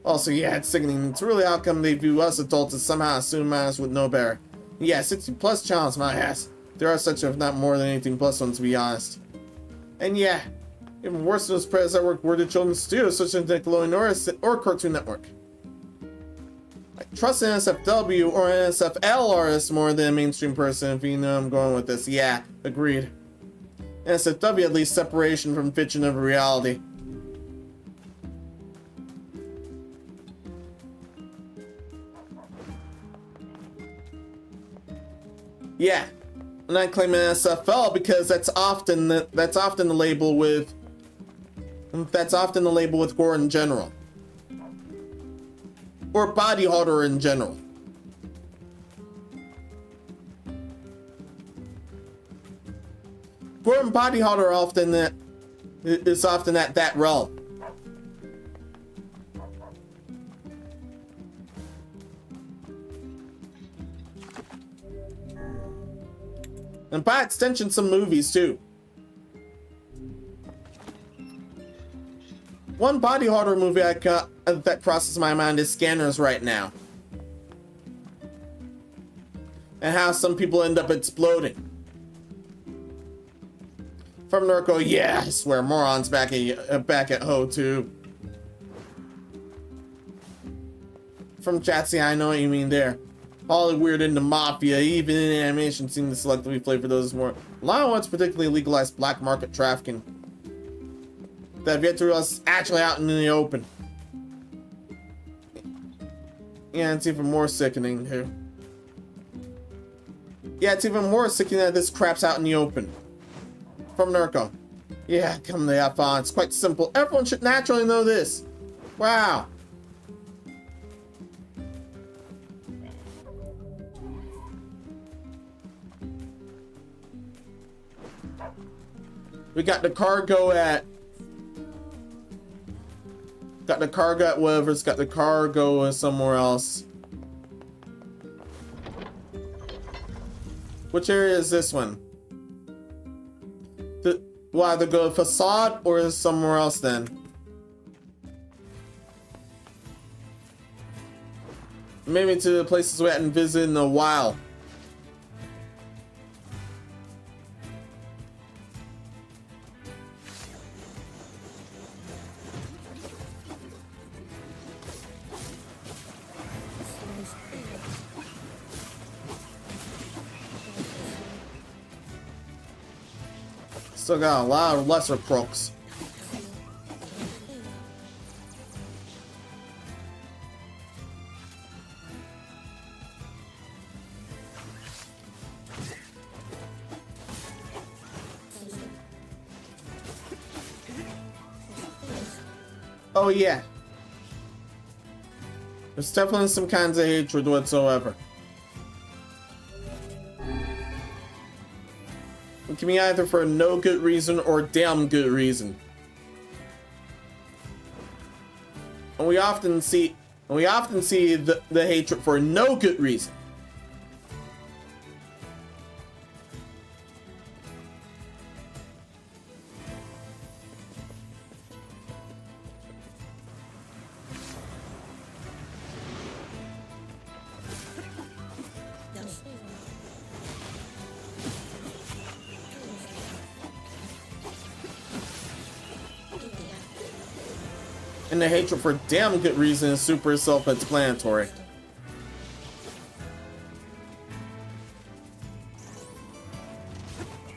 S1: Also, yeah, it's sickening. It's really how come they view us adults as somehow assume us with no bear. Yeah, 60 plus challenge my ass. There are such, if not more than anything plus ones, to be honest. And yeah, even worse than those predators that work worded children's studios such as Nickelodeon or Cartoon Network. I trust an NSFW or an NSFL artist more than a mainstream person, if you know I'm going with this. Yeah, agreed. NSFW at least separation from fiction of reality. Yeah, and I claim NSFL because that's often the label with gore in general, or body horror in general. Gore and body horror is often at that realm. And by extension, some movies too. One body horror movie that crosses my mind is Scanners right now. And how some people end up exploding. From Norco, yeah, I swear, morons back at Ho too. From Chatsy, I know what you mean there. All weird into mafia, even in animation, seem to selectively play for those more. A lot of what's particularly legalized black market trafficking that I've yet to realize is actually out in the open. Yeah, it's even more sickening too. Yeah, it's even more sickening that this crap's out in the open. From Nurko. Yeah, come the F on. It's quite simple. Everyone should naturally know this. Wow. We got the cargo at whatever's got the cargo somewhere else. Which area is this one? We'll either go facade or somewhere else then. Maybe to the places we hadn't visited in a while. Still got a lot of lesser crooks. Oh yeah. There's definitely some kinds of hatred whatsoever. It can be either for no good reason or damn good reason. And we often see the hatred for no good reason. And the hatred for damn good reason is super self-explanatory.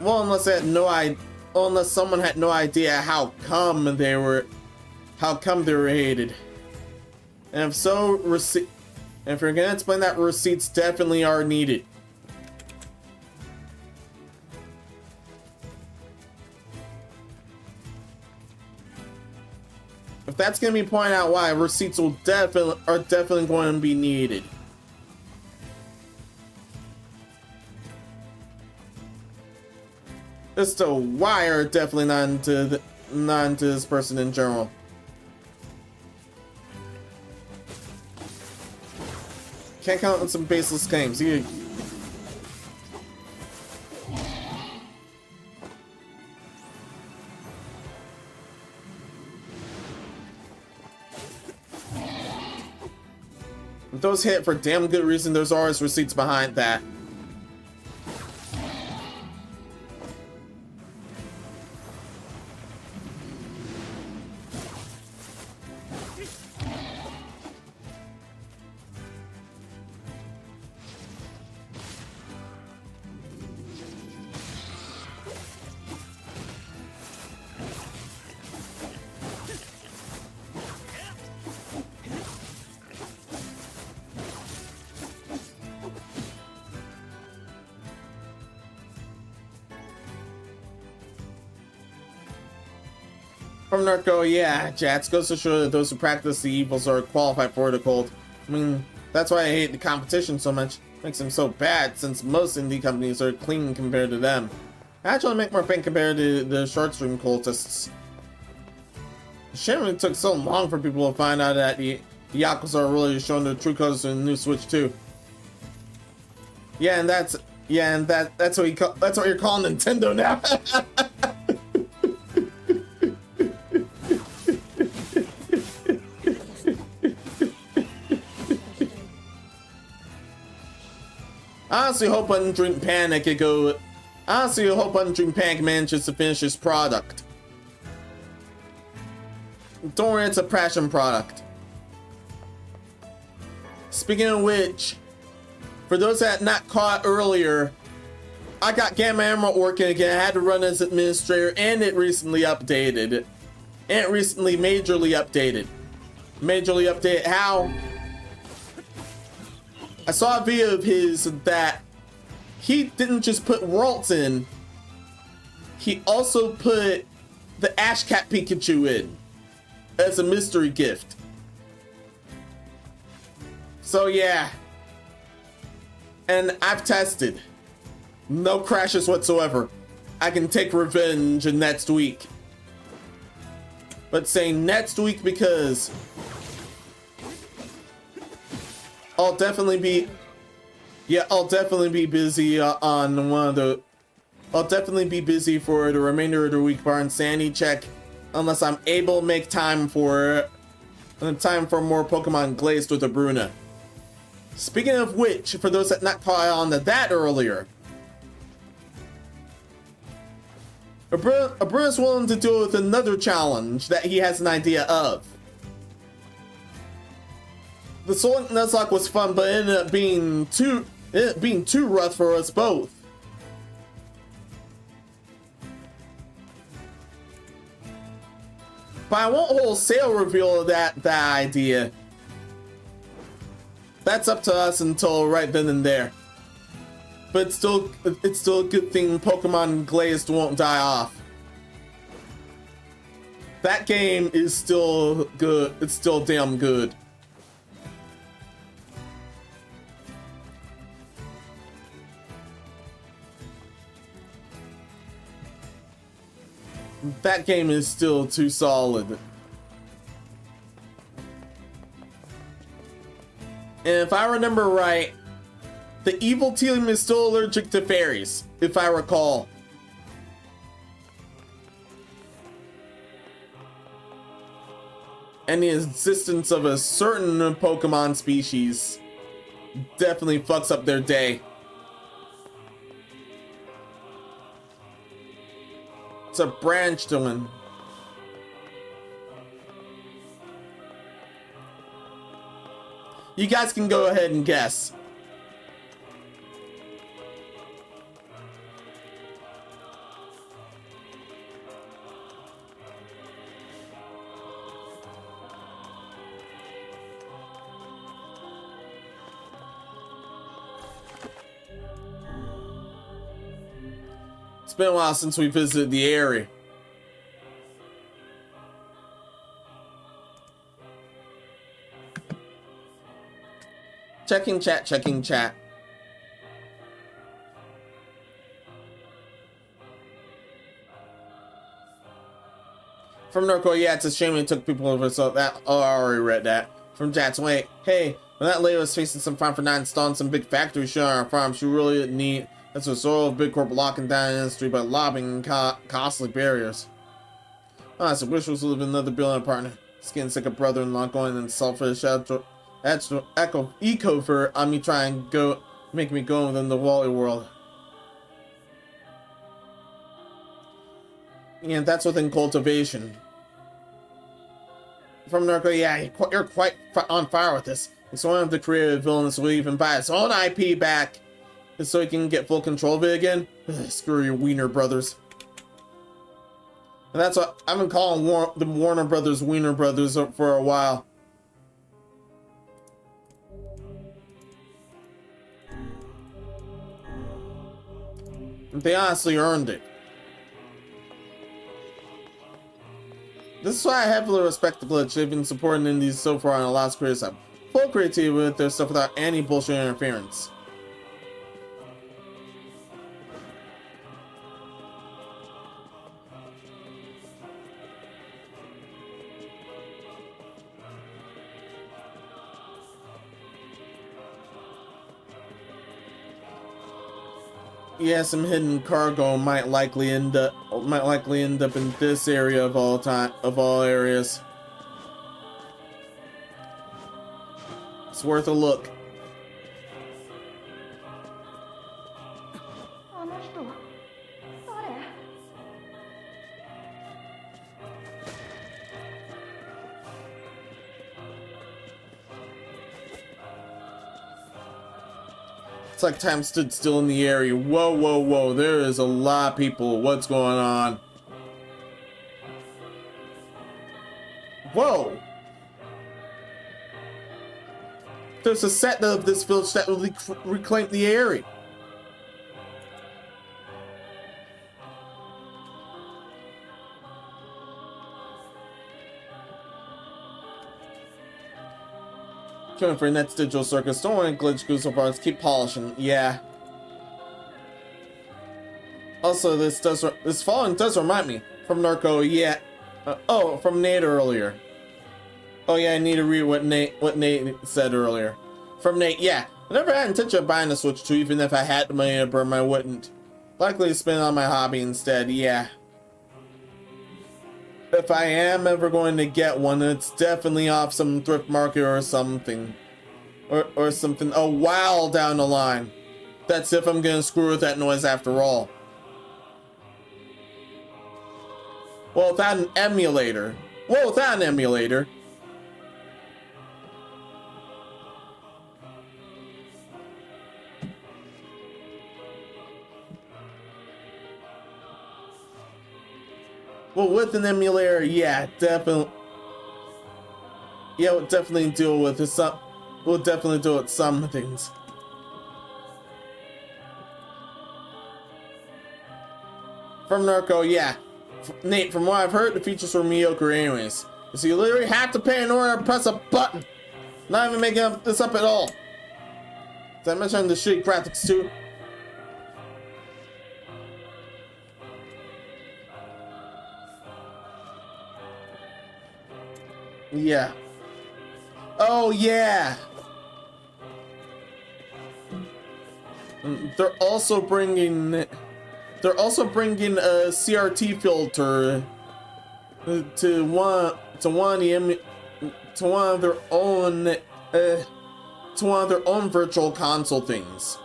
S1: Well, unless someone had no idea how come they were hated. And if so, if you're gonna explain that, receipts definitely are needed. If that's gonna be pointed out why, receipts are definitely going to be needed. As to why are definitely not into this person in general. Can't count on some baseless claims. If those hit for damn good reason, there's always receipts behind that. From Narco, yeah, Jats goes to show that those who practice the evils are qualified for the cult. I mean, that's why I hate the competition so much. Makes them so bad, since most indie companies are clean compared to them. I actually make more bank compared to the short stream cultists. Shame it took so long for people to find out that the Yakuza are really showing their true colors in the new Switch 2. Yeah, and that's what you're calling Nintendo now. I honestly hope Undream Panic manages to finish his product. Don't worry, it's a passion product. Speaking of which, for those that not caught earlier, I got Gamma Emerald working again. I had to run as administrator, and it recently updated. And it recently majorly updated. Majorly updated how? I saw a video of his that he didn't just put Waltz in, he also put the Ash Cat Pikachu in as a mystery gift. So yeah. And I've tested. No crashes whatsoever. I can take revenge in next week. But saying next week because I'll definitely be Yeah, I'll definitely be busy on one of the... I'll definitely be busy for the remainder of the week for insanity check, unless I'm able to make time for more Pokemon Glazed with a Bruna. Speaking of which, for those that not caught on to that earlier, Bruno's willing to deal with another challenge that he has an idea of. The Soul Link Nuzlocke was fun, but it ended up being too rough for us both. But I won't wholesale reveal that idea. That's up to us until right then and there. But it's still a good thing Pokemon Glazed won't die off. That game is still good. It's still damn good. That game is still too solid. And if I remember right, the evil team is still allergic to fairies, if I recall. And the existence of a certain Pokemon species definitely fucks up their day. It's a branched one. You guys can go ahead and guess. It's been a while since we visited the area. Checking chat, checking chat. From Norco, yeah, it's a shame it took people over, so that, oh, I already read that. From Jats, wait, hey, when that lady was facing some fine for not installing some big factory shit on our farm, she really didn't need. That's a sort of big corp locking down the industry by lobbing costly barriers. Oh, I said, wish was live in another building partner. Skin sick of brother-in-law going and selfish eco for on me trying to make me go within the Wally world. Yeah, that's within cultivation. From Narco, yeah, you're quite on fire with this. It's one of the creative villains will even buy his own IP back so he can get full control of it again. Ugh, screw your Wiener Brothers. And that's what I've been calling the Warner Brothers Wiener Brothers for a while. They honestly earned it. This is why I heavily respect the Glitch. They've been supporting indies so far on a lot of creators have full creativity with their stuff without any bullshit interference. Yeah, some hidden cargo might likely end up in this area of all areas. It's worth a look. It's like time stood still in the area. Whoa, whoa, whoa. There is a lot of people. What's going on? Whoa. There's a set of this village that will reclaim the area. Coming for next digital circus. Don't want to glitch go so far. Let's keep polishing. Yeah. Also, this falling does remind me from Narco. Yeah. From Nate earlier. Oh yeah, I need to read what Nate said earlier. From Nate, yeah. I never had intention of buying a Switch 2, even if I had the money to burn, I wouldn't. Likely spend it on my hobby instead, yeah. If I am ever going to get one, it's definitely off some thrift market or something. Or something a while down the line. That's if I'm gonna screw with that noise after all. Well, without an emulator. Well, without an emulator. Well, with an emulator, yeah, definitely. Yeah, we'll definitely deal with it. We'll definitely deal with some things. From Narco, yeah. Nate, from what I've heard, the features were mediocre anyways. So you literally have to pay in order to press a button. Not even making this up at all. Did I mention the shitty graphics too? Yeah. Oh yeah. They're also bringing a CRT filter to one of their own virtual console things.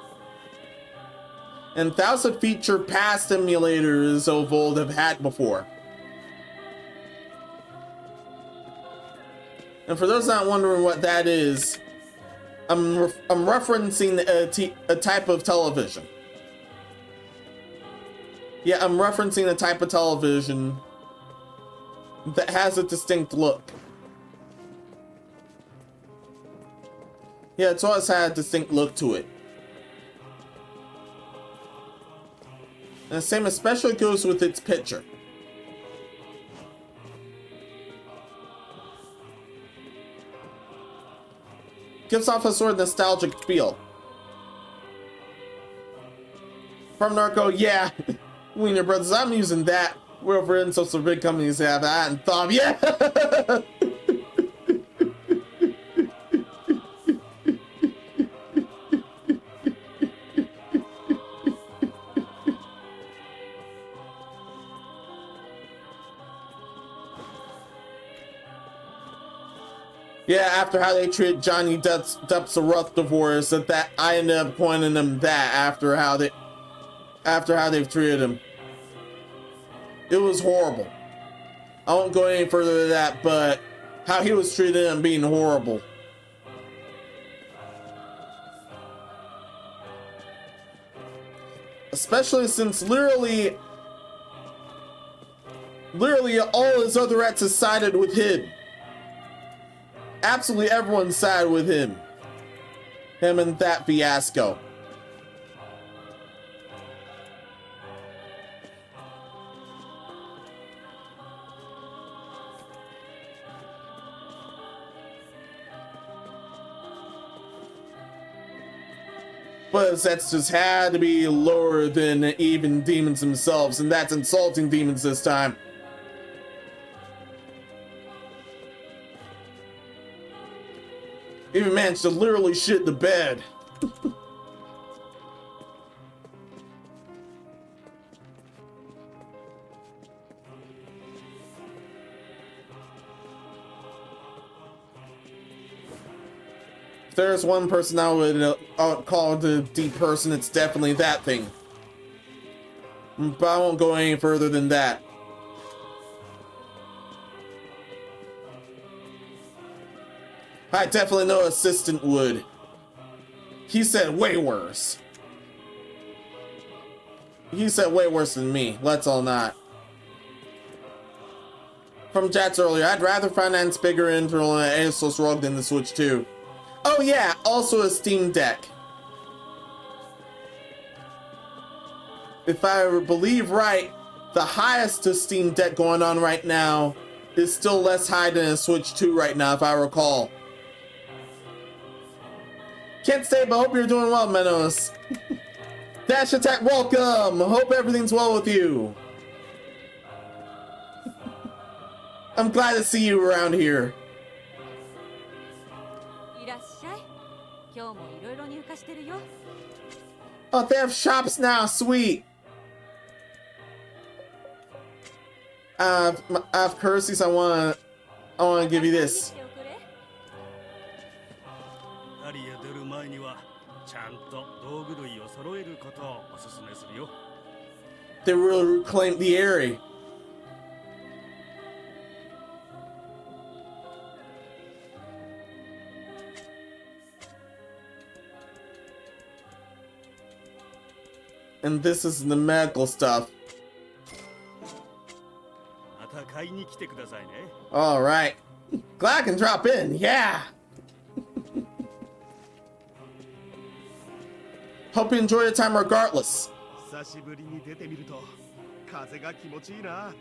S1: And thousands of feature past emulators of old have had before. And for those not wondering what that is, I'm referencing a type of television. Yeah, I'm referencing a type of television that has a distinct look. Yeah, it's always had a distinct look to it. And the same especially goes with its picture. Gives off a sort of nostalgic feel. From Narco, yeah. Wiener Brothers, I'm using that. Wherever in social big companies have that and thought, yeah. Yeah, after how they treated Johnny Depp's rough divorce, that I ended up pointing them that after how they've treated him. It was horrible. I won't go any further than that, but how he was treated and being horrible. Especially since literally all his other exes sided with him. Absolutely everyone sided with him. Him and that fiasco. But that's just had to be lower than even demons themselves, and that's insulting demons this time. Even managed to literally shit the bed. If there's one person I would call the deep person, it's definitely that thing. But I won't go any further than that. I definitely know assistant would. He said way worse. He said way worse than me. Let's all not. From Jats earlier, I'd rather finance bigger internal and ASOS ROG than the Switch 2. Oh yeah, also a Steam Deck. If I believe right, the highest to Steam Deck going on right now is still less high than a Switch 2 right now, if I recall. Can't stay, but hope you're doing well, Menos. Dash Attack, welcome! Hope everything's well with you. I'm glad to see you around here.
S8: 今日もいろいろ入荷してるよ。
S1: Oh, they have shops now. Sweet. I have currencies. I wanna give you this.
S5: アリへ出る前にはちゃんと道具類を揃えることをおすすめするよ。
S1: They really reclaimed the area. And this is the medical stuff.
S5: また買いに来てくださいね。
S1: All right. Glad I can drop in. Yeah. Hope you enjoy your time regardless.
S6: 久しぶりに出てみると風が気持ちいいな。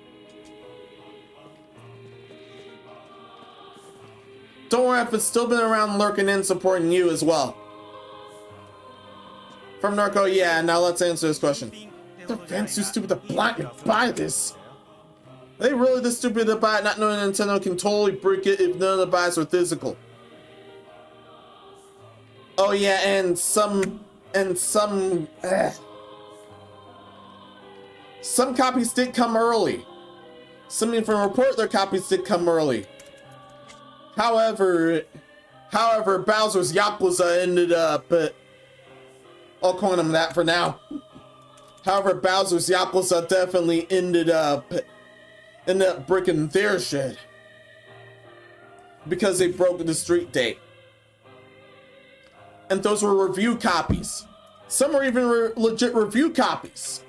S1: Don't worry if it's still been around lurking in supporting you as well. From Narco, yeah, now let's answer this question. The fans too stupid to blind and buy this. Are they really this stupid to buy it, not knowing Nintendo can totally break it if none of the buys were physical? Oh yeah, and some copies did come early. Some even report their copies did come early. However, Bowser's Yakuza ended up, I'll coin him that for now. However, Bowser's Yakuza definitely ended up breaking their shit because they broke the street date. And those were review copies. Some are even legit review copies.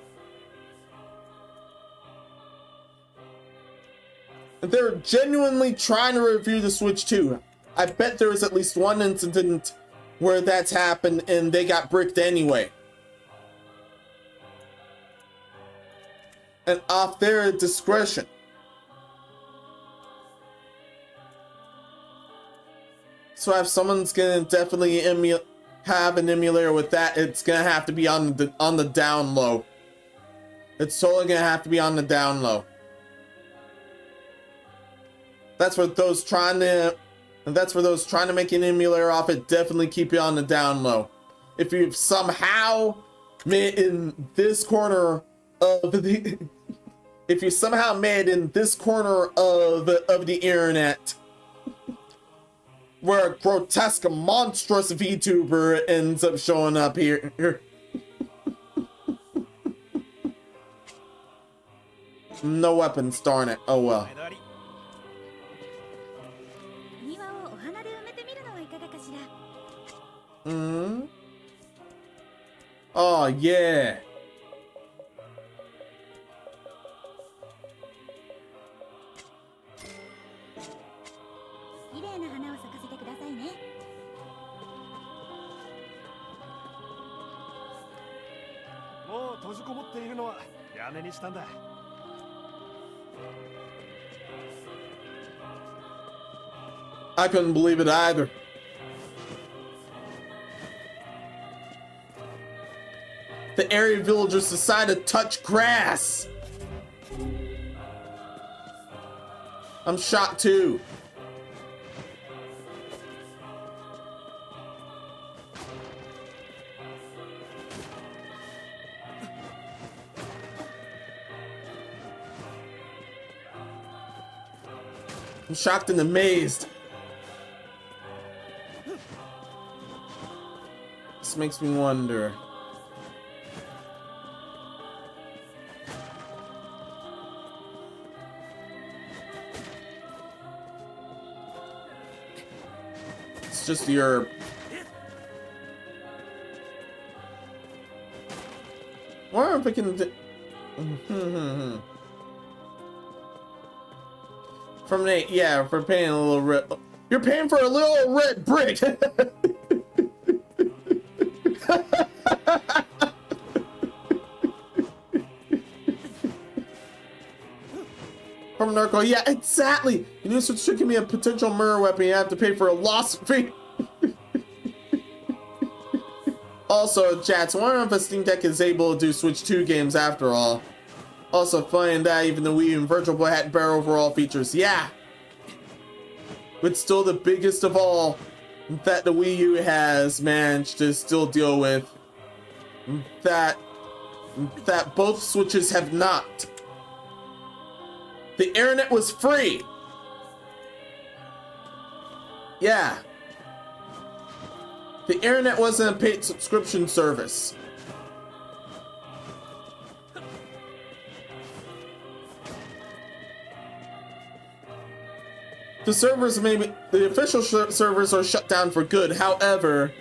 S1: And they're genuinely trying to review the Switch 2. I bet there was at least one incident where that's happened and they got bricked anyway. And off their discretion. So if someone's gonna definitely have an emulator with that, it's gonna have to be on the down low. It's totally gonna have to be on the down low. That's for those trying to make an emulator off it. Definitely keep it on the down low. If you've somehow made in this corner of the, if you somehow made in this corner of the internet, where a grotesque, monstrous VTuber ends up showing up here. No weapons, darn it. Oh well. Hmm. Oh yeah. I couldn't believe it either. The area villagers decided to touch grass. I'm shocked too. I'm shocked and amazed. This makes me wonder. It's just your... Wonder if I can... From Nate, yeah, for paying a little red... You're paying for a little red brick! From Narco, yeah, exactly! You need to give me a potential murder weapon, you have to pay for a loss fee! Also, chats, wondering if a Steam Deck is able to do Switch 2 games after all. Also, finding that even the Wii and Virtual Boy had better overall features, yeah! But still the biggest of all that the Wii U has managed to still deal with that both Switches have not. The internet was free. Yeah. The internet wasn't a paid subscription service. The servers, maybe the official servers are shut down for good. However,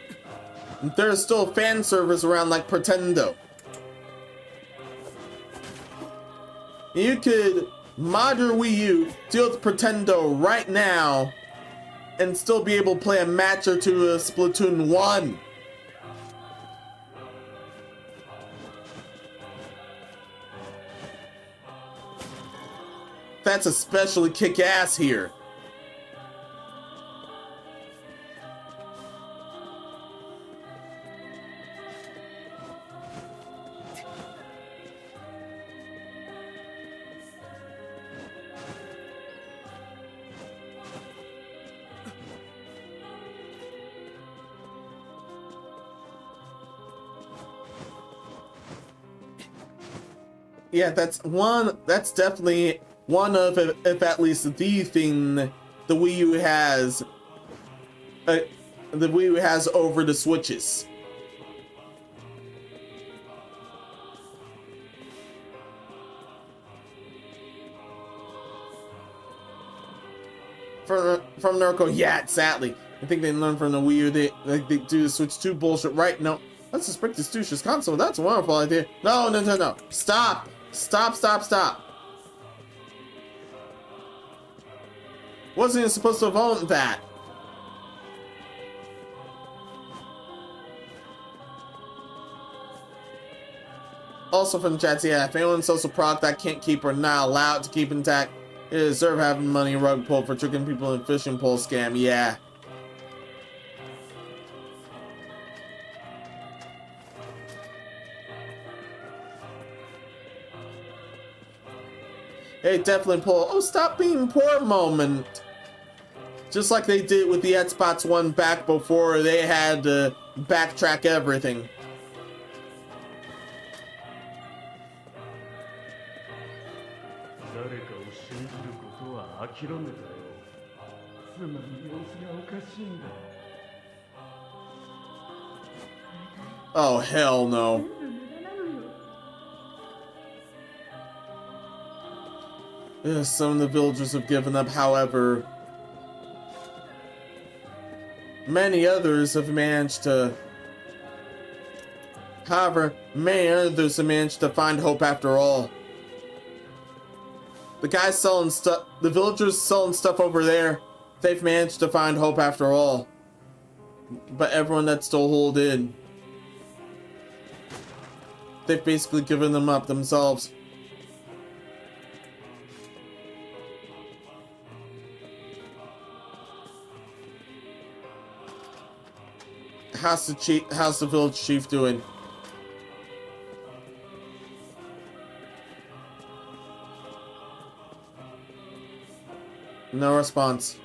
S1: there's still fan servers around like Pretendo. You could mod your Wii U, deal with Pretendo right now, and still be able to play a match or two of Splatoon 1. That's especially kick-ass here. Yeah, that's definitely one of, if at least the thing the Wii U has, the Wii U has over the Switches. From Narco, yeah, sadly. I think they learned from the Wii U, they do the Switch 2 bullshit, right? No, let's suspect this douche's console. That's a wonderful idea. No. Stop. Wasn't even supposed to have owned that. Also from chat, yeah, if anyone's social product that can't keep or not allowed to keep intact, it deserve having money rug pulled for tricking people in fishing pole scam, yeah. Hey, definitely pull. Oh, stop being poor moment. Just like they did with the Xbox One back before they had to backtrack everything. Oh, hell no. Some of the villagers have given up, however, many others have managed to find hope after all. The guys selling stuff, the villagers selling stuff over there, they've managed to find hope after all. But everyone that's still holed in, they've basically given them up themselves. How's the village chief doing? No response.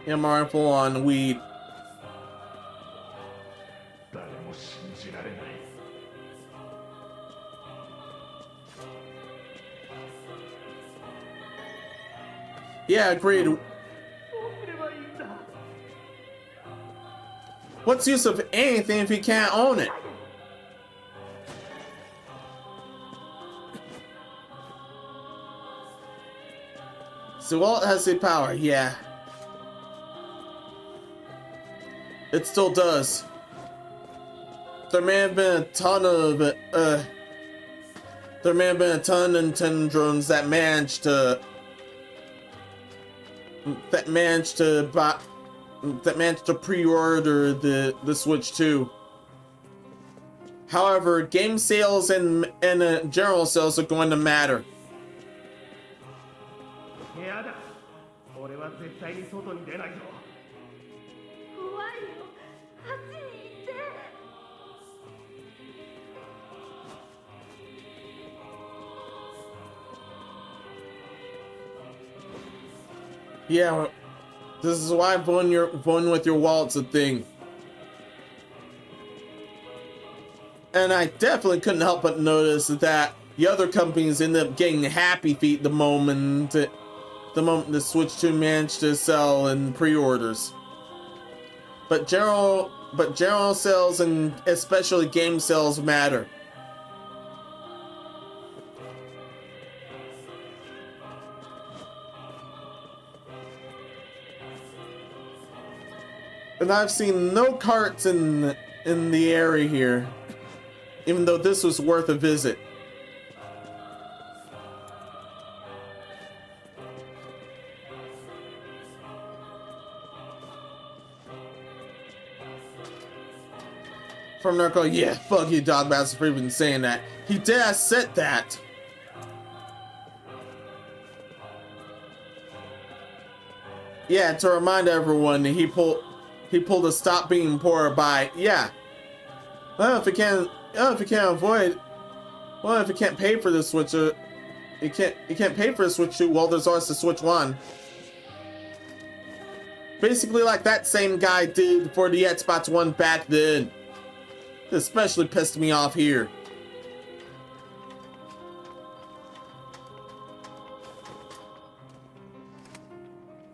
S1: Yeah, mindful on weed. Yeah, agreed. What's the use of anything if you can't own it? So Walt has the power, yeah. It still does. There may have been a ton of Nintendo drones that managed to that managed to pre-order the Switch 2. However, game sales and general sales are going to matter. Yeah, this is why voting with your wallet's a thing. And I definitely couldn't help but notice that the other companies ended up getting happy feet the moment the Switch 2 managed to sell in pre-orders. But general sales and especially game sales matter. And I've seen no carts in the area here, even though this was worth a visit. From Narco, yeah, fuck you, Dog Bastard, for even saying that. He did have said that. Yeah, to remind everyone, he pulled a stop being poor by, yeah. Well, if you can't avoid, well, if you can't pay for the Switch, you can't pay for the Switch 2, well, there's always the Switch 1. Basically like that same guy did for the Xbox One back then. It especially pissed me off here.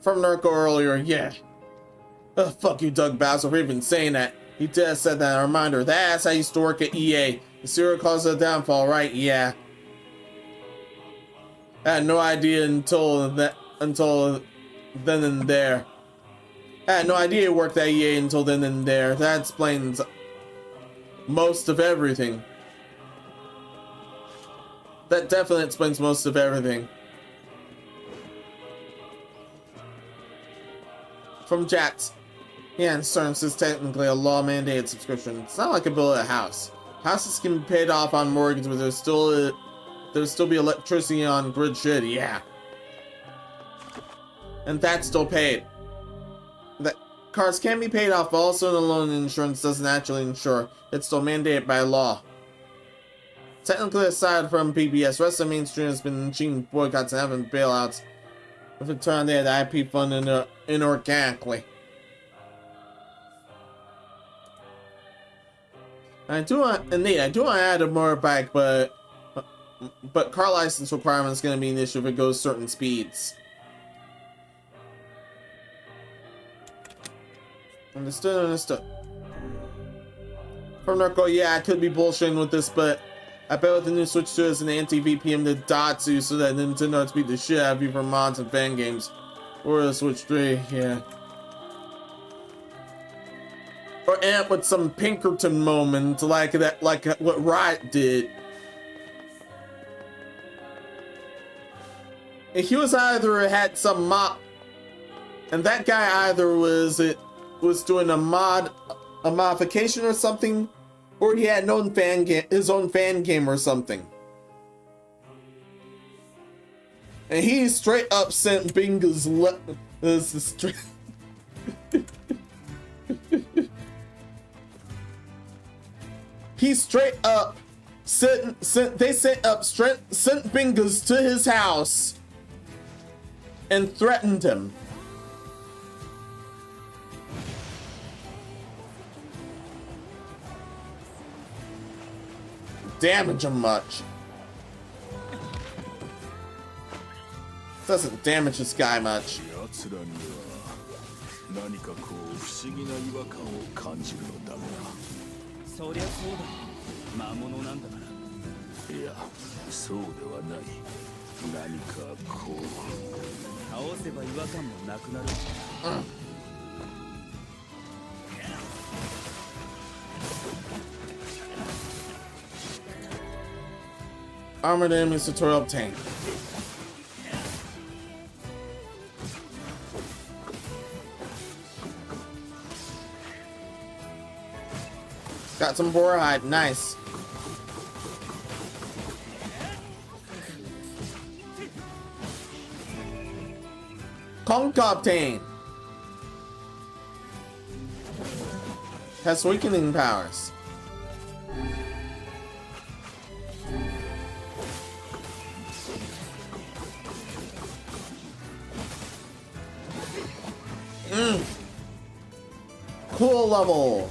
S1: From Narco earlier, yeah. Oh, fuck you, Doug Bowser, for even saying that. He just said that. A reminder, that's how I used to work at EA. The serial caused the downfall, right? Yeah. I had no idea until then and there. I had no idea he worked at EA until then and there. That explains most of everything. That definitely explains most of everything. From Jax. Yeah, insurance is technically a law-mandated subscription. It's not like a bill at a house. Houses can be paid off on mortgage, but there'll still be electricity on grid shit, yeah. And that's still paid. That cars can be paid off, but also the loan insurance doesn't actually insure. It's still mandated by law. Technically, aside from PBS, rest of the mainstream has been achieving boycotts and having bailouts. If it turned out the IP fund inorganically. I do want to add a motorbike, but car license requirement is going to be an issue if it goes certain speeds. Understood. From Narco, yeah, I could be bullshitting with this, but I bet with the new Switch 2 as an anti-VPN to Datsu so that Nintendo would beat the shit out of you for mods and fan games. Or the Switch 3, yeah. Or end up with some Pinkerton moment like that, like what Riot did. He was either had some mod, and that guy either was doing a modification or something, or he had his own fan game or something. And he straight up sent Binga's he straight up sent Binga's to his house and threatened him. Damage him much. Doesn't damage this guy much.
S3: 何かこう不思議な違和感を感じるのだが。
S5: そりゃそうだ。魔物なんだから。
S3: いや、そうではない。何かこう。
S5: 倒せば違和感もなくなる。
S1: Armored enemies tutorial obtained. Got some boar hide. Nice. Concoctane. Has weakening powers. Cool level.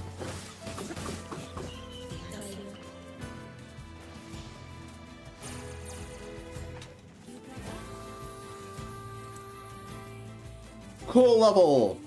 S1: Cool level.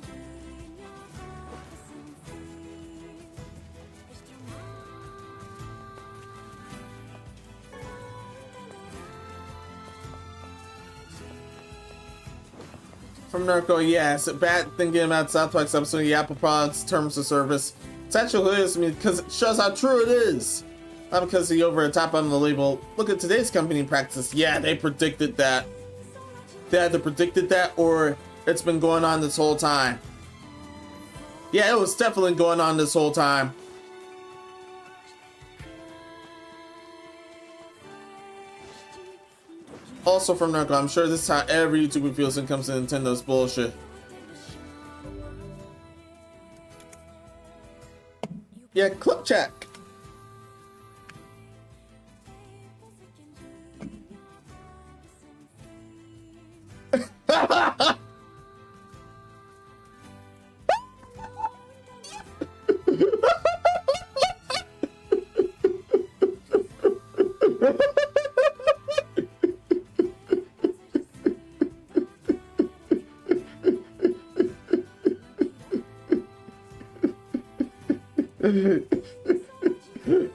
S1: From Narco, yes. Bad thinking about Southpark's episode of the Apple products terms of service. It's actually hilarious to me because it shows how true it is. Not because the over the top on the label. Look at today's company practice. Yeah, they predicted that. They either predicted that or it's been going on this whole time. Yeah, it was definitely going on this whole time. Also from Narco, I'm sure this is how every YouTuber feels when it comes to Nintendo's bullshit. Yeah, clip check.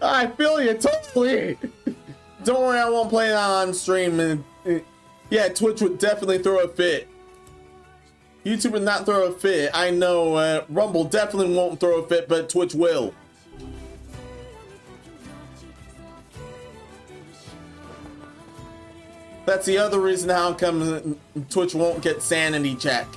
S1: I feel you totally. Don't worry, I won't play it on stream. And yeah, Twitch would definitely throw a fit. YouTube would not throw a fit. I know Rumble definitely won't throw a fit, but Twitch will. That's the other reason how come Twitch won't get sanity check.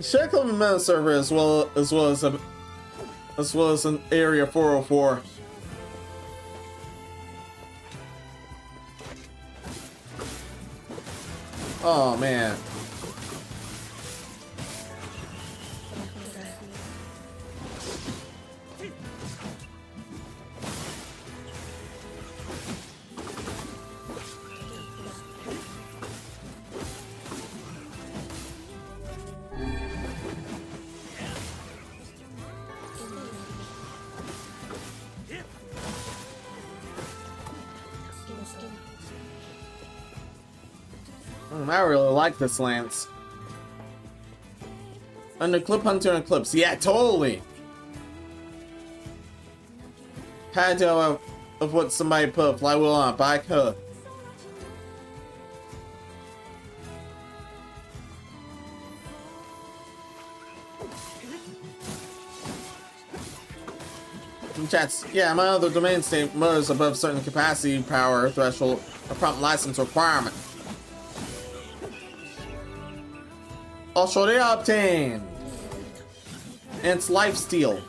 S1: Share Club and Menos server as well as an area 404. Oh man. I really like this lance. Under Clip Hunter and Clips. Yeah, totally. Had to of what somebody put a flywheel on a bike. Huh. Chats, yeah, my other domain state motors above certain capacity power threshold or prompt license requirement. Also, they obtained. And it's lifesteal.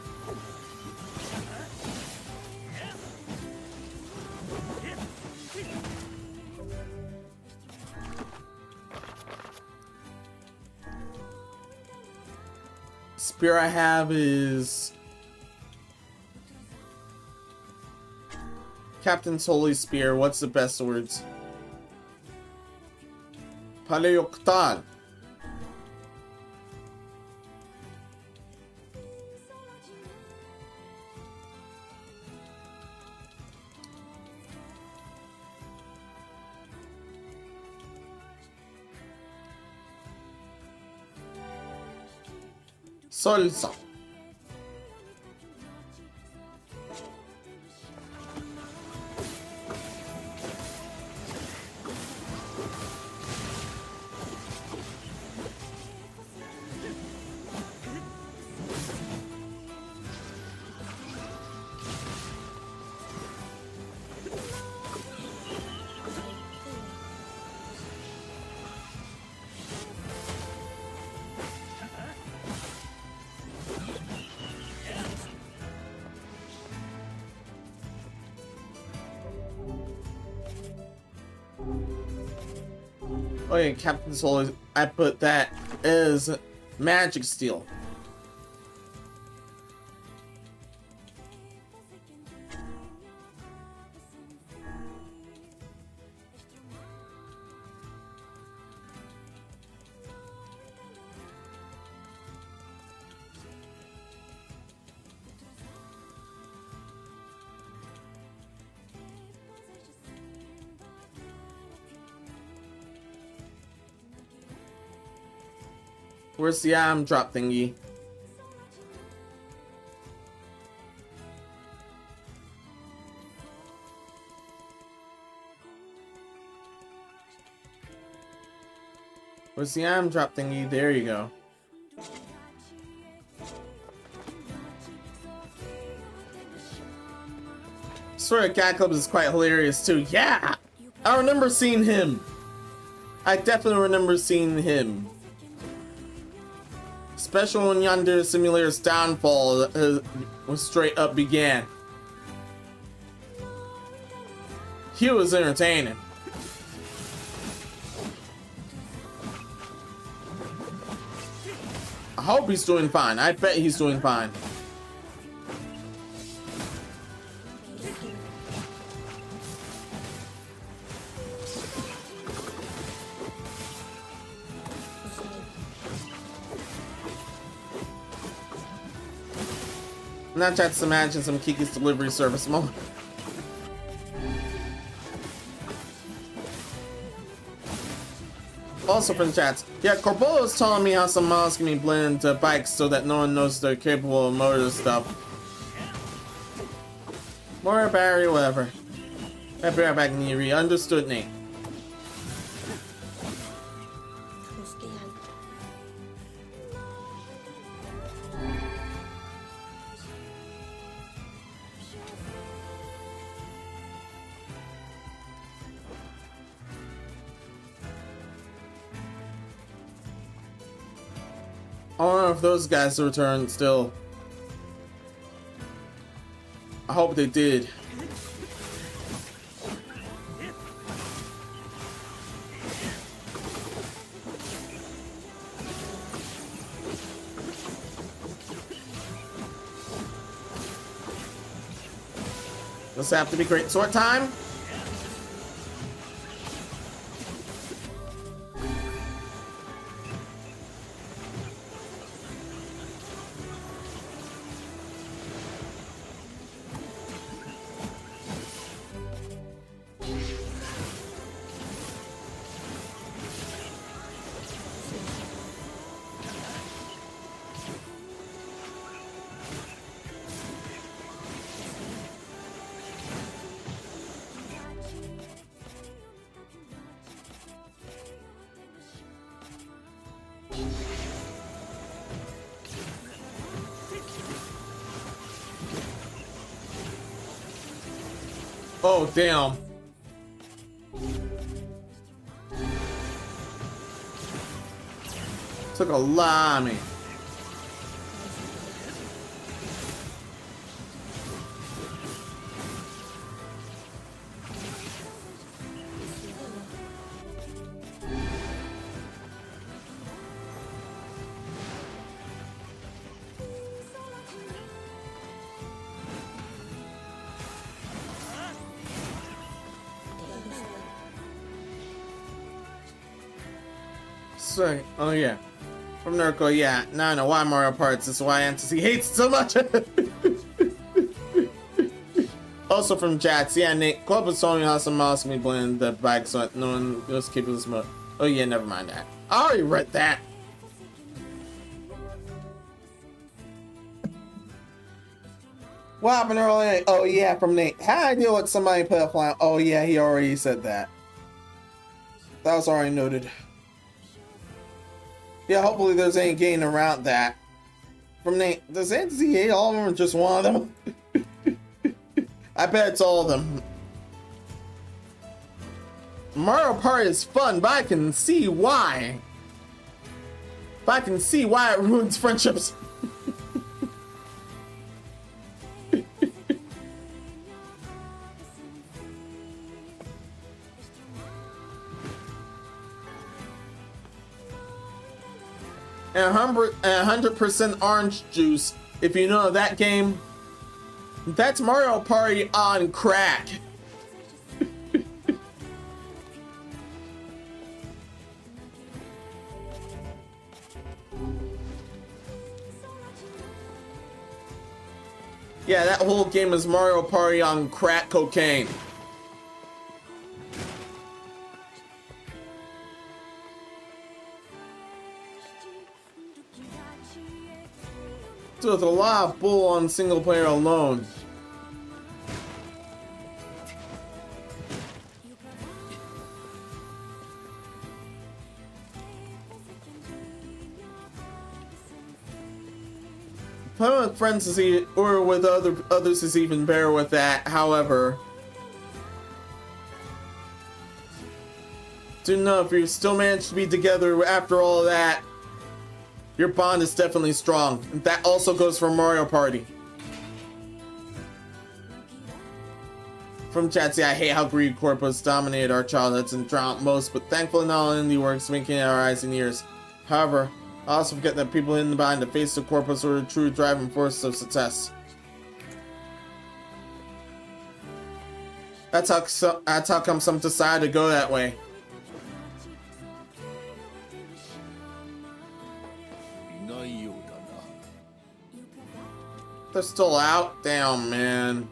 S1: Spear I have is Captain's Holy Spear. What's the best words? Paleoctal. Solsa. Oh yeah, Captain Soul, I put that as magic steel. Where's the item drop thingy? Where's the item drop thingy? There you go. Swear Cat Club is quite hilarious too. Yeah! I remember seeing him. I definitely remember seeing him. Especially when Yonder Simulator's downfall was straight up began. He was entertaining. I hope he's doing fine. I bet he's doing fine. Now just imagine some Kiki's delivery service moment. Also from chats, yeah, Corbola was telling me how some models can be blended into bikes so that no one knows they're capable of motor stuff. More battery, whatever. I'll be right back, NieR. Understood, Nate. I don't know if those guys returned still. I hope they did. Does it have to be great sword time? Oh, damn. Took a lot of me. So, oh yeah. From Nurko, yeah. Now I know why Mario Parts. This is why Fantasy hates it so much. Also from chats, yeah, Nate. Club was telling me how some mouse can be blended the bike so that no one goes keep this mode. Oh yeah, never mind that. I already read that. What happened earlier? Oh yeah, from Nate. How I deal with somebody put a fly? Oh yeah, he already said that. That was already noted. Yeah, hopefully there's any getting around that. From Nate, does Fantasy hate all of them or just one of them? I bet it's all of them. Mario Party is fun, but I can see why. But I can see why it ruins friendships. and 100% orange juice. If you know that game, that's Mario Party on crack. Yeah, that whole game is Mario Party on crack cocaine. So there's a lot of bull on single player alone. Playing with friends is or with others is even better with that. However, do know if you still manage to be together after all of that, your bond is definitely strong. And that also goes for Mario Party. From chat, I hate how greed corpus dominated our childhoods and drowned most, but thankfully not all indie works making it our eyes and ears. However, I also forget that people hidden behind the face of corpus are the true driving force of success. That's how come some decide to go that way. They're still out? Damn, man.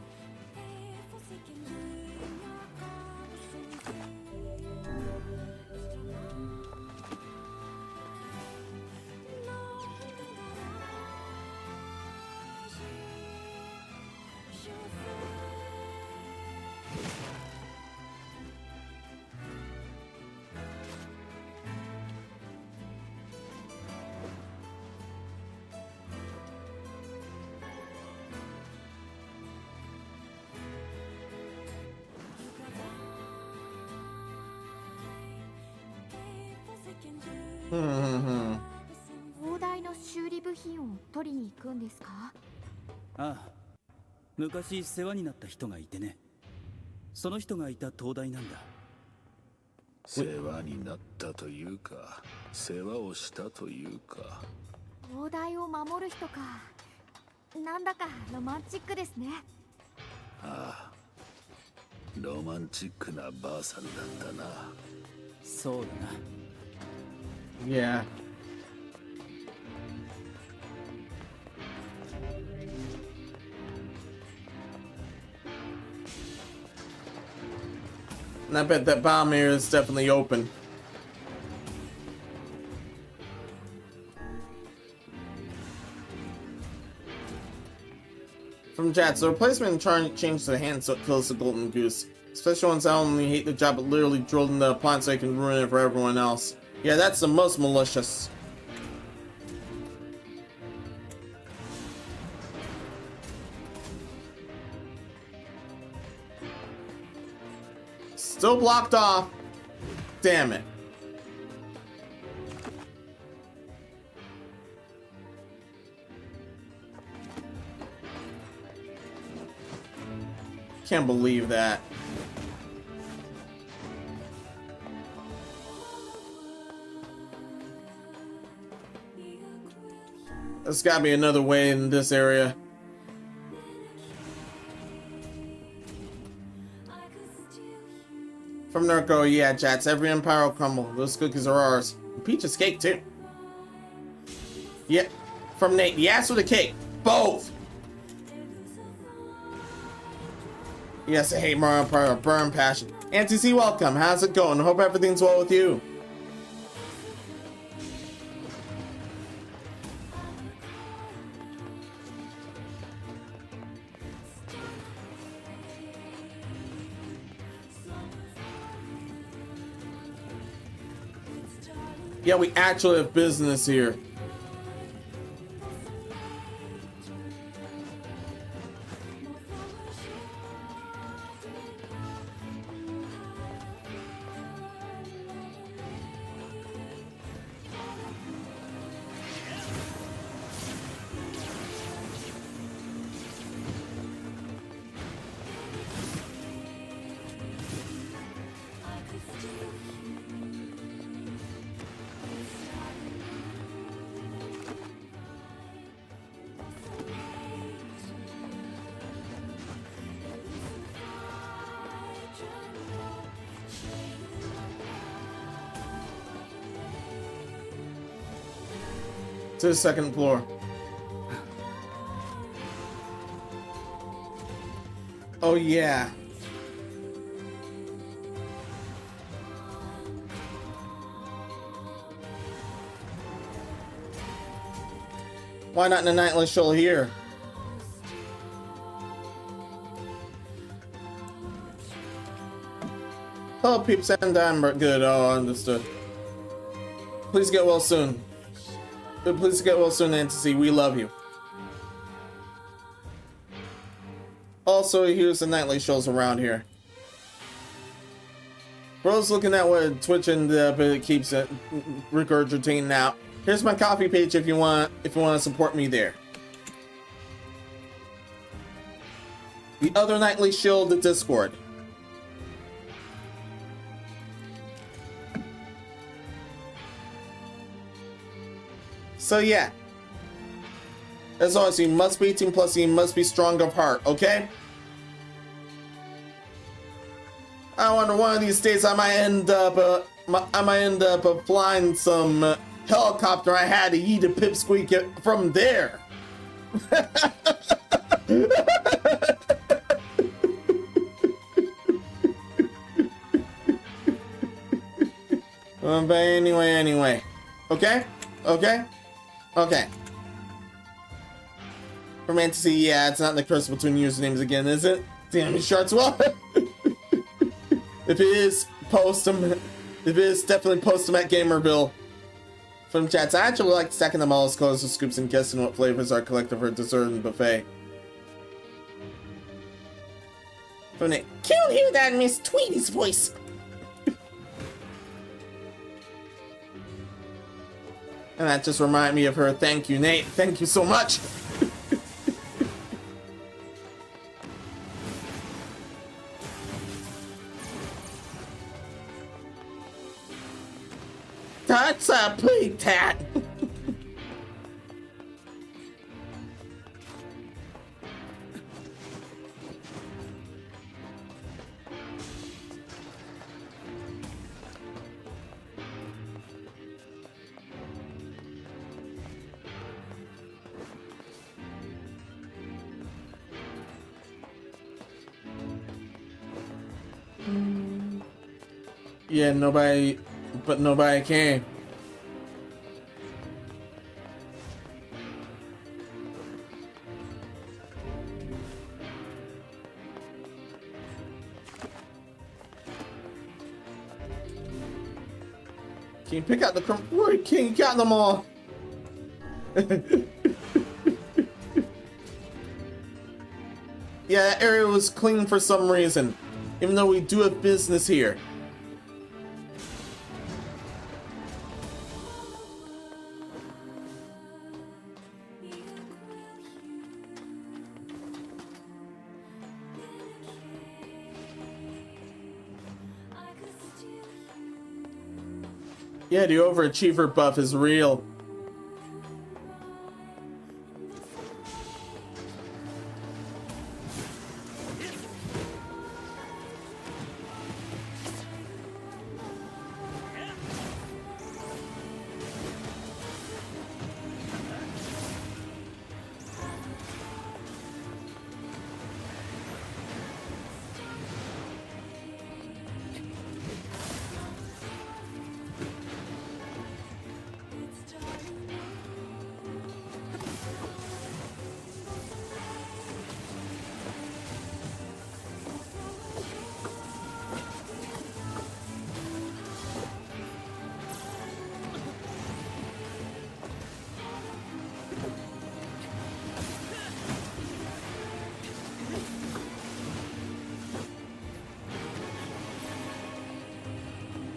S5: ああ、昔世話になった人がいてね。その人がいた灯台なんだ。
S3: 世話になったというか、世話をしたというか。
S4: 灯台を守る人か。なんだかロマンチックですね。
S3: ああ、ロマンチックなばあさんだったな。
S5: そうだな。
S1: Yeah. And I bet that bomb area is definitely open. From chat, so replacement and change to the hand so it kills the golden goose. Especially ones that only hate the job but literally drilled in the plant so they can ruin it for everyone else. Yeah, that's the most malicious. Still blocked off. Damn it. Can't believe that. There's gotta be another way in this area. From Narco, yeah, chats. Every empire will crumble. Those cookies are ours. Peach's cake, too. Yeah. From Nate, yes with a cake. Both. Yes, I hate Mario Party. Burn passion. Auntie C, welcome. How's it going? Hope everything's well with you. Yeah, we actually have business here. To the second floor. Oh yeah. Why not in a nightly show here? Oh, peeps and Amber. Good. Oh, understood. Please get well soon. Please get well soon, Nancy. We love you. Also, here's the nightly shows around here. Bro's looking at what Twitch and it keeps it regurgitating now. Here's my coffee page if you want to support me there. The other nightly show, the Discord. So yeah. As always, you must be team plus, you must be strong of heart, okay? I wonder one of these days I might end up flying some helicopter I had to eat a pipsqueak from there. But anyway. Okay? For Fantasy, yeah, it's not the curse between usernames again, is it? Damn it, Sharks. Well, if it is, post them. If it is, definitely post them at Gamerville. From chats, I actually like stacking them all as close to scoops and guessing what flavors are collected for dessert and buffet. From Nick, can't hear that in Miss Tweety's voice. And that just reminded me of her. Thank you, Nate. Thank you so much. That's a pig tat. Yeah, nobody came. Can you pick out the Roy King? Got them all. Yeah, that area was clean for some reason, even though we do have business here. Yeah, the overachiever buff is real.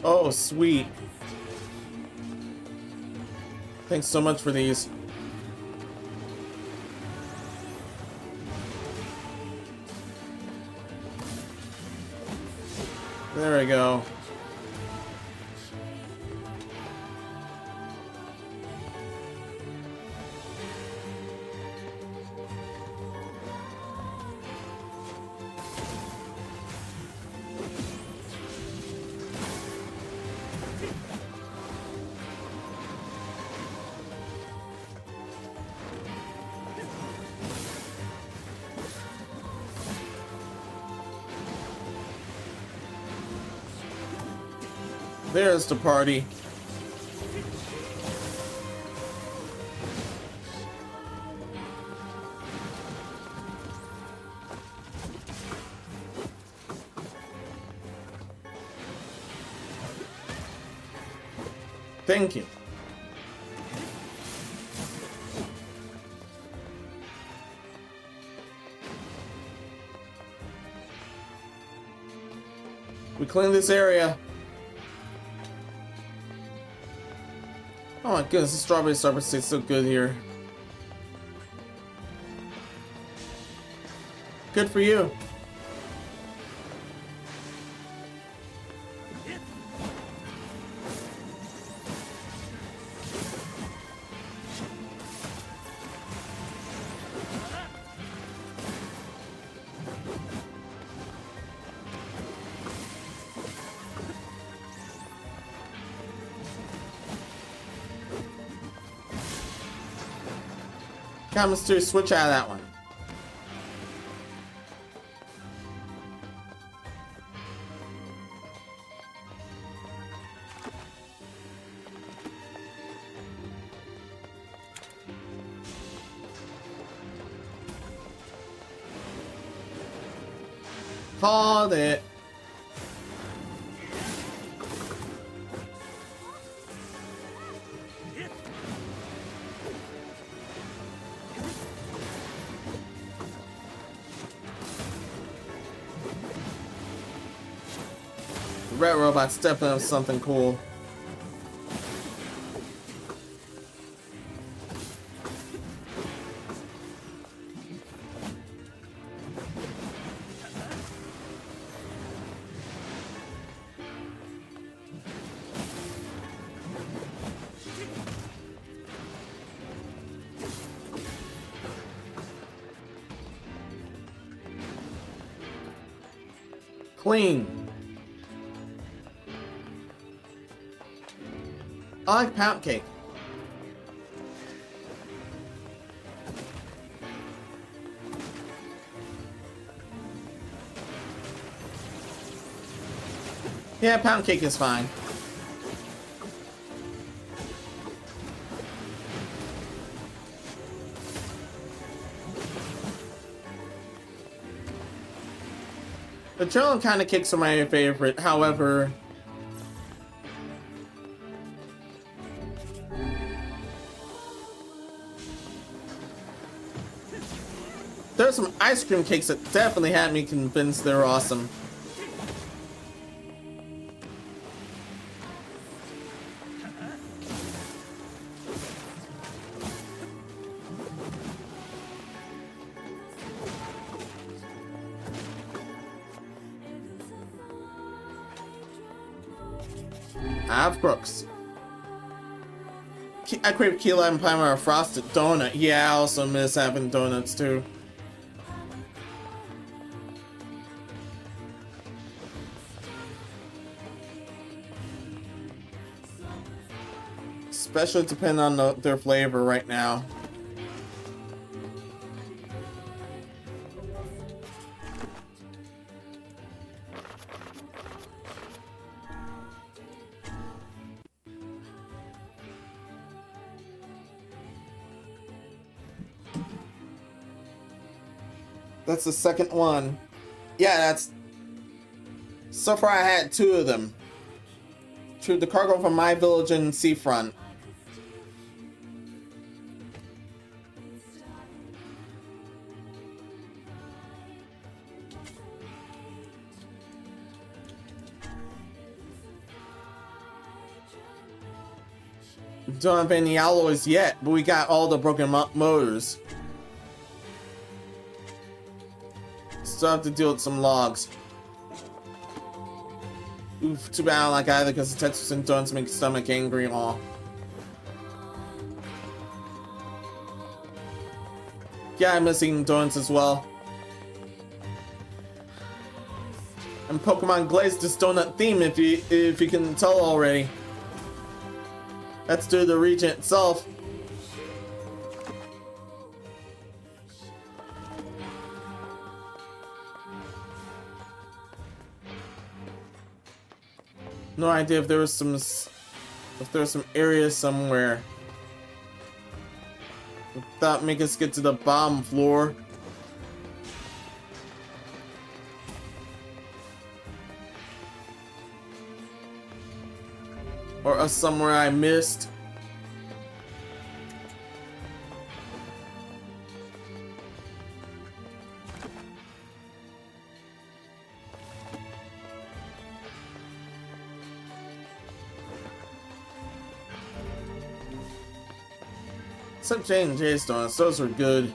S1: Oh, sweet. Thanks so much for these. There we go. There's the party. Thank you. We clean this area. Oh my goodness, the strawberry service tastes so good here. Good for you. Comes to switch out of that one. Called it. Red robot's definitely something cool. Clean. I like pound cake. Yeah, pound cake is fine. The adrenaline kind of kicks are my favorite, however... There's some ice cream cakes that definitely had me convinced they're awesome. I have crooks. I crave key lime pie or a frosted donut. Yeah, I also miss having donuts too. Especially depending on their flavor right now. That's the second one. Yeah, that's... So far I had two of them. To the cargo from my village in Seafront. Don't have any alloys yet, but we got all the broken motors. Still have to deal with some logs. Oof, too bad I don't like either because the textures and donuts make stomach angry and all. Yeah, I miss eating donuts as well. And Pokemon glazed this donut theme if you can tell already. That's due to the region itself. No idea if there was some area somewhere without making us get to the bottom floor. Or somewhere I missed. Except J&J's donuts, those were good.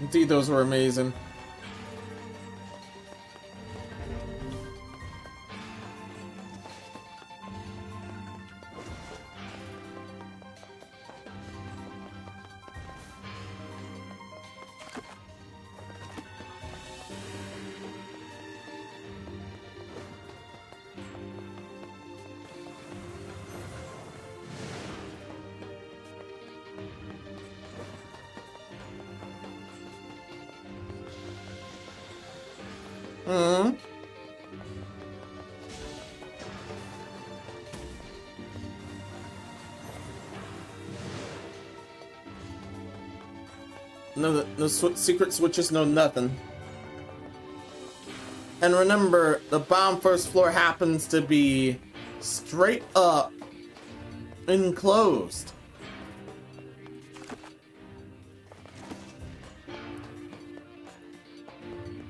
S1: Indeed, those were amazing. No secret switches, no nothing. And remember, the bottom first floor happens to be straight up enclosed.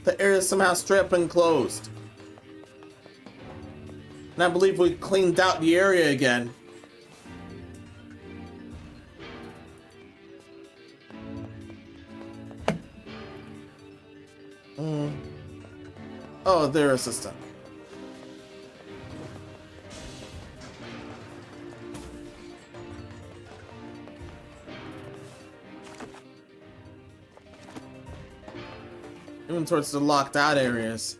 S1: The area is somehow straight up enclosed. And I believe we cleaned out the area again. Oh, their assistant. Even towards the locked out areas.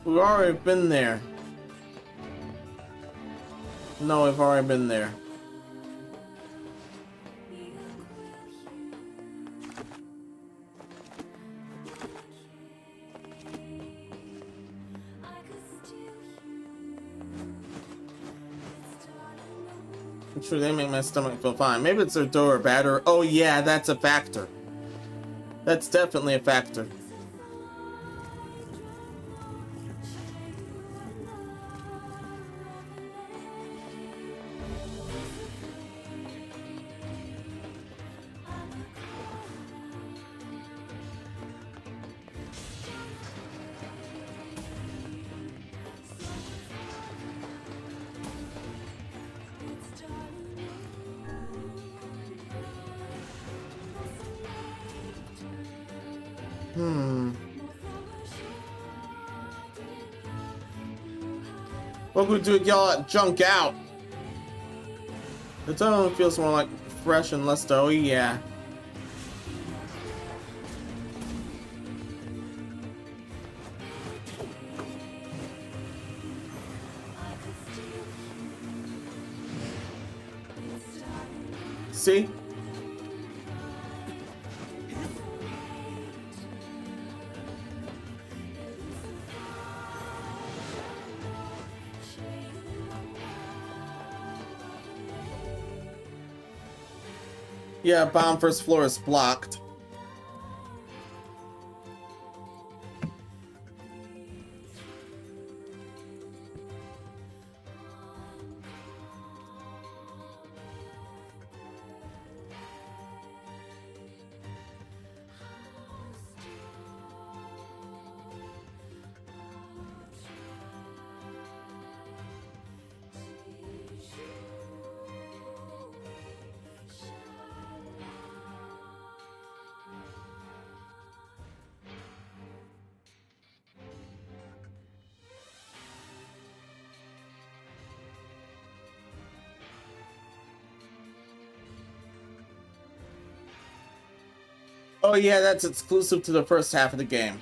S1: We've already been there. No, we've already been there. I'm sure they make my stomach feel fine. Maybe it's their door battery. Oh yeah, that's a factor. That's definitely a factor. What would we do? Y'all junk out. The tone feels more like fresh and less doughy, yeah. See? Yeah, bottom first floor is blocked. Oh yeah, that's exclusive to the first half of the game.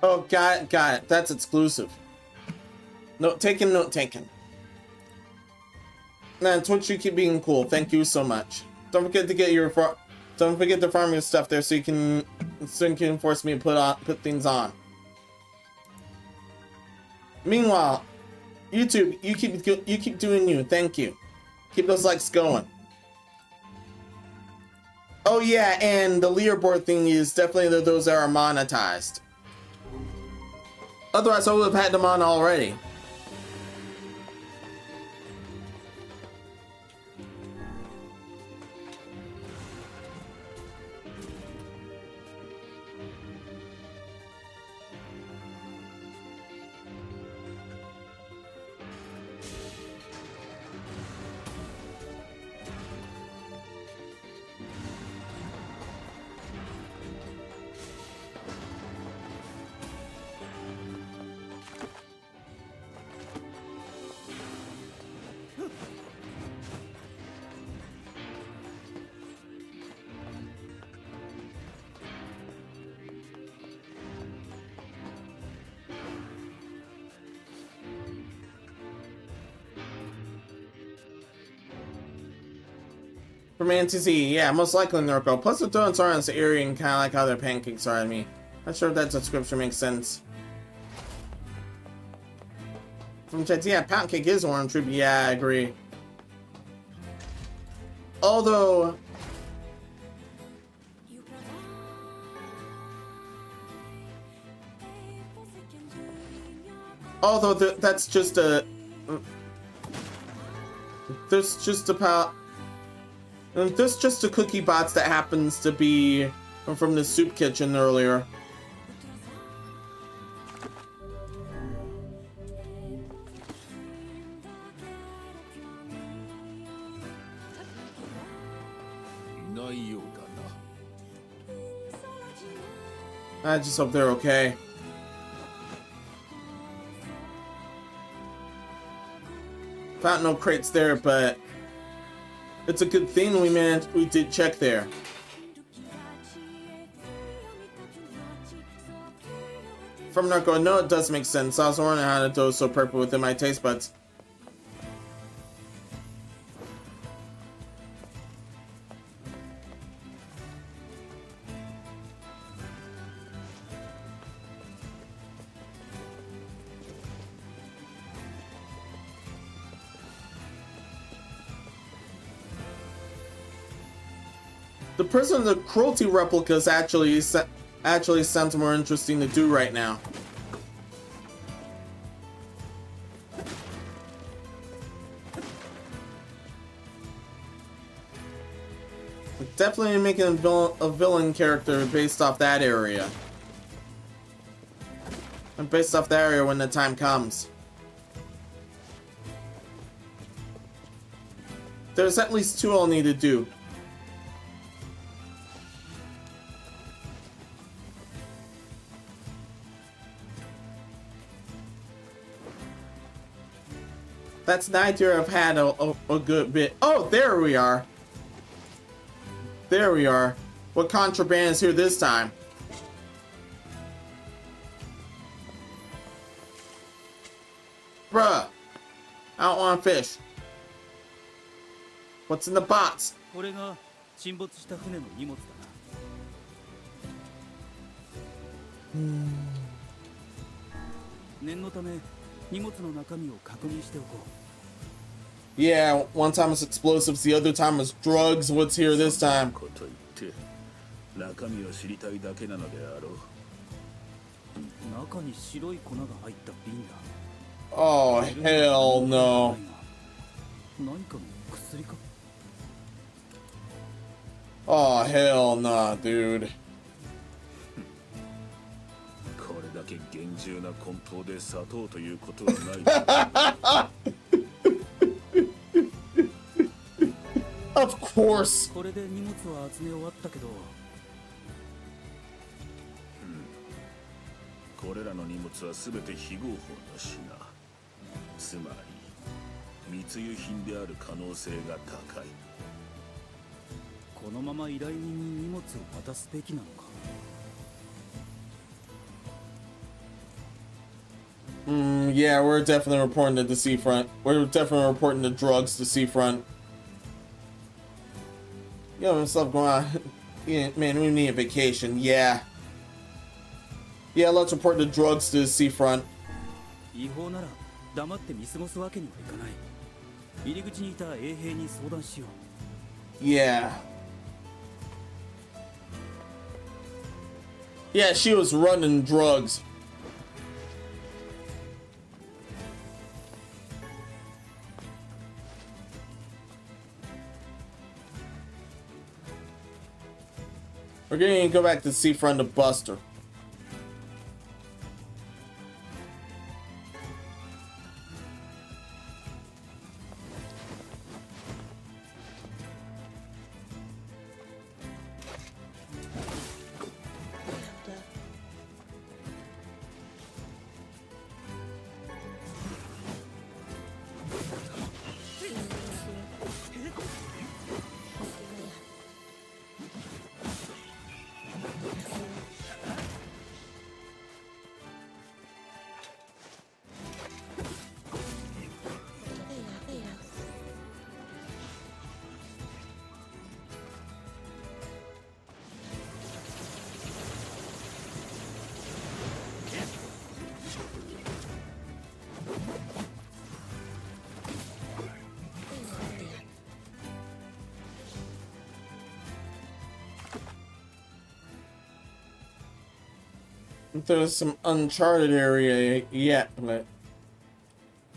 S1: Oh, got it, got it. That's exclusive. Note taken, note taken. Man, Twitch, you keep being cool. Thank you so much. Don't forget to get your don't forget to farm your stuff there so you can force me to put things on. Meanwhile, YouTube, you keep doing you. Thank you. Keep those likes going. Oh yeah, and the leaderboard thing is definitely those that are monetized. Otherwise, I would have had them on already. From NTZ, yeah, most likely Norco. Plus the donuts are in this area and kind of like how their pancakes are on me. Not sure if that description makes sense. From chat, yeah, pound cake is orange true. Yeah, I agree. Although that's just a there's just a cookie box that happens to be from the soup kitchen earlier. I just hope they're okay. Found no crates there, but it's a good thing we did check there. From Narco, no, it does make sense. I was wondering how to do it so perfect within my taste buds. The prison of the cruelty replicas actually sounds more interesting to do right now. Definitely making a villain character based off that area. And based off that area when the time comes. There's at least 2 I'll need to do. That's neither. I've had a good bit. Oh, there we are. There we are. What contraband is here this time? Bruh. I don't want fish. What's in the box?
S5: これが沈没した船の荷物だな。念のため荷物の中身を確認しておこう。
S1: Yeah, one time was explosives, the other time was drugs. What's here this time?
S3: 中身を知りたいだけなのであろう。
S5: 中に白い粉が入った瓶だ。
S1: Oh, hell no.
S5: 何かの薬か?
S1: Oh, hell nah, dude.
S3: これだけ厳重な梱包で砂糖ということはない。
S1: Of course.
S5: これで荷物は集め終わったけど。
S3: これらの荷物はすべて非合法の品。つまり密輸品である可能性が高い。
S5: このまま依頼人に荷物を渡すべきなのか。
S1: Yeah, we're definitely reporting to the seafront. We're definitely reporting the drugs to seafront. Yo, stuff going on. Yeah, man, we need a vacation. Yeah. Yeah, let's report the drugs to the seafront.
S5: 違法なら黙って見過ごすわけにはいかない。入り口にいた衛兵に相談しよう。
S1: Yeah. Yeah, she was running drugs. We're going to go back to the seafront to bust her. There's some uncharted area yet, but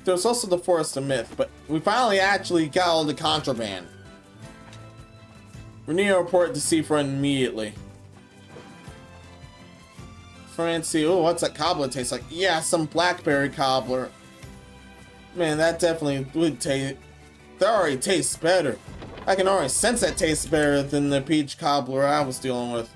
S1: there's also the Forest of Myth, but we finally actually got all the contraband. We need to report to seafront immediately. Fancy, oh, what's that cobbler taste like? Yeah, some blackberry cobbler. Man, that definitely would taste, that already tastes better. I can already sense that tastes better than the peach cobbler I was dealing with.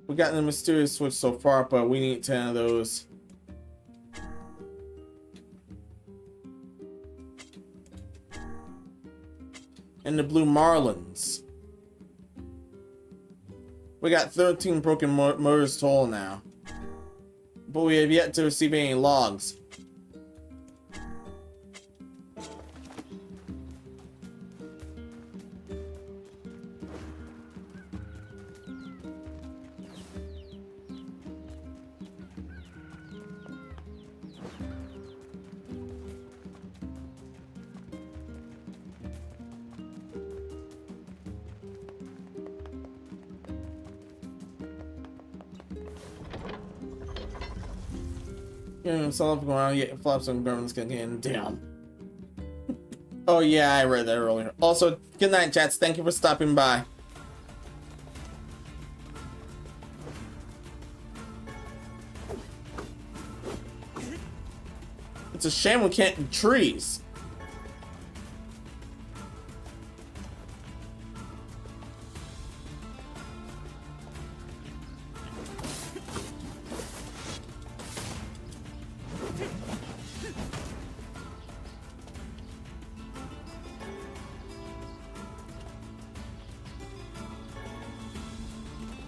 S1: We've gotten the mysterious switch so far, but we need 10 of those. And the blue marlins. We got 13 broken motors total now. But we have yet to receive any logs. Getting himself going on, yeah, flops and Berman's getting down. Oh yeah, I read that earlier. Also, good night, chats. Thank you for stopping by. It's a shame we can't do trees.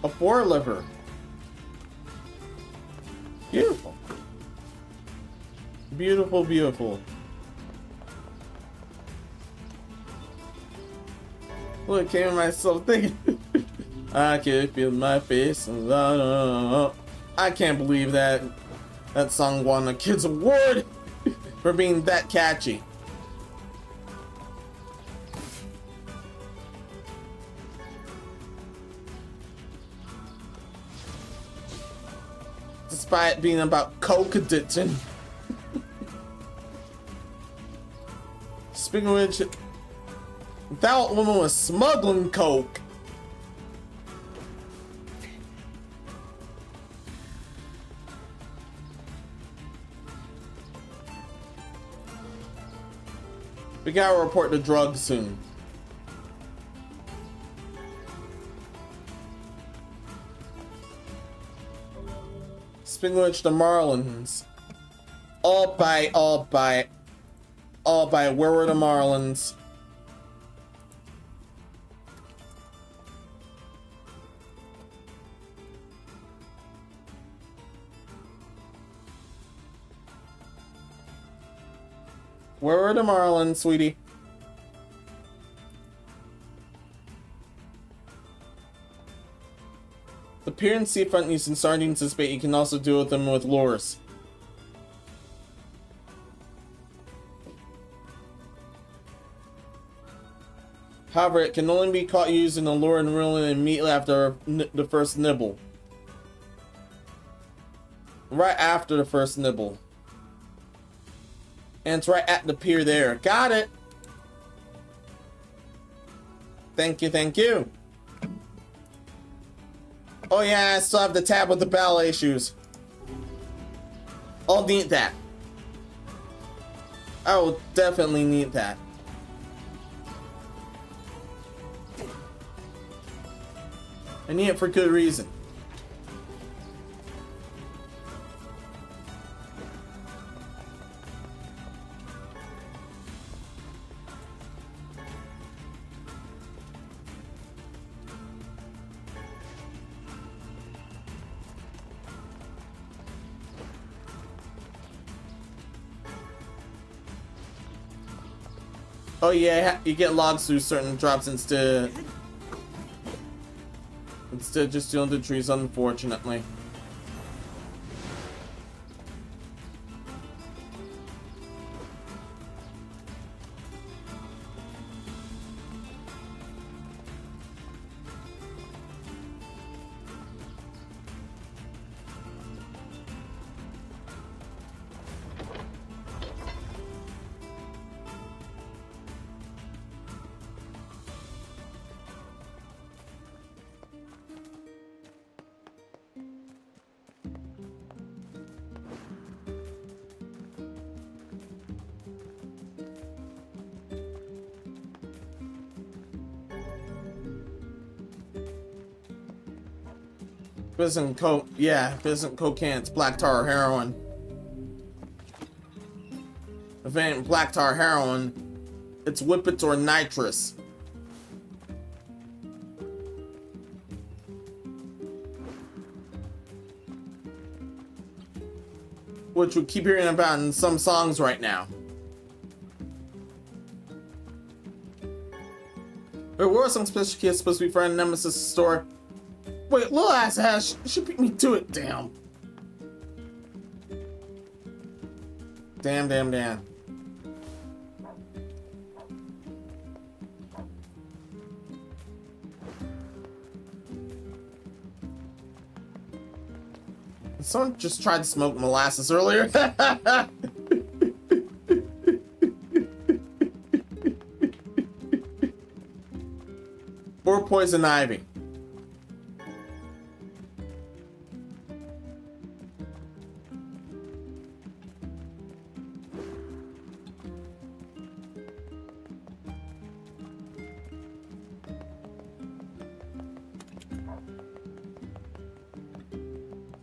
S1: A boar liver. Beautiful. Beautiful, beautiful. Look, came myself thinking. I can feel my face. I can't believe that song won a Kids Award for being that catchy. Despite being about coke addiction. Speaking of which, that woman was smuggling coke. We gotta report the drugs soon. Speaking of which, the Marlins. All by. Where were the Marlins? Where are the Marlins, sweetie? The pier and seafront using sardines as bait, you can also deal with them with lures. However, it can only be caught using a lure and reeling immediately after the first nibble. Right after the first nibble. And it's right at the pier there. Got it! Thank you, thank you. Oh yeah, I still have the tab with the ballet shoes. I'll need that. I will definitely need that. I need it for good reason. Oh yeah, you get logs through certain drops instead of just dealing the trees, unfortunately. If it isn't coke, yeah, if it isn't cocaine, it's black tar or heroin. If it ain't black tar or heroin, it's whippets or nitrous. Which we keep hearing about in some songs right now. There were some special kids supposed to be for a Nemesis store. Wait, little ass Ash, she beat me to it, damn. Damn. Someone just tried to smoke molasses earlier. Or poison ivy.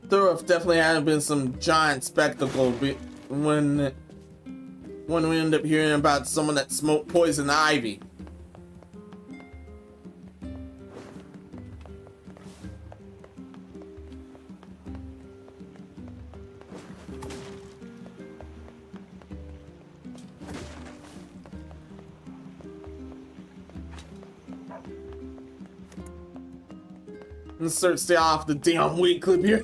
S1: There definitely had been some giant spectacle when we end up hearing about someone that smoked poison ivy. Insert stay off the damn weed clip here.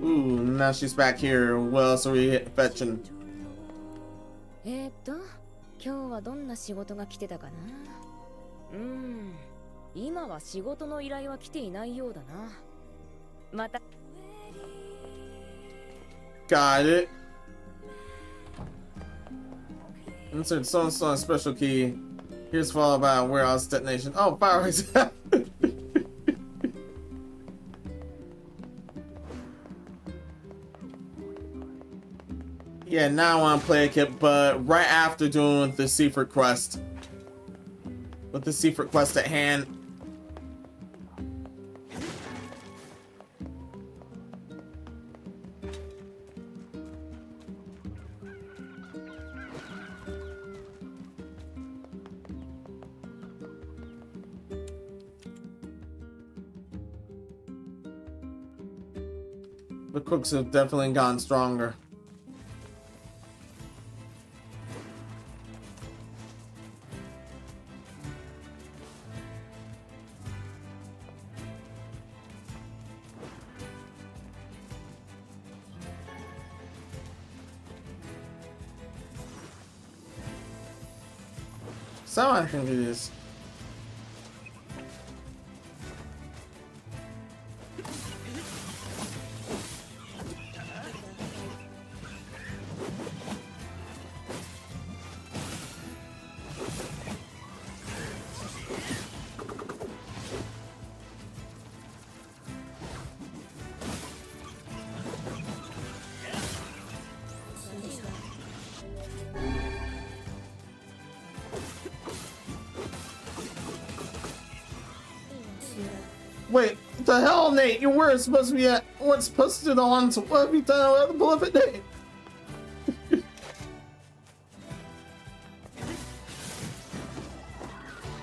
S1: Ooh, now she's back here. What else are we fetching?
S4: 今日はどんな仕事が来てたかな。今は仕事の依頼は来ていないようだな。また。
S1: Got it. Insert so a special key. Here's followed by a warehouse detonation. Oh, fireworks. Yeah, now I want to play a kit, but right after doing the secret quest. With the secret quest at hand. The cooks have definitely gotten stronger. Someone can do this. Wait, what the hell, Nate? You were supposed to be at what's supposed to do the on, so what have you done with the beloved Nate?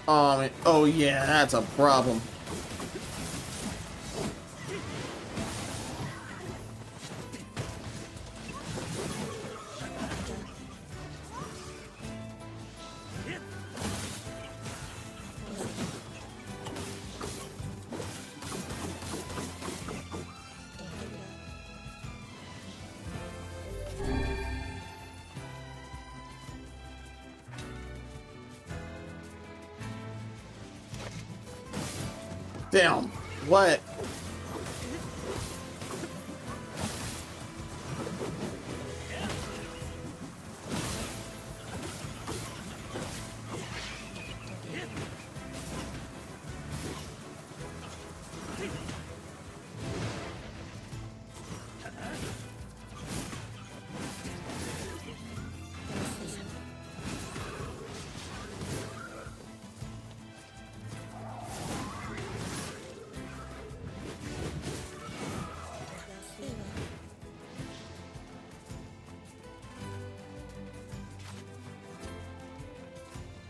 S1: Oh yeah, that's a problem. Damn, what?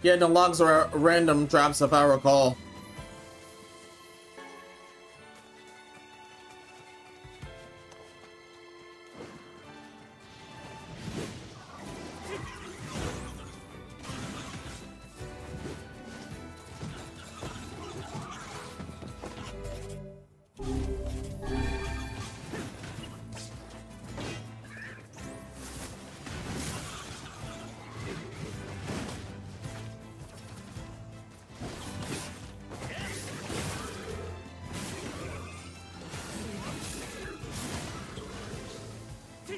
S1: Yeah, the logs are random drops if I recall.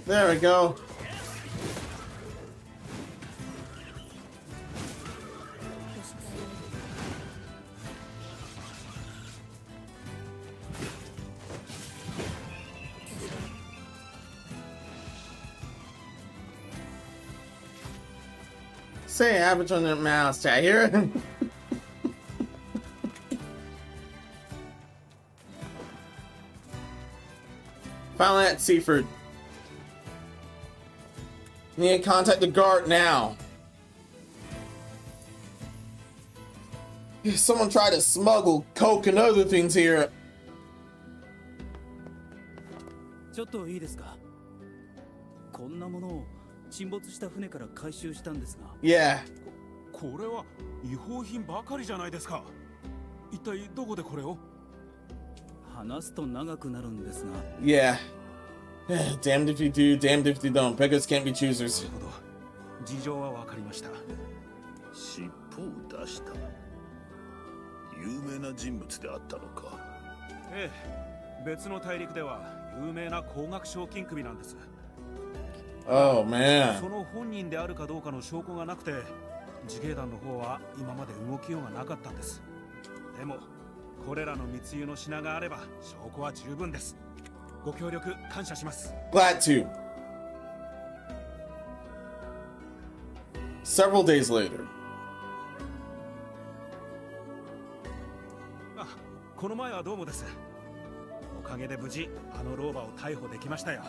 S1: There we go. Say average on the mouse chat here. Finally at Seaford. Need to contact the guard now. Someone tried to smuggle coke and other things here.
S5: ちょっといいですか。こんなものを沈没した船から回収したんですが。
S1: Yeah.
S2: これは違法品ばかりじゃないですか。一体どこでこれを？
S5: 話すと長くなるんですが。
S1: Yeah. Damned if you do, damned if you don't. Beggars can't be choosers.
S7: 事情はわかりました。
S3: 尻尾を出した。有名な人物であったのか。
S7: ええ、別の大陸では有名な高額賞金首なんです。
S1: Oh man.
S7: その本人であるかどうかの証拠がなくて、自警団の方は今まで動きようがなかったんです。でもこれらの密輸の品があれば証拠は十分です。ご協力感謝します。
S1: Glad to. Several days later.
S7: あ、この前はどうもです。おかげで無事あの老婆を逮捕できましたよ。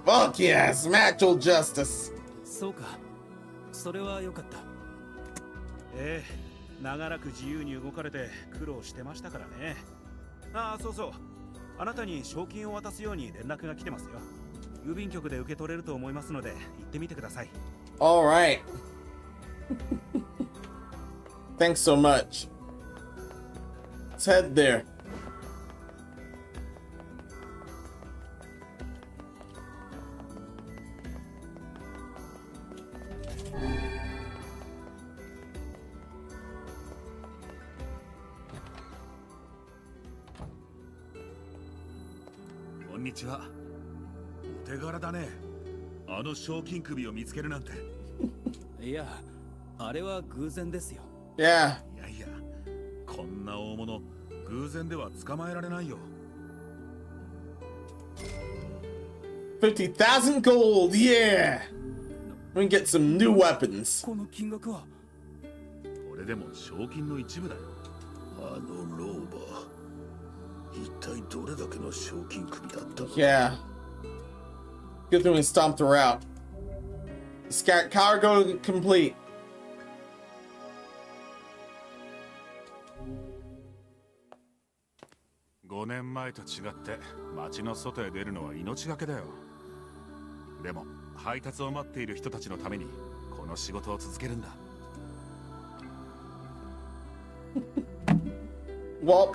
S1: Fuck yes, natural justice.
S5: そうか、それは良かった。
S7: ええ、長らく自由に動かれて苦労してましたからね。ああ、そうそう、あなたに賞金を渡すように連絡が来てますよ。郵便局で受け取れると思いますので行ってみてください。
S1: All right. Thanks so much. Let's head there.
S3: Konnichiwa. お手柄だね。あの賞金首を見つけるなんて。
S5: いや、あれは偶然ですよ。
S1: Yeah.
S3: いやいや、こんな大物偶然では捕まえられないよ。
S1: 50,000 gold, yeah! We can get some new weapons.
S5: この金額は。
S3: これでも賞金の一部だよ。あの老婆、一体どれだけの賞金首だったの？
S1: Yeah. Good thing we stomped her out. Scout cargo complete.5
S2: 年前と違って街の外へ出るのは命がけだよ。でも配達を待っている人たちのためにこの仕事を続けるんだ。
S1: Well,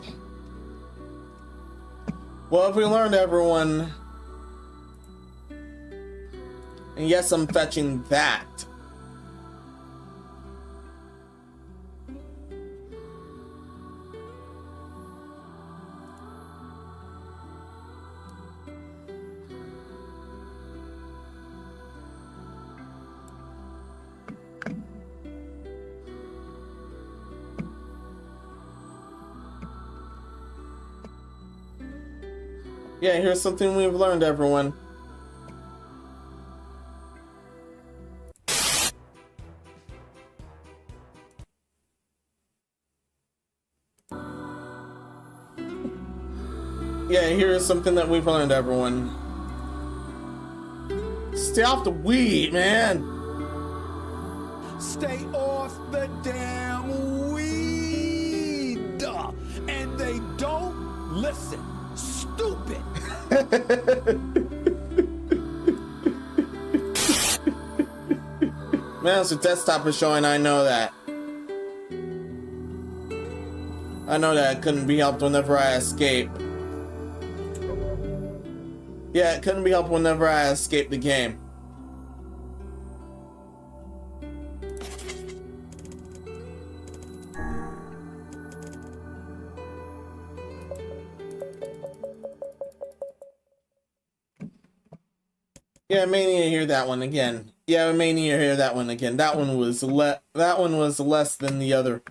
S1: what have we learned, everyone? And yes, I'm fetching that. Yeah, here's something we've learned, everyone. Yeah, here's something that we've learned, everyone. Stay off the weed, man.
S3: Stay off the damn weed, and they don't listen. Stupid.
S1: Man, so desktop is showing. I know that. I know that it couldn't be helped whenever I escape. Yeah, it couldn't be helped whenever I escape the game. Yeah, I may need to hear that one again. Yeah, I may need to hear that one again. That one was less than the other.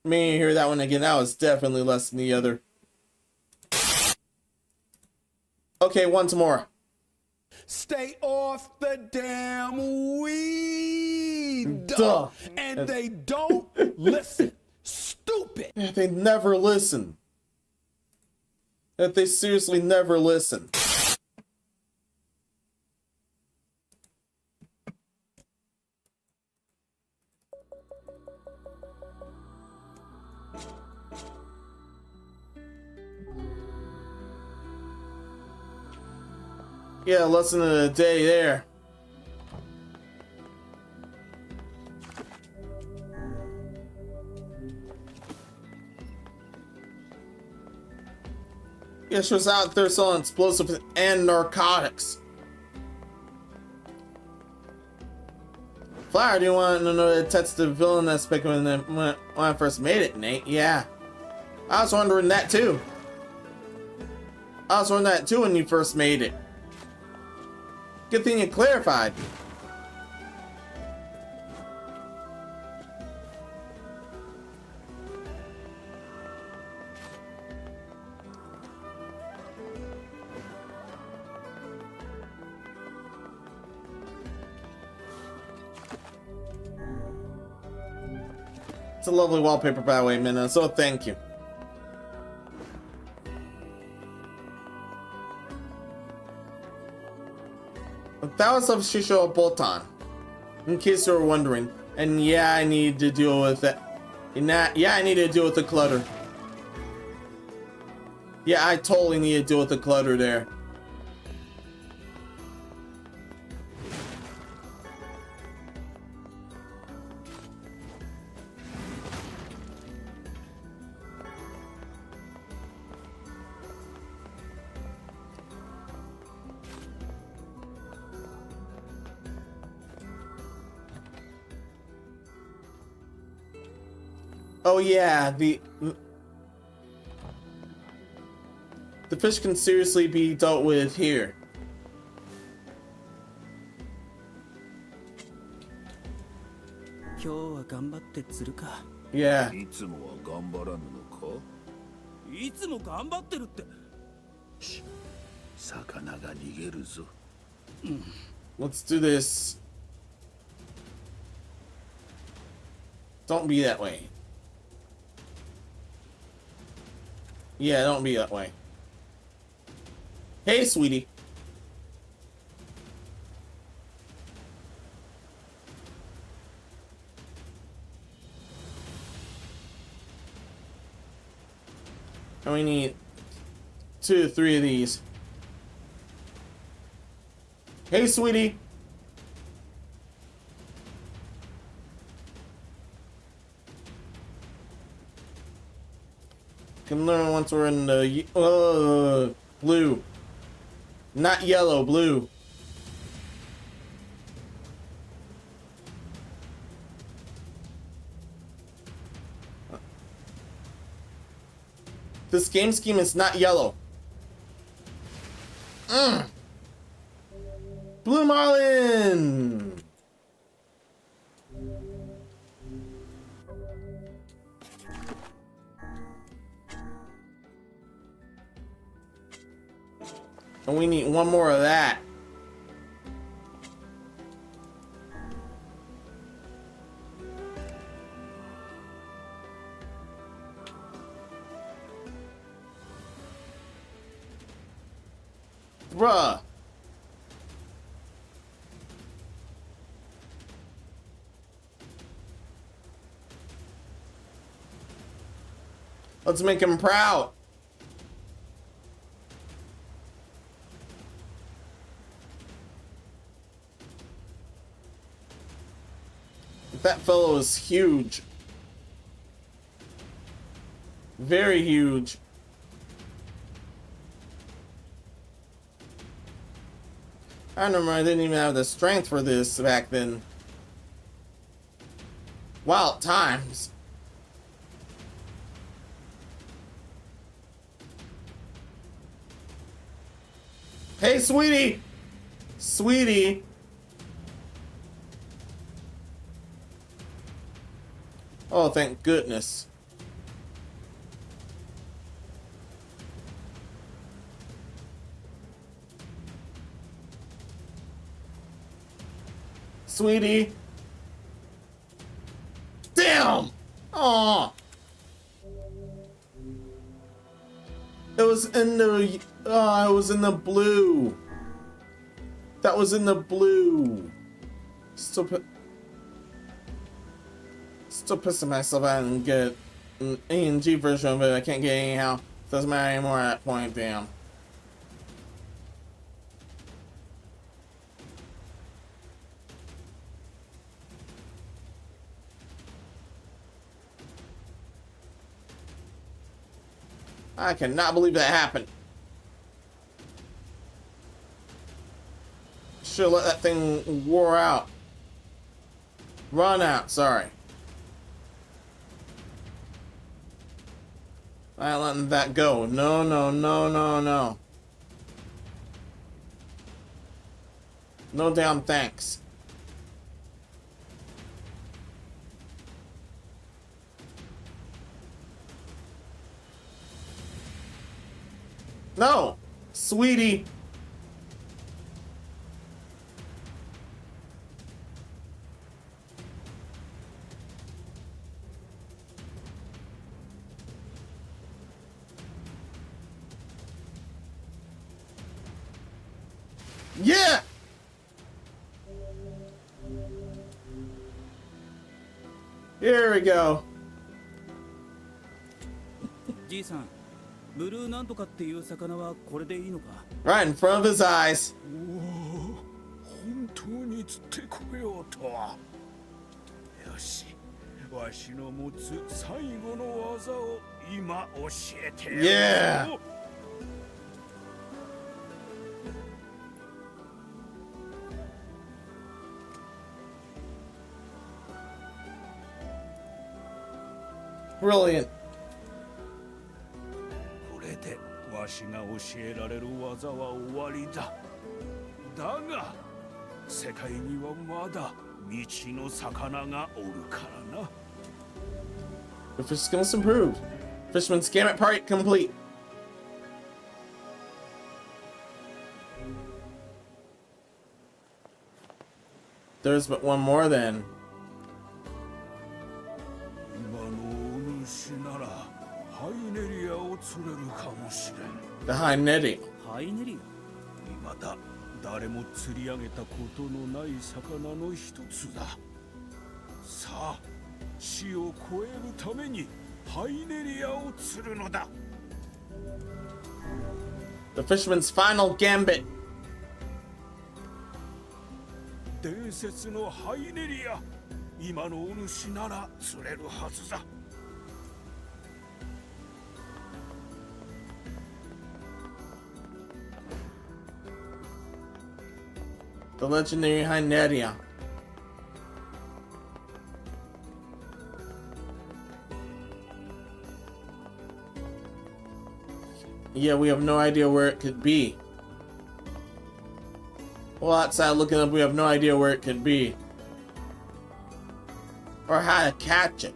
S1: May need to hear that one again. That was definitely less than the other. Okay, once more.
S3: Stay off the damn weed,
S1: Duh.
S3: and they don't listen. Stupid.
S1: Yeah, they never listen. That they seriously never listen. Yeah, lesson of the day there. Yeah, she was out there selling explosives and narcotics. Flower, do you want to know the detective villain aspect when I first made it, Nate? Yeah. I was wondering that too. I was wondering that too when you first made it. Good thing you clarified. It's a lovely wallpaper, by the way, Menos, so thank you. That was of Shisho Bolton, in case you were wondering. And yeah, I need to deal with that. Yeah, I need to deal with the clutter. Yeah, I totally need to deal with the clutter there. Oh yeah, the fish can seriously be dealt with here. Yeah.
S3: いつもは頑張らぬのか？
S5: いつも頑張ってるって。
S3: 魚が逃げるぞ。
S1: Let's do this. Don't be that way. Yeah, don't be that way. Hey, sweetie. And we need 2 to 3 of these. Hey, sweetie. Can learn once we're in the blue. Not yellow, blue. This game scheme is not yellow. Blue Marlin! And we need one more of that. Bruh. Let's make him proud. That fellow is huge. Very huge. I remember I didn't even have the strength for this back then. Wild times. Hey, sweetie! Sweetie! Oh, thank goodness. Sweetie. Damn! Aw. It was in the it was in the blue. That was in the blue. Still pissing myself out and get an ANG version of it. I can't get it anyhow. Doesn't matter anymore at that point, damn. I cannot believe that happened. Should let that thing roar out. Run out, sorry. I ain't letting that go. No, no, no, no, no. No damn thanks. No, sweetie. Yeah. Here we go.
S5: じいさん、ブルーなんとかっていう魚はこれでいいのか？
S1: Right in front of his eyes.
S3: 本当に釣ってこようとは。よし、わしの持つ最後の技を今教えてやるぞ。
S1: Yeah. Brilliant.
S3: これでわしが教えられる技は終わりだ。だが世界にはまだ未知の魚がおるからな。
S1: The fish skills improved. Fisherman's gamut part complete. There's but one more then.
S3: 今のお主ならハイネリアを釣れるかもしれん。
S1: The high netting.
S5: ハイネリ
S3: 未だ誰も釣り上げたことのない魚の一つだ。さあ、死を超えるためにハイネリアを釣るのだ。
S1: The fisherman's final gambit.
S3: 伝説のハイネリア、今のお主なら釣れるはずだ。
S1: The legendary high netting. Yeah, we have no idea where it could be. Well, outside looking up, we have no idea where it could be. Or how to catch it.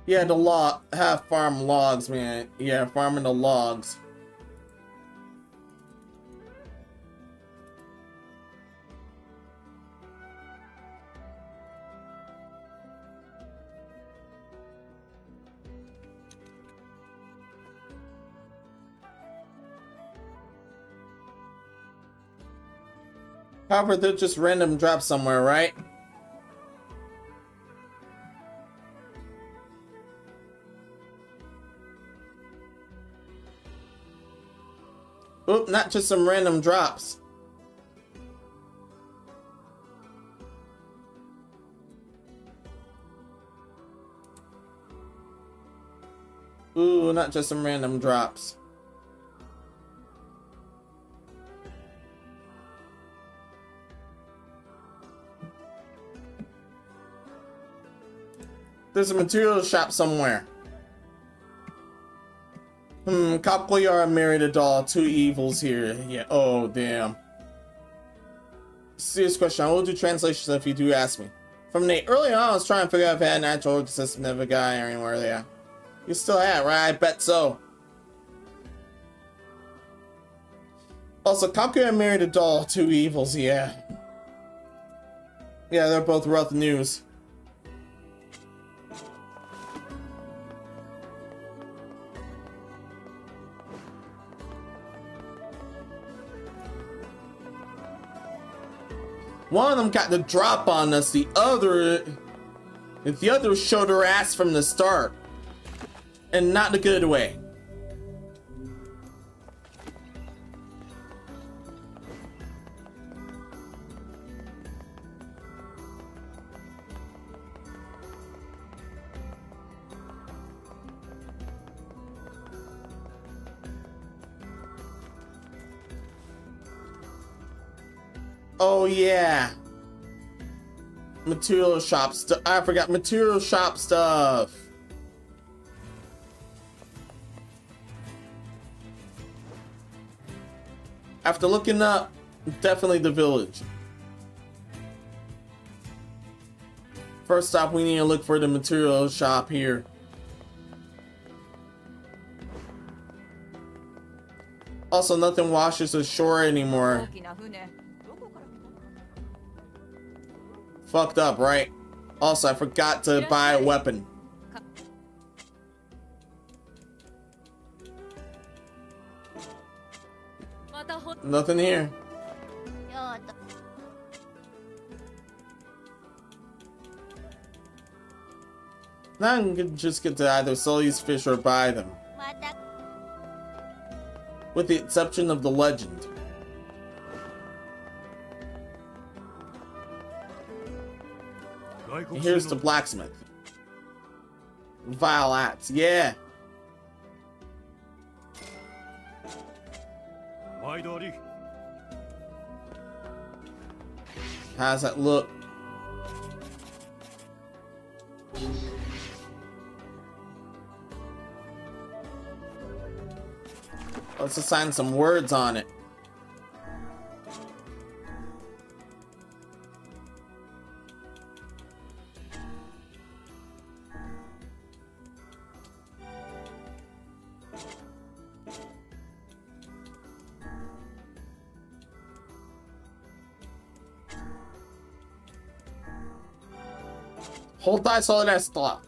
S1: Yeah, the have farm logs, man. Yeah, farming the logs. However, they're just random drops somewhere, right? Oop, not just some random drops. Ooh, not just some random drops. There's a material shop somewhere. Kapoyara married a doll. Two evils here. Yeah. Oh, damn. Serious question. I will do translations if you do ask me. From Nate. Early on, I was trying to figure out if it had an actual system of a guy or anywhere there. You still have, right? I bet so. Also, Kapoyara married a doll. Two evils. Yeah. Yeah, they're both rough news. One of them got the drop on us, the other showed her ass from the start. And not the good way. Oh yeah. Material shop stuff. I forgot material shop stuff. After looking up, definitely the village. First stop, we need to look for the material shop here. Also, nothing washes ashore anymore. Fucked up, right? Also, I forgot to buy a weapon. Nothing here. Now I can just get to either sell these fish or buy them. With the exception of the legend. Here's the blacksmith. Vile axe, yeah. How's that look? Let's assign some words on it. Hold that solid as thought.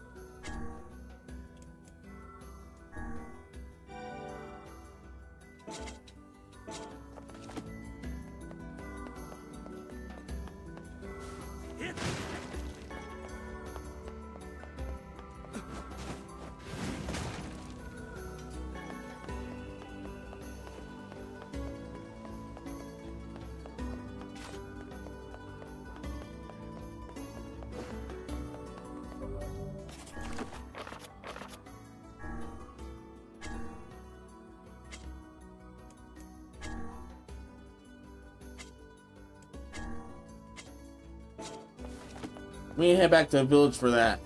S1: We need to head back to the village for that.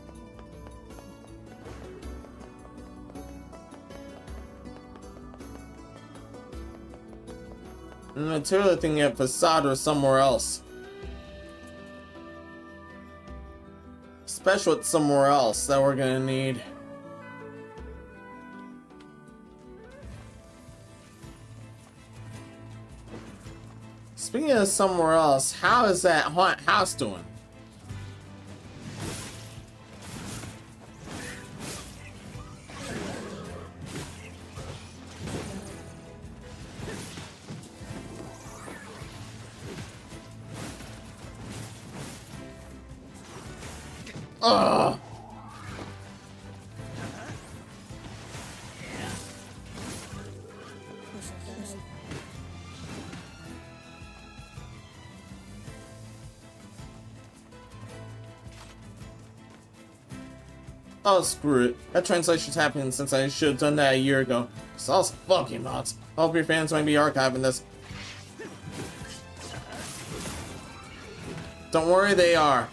S1: And the material thing at facade or somewhere else. Special, it's somewhere else that we're gonna need. Speaking of somewhere else, how is that haunted house doing? Ugh. Oh, screw it. That translation's happening since I should have done that a year ago. Sauce fucking nuts. Hope your fans might be archiving this. Don't worry, they are.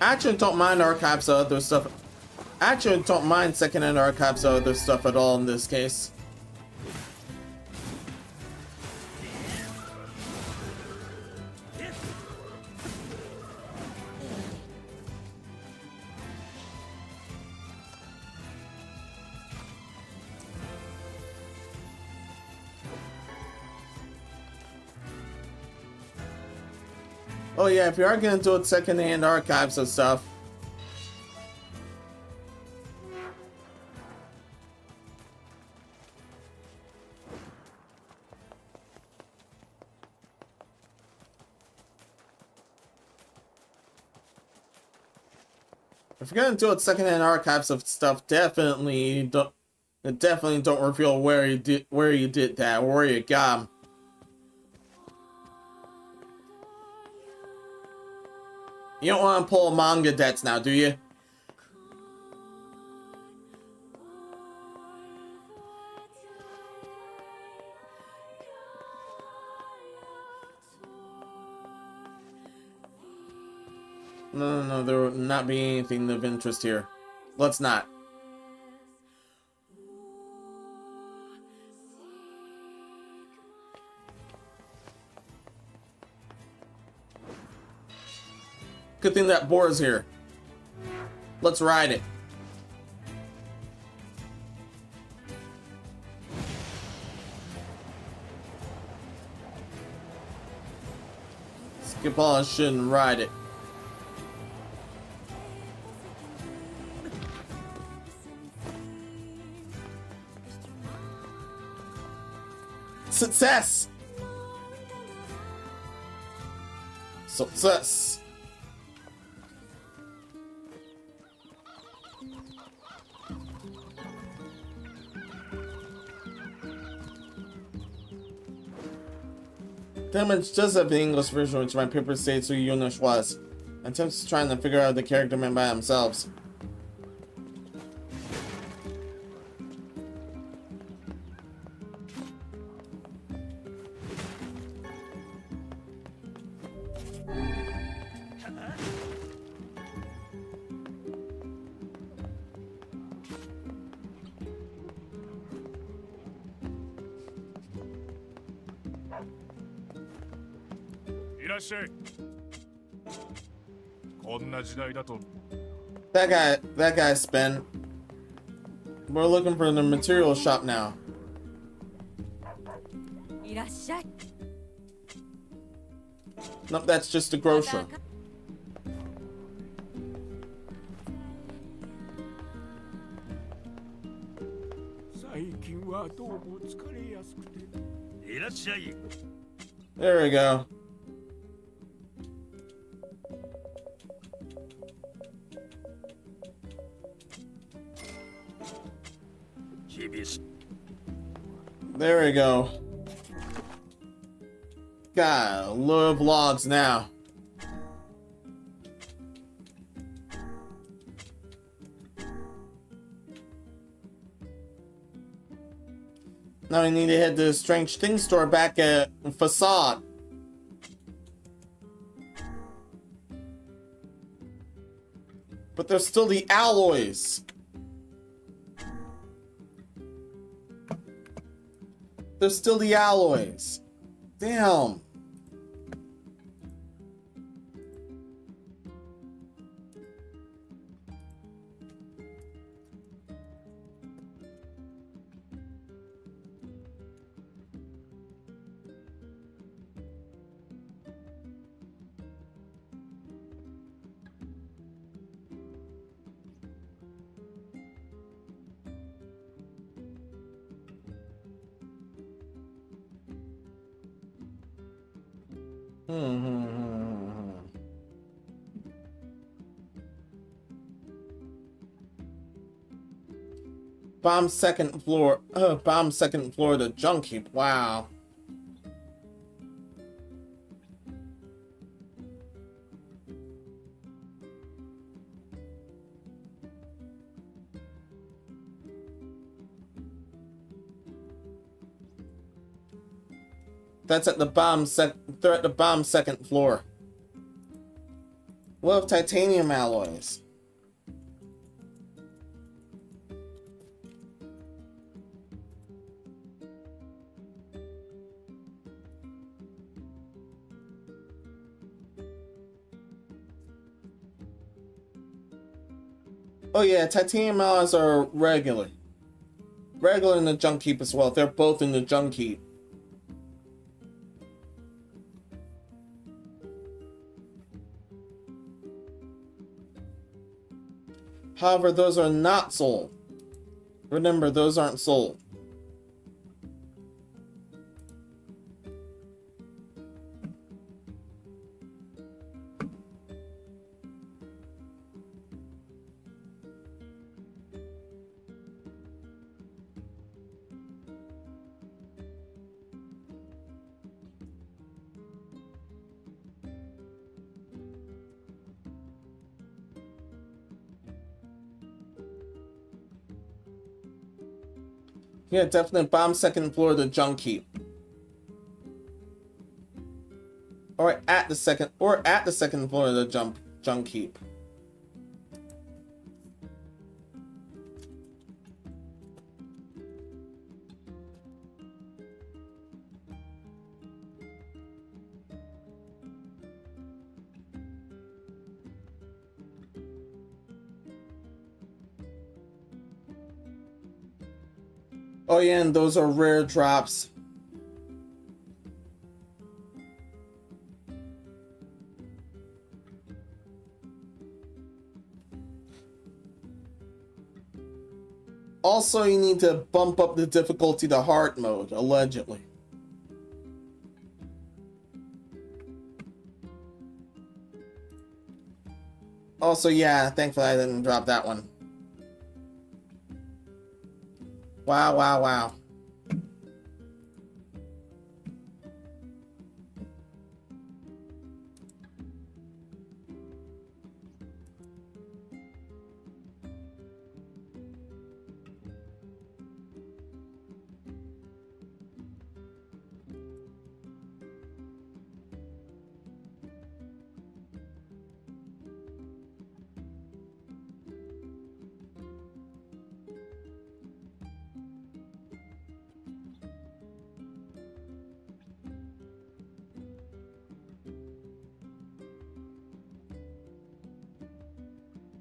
S1: I actually don't mind archives of other stuff. I actually don't mind second-hand archives of other stuff at all in this case. Oh yeah, if you are gonna do it second-hand archives and stuff. If you're gonna do it second-hand archives of stuff, definitely don't reveal where you did that or where you got 'em. You don't want to pull manga debts now, do you? No, there will not be anything of interest here. Let's not. Good thing that boar is here. Let's ride it. Skip all that shit and ride it. Success! Success! Damage does have the English version, which my paper states who Yunosh was. Attempts trying to figure out the character men by themselves. That guy's spent. We're looking for the material shop now. Nope, that's just a grocer. There we go. There we go. God, love logs now. Now we need to head to the Strange Things store back at Facade. But there's still the alloys. There's still the alloys. Damn. Bomb second floor. Bomb second floor to junk heap. Wow. That's at the bomb they're at the bomb second floor. We'll have titanium alloys. Oh yeah, titanium alloys are regular. Regular in the junk heap as well. They're both in the junk heap. However, those are not sold. Remember, those aren't sold. Yeah, definitely bomb second floor of the junk heap. Or at the second floor of the junk heap. Oh yeah, and those are rare drops. Also, you need to bump up the difficulty to hard mode, allegedly. Also, yeah, thankfully I didn't drop that one. Wow, wow, wow.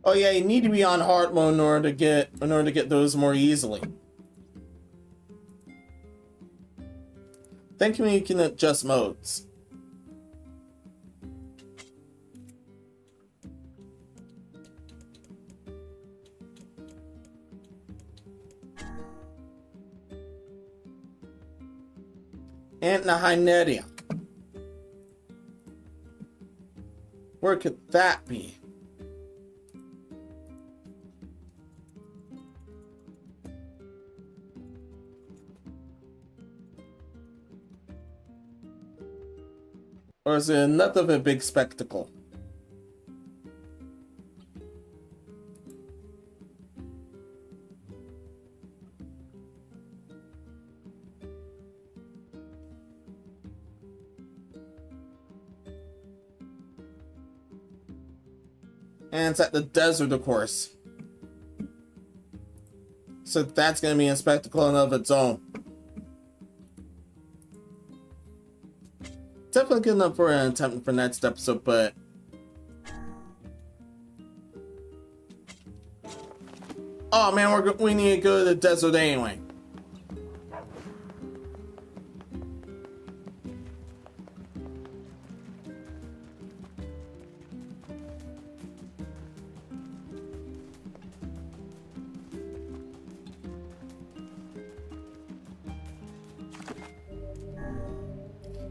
S1: Oh yeah, you need to be on hard mode in order to get those more easily. Thankfully you can adjust modes. And Nahineria. Where could that be? Or is it enough of a big spectacle? And it's at the desert, of course. So that's going to be a spectacle in of its own. Definitely good enough for an attempt for next episode, but oh man, we need to go to the desert anyway.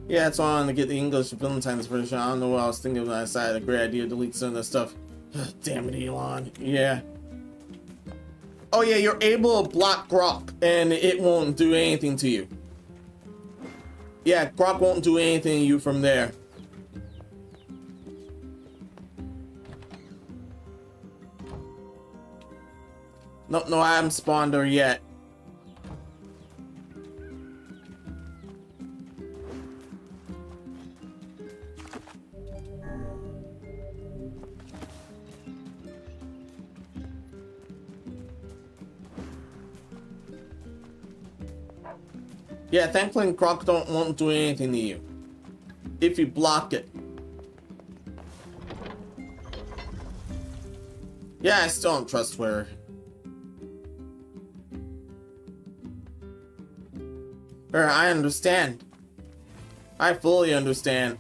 S1: Yeah, that's why I wanted to get the English Valentine's version. I don't know what I was thinking when I decided a great idea to delete some of this stuff. Damn it, Elon. Yeah. Oh yeah, you're able to block Grok and it won't do anything to you. Yeah, Grok won't do anything to you from there. Nope, no, I haven't spawned her yet. Yeah, thankfully Grok won't do anything to you if you block it. Yeah, I still don't trust Twitter. I understand. I fully understand.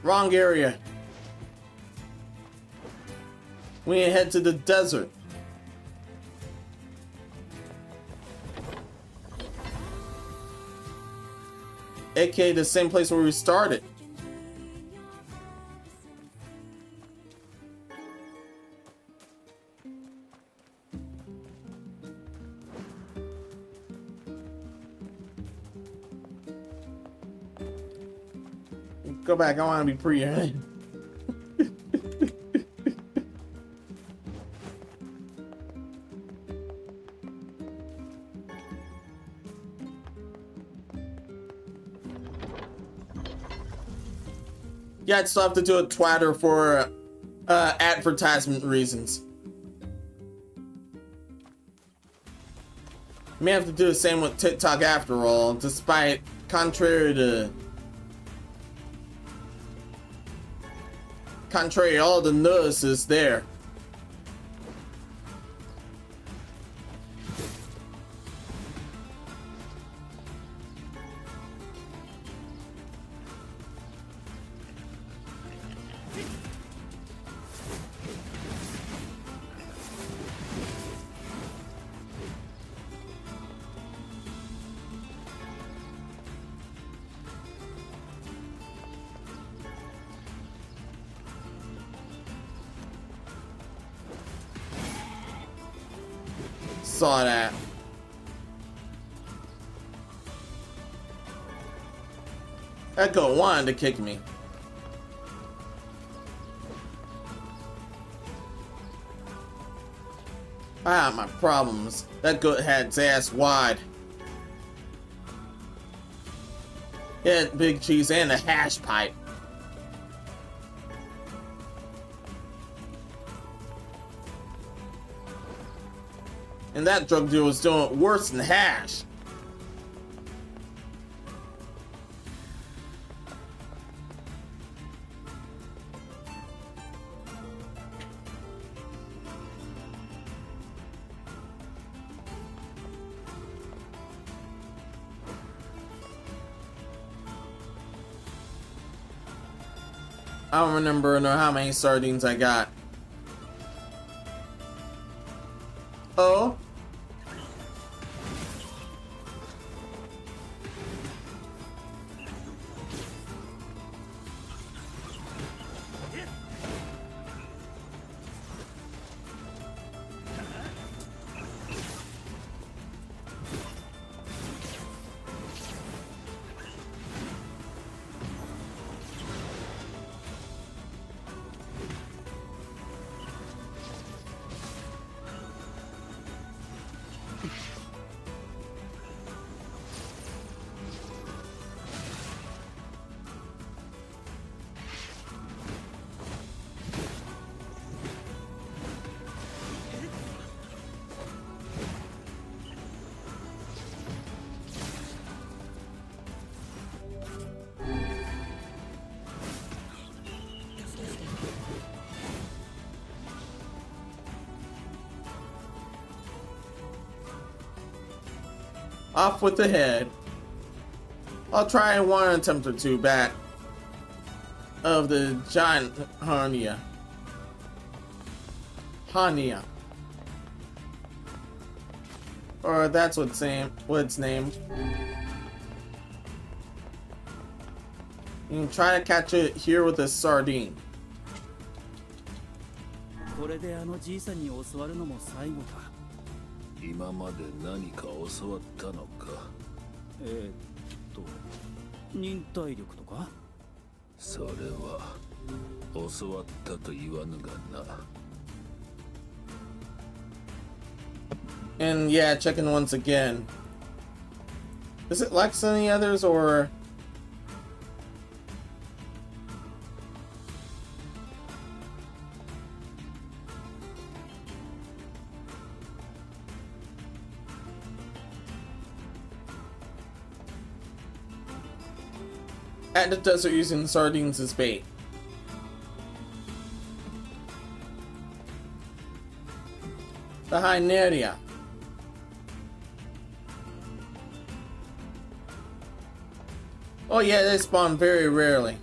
S1: Wrong area. We need to head to the desert. AKA the same place where we started. Go back, I want to be pre. Yeah, I'd still have to do a Twitter for advertisement reasons. May have to do the same with TikTok after all, despite contrary to all the notices there. Saw that. Echo wanted to kick me. Ah, my problems. That goat had its ass wide. It had big cheese and a hash pipe. And that drug dealer was doing it worse than hash. I don't remember how many sardines I got. Oh? Off with the head. I'll try one attempt or two back of the giant hernia. Or that's what it's named. You can try to catch it here with a sardine.
S5: これであのじいさんに教わるのも最後か。
S3: 今まで何か教わったのか。
S5: 忍耐力とか？
S3: それは教わったと言わぬがな。
S1: And yeah, checking once again. Is it like some of the others, or at the desert using sardines as bait? Behind NieR. Oh yeah, they spawn very rarely.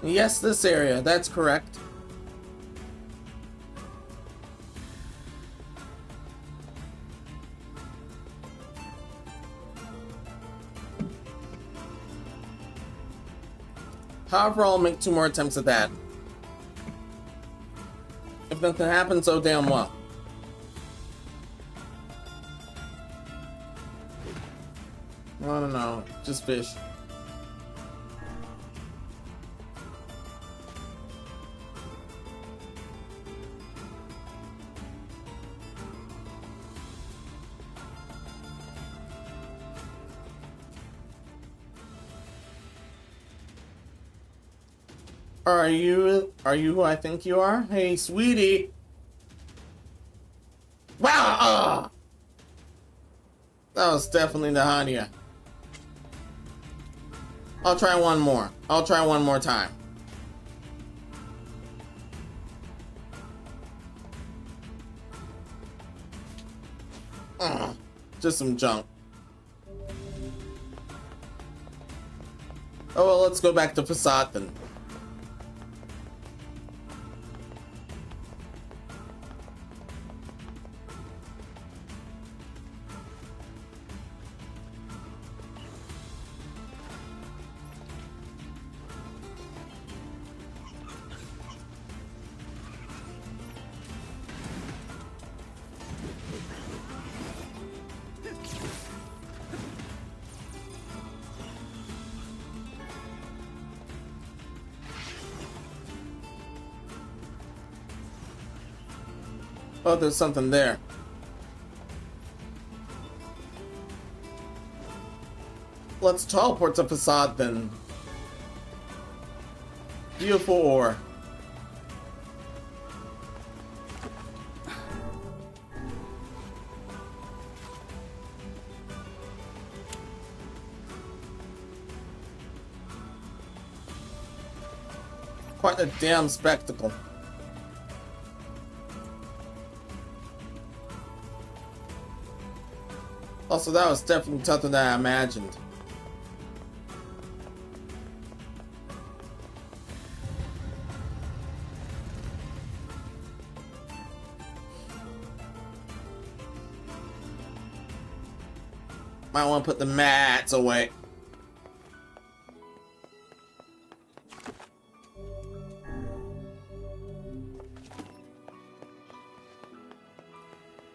S1: Yes, this area, that's correct. However, I'll make 2 more attempts at that. If nothing happens, so damn well. I don't know, just fish. Are you who I think you are? Hey, sweetie. Wow! That was definitely the Hania. I'll try one more. I'll try one more time. Just some junk. Oh well, let's go back to Facade then. Oh, there's something there. Let's teleport to Facade then. Beautiful ore. Quite a damn spectacle. Also, that was definitely tougher than I imagined. Might want to put the mats away.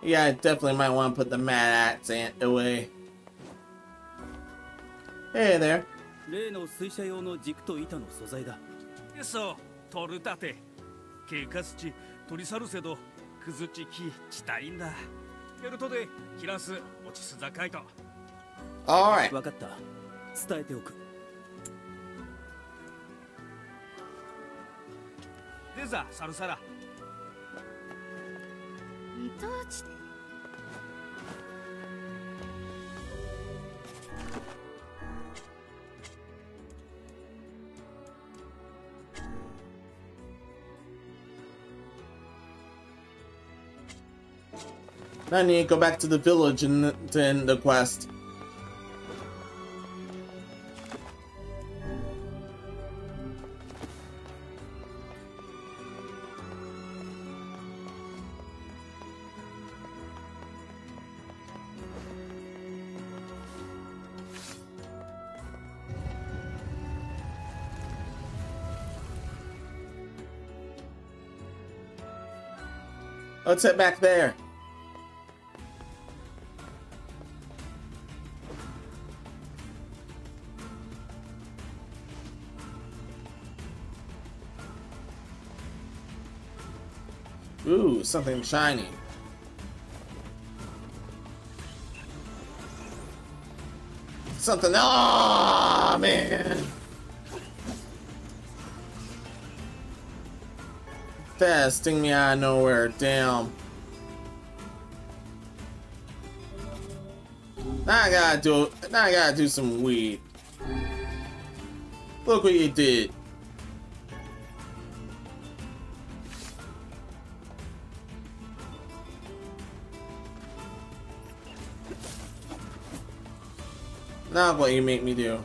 S1: Yeah, I definitely might want to put the mats away. Hey there.
S5: 例の水車用の軸と板の素材だ。
S2: そう、取るたて。ケカスチ、取り去るせど、くずちき、ちたいんだ。ベルトで、キラス、落ちすざかいと。
S1: Alright.
S5: 分かった。伝えておく。
S2: でざ、サルサラ。
S4: どうち。
S1: Now I need to go back to the village and to end the quest. Let's head back there. Ooh, something shiny. Something. Oh man. That sting me out of nowhere. Damn. Now I gotta do some weed. Look what you did. Now what you make me do.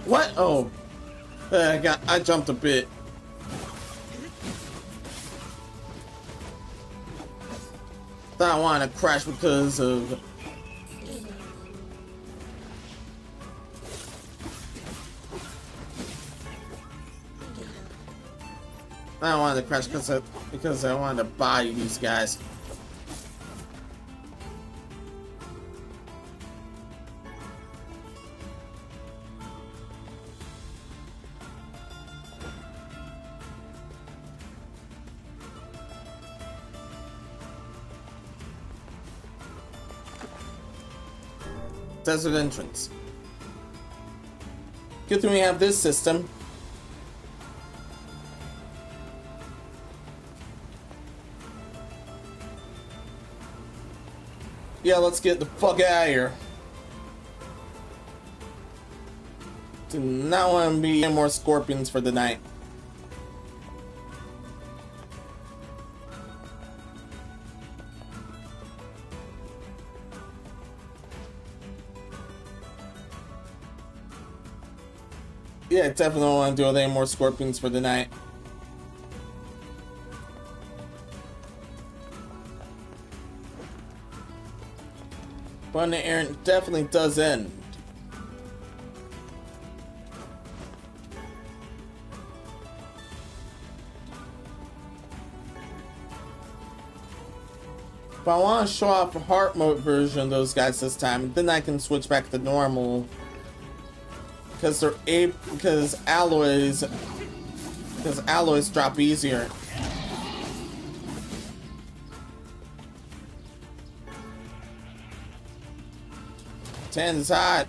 S1: What? Oh. I jumped a bit. Thought I wanted to crash because of. I wanted to crash because I wanted to buy these guys. Desert entrance. Good thing we have this system. Yeah, let's get the fuck out of here. Do not want to be any more scorpions for the night. Yeah, definitely don't want to do any more scorpions for the night. But the errand definitely does end. But I want to show off a heart mode version of those guys this time. Then I can switch back to normal. Because because alloys drop easier. Ten's hot.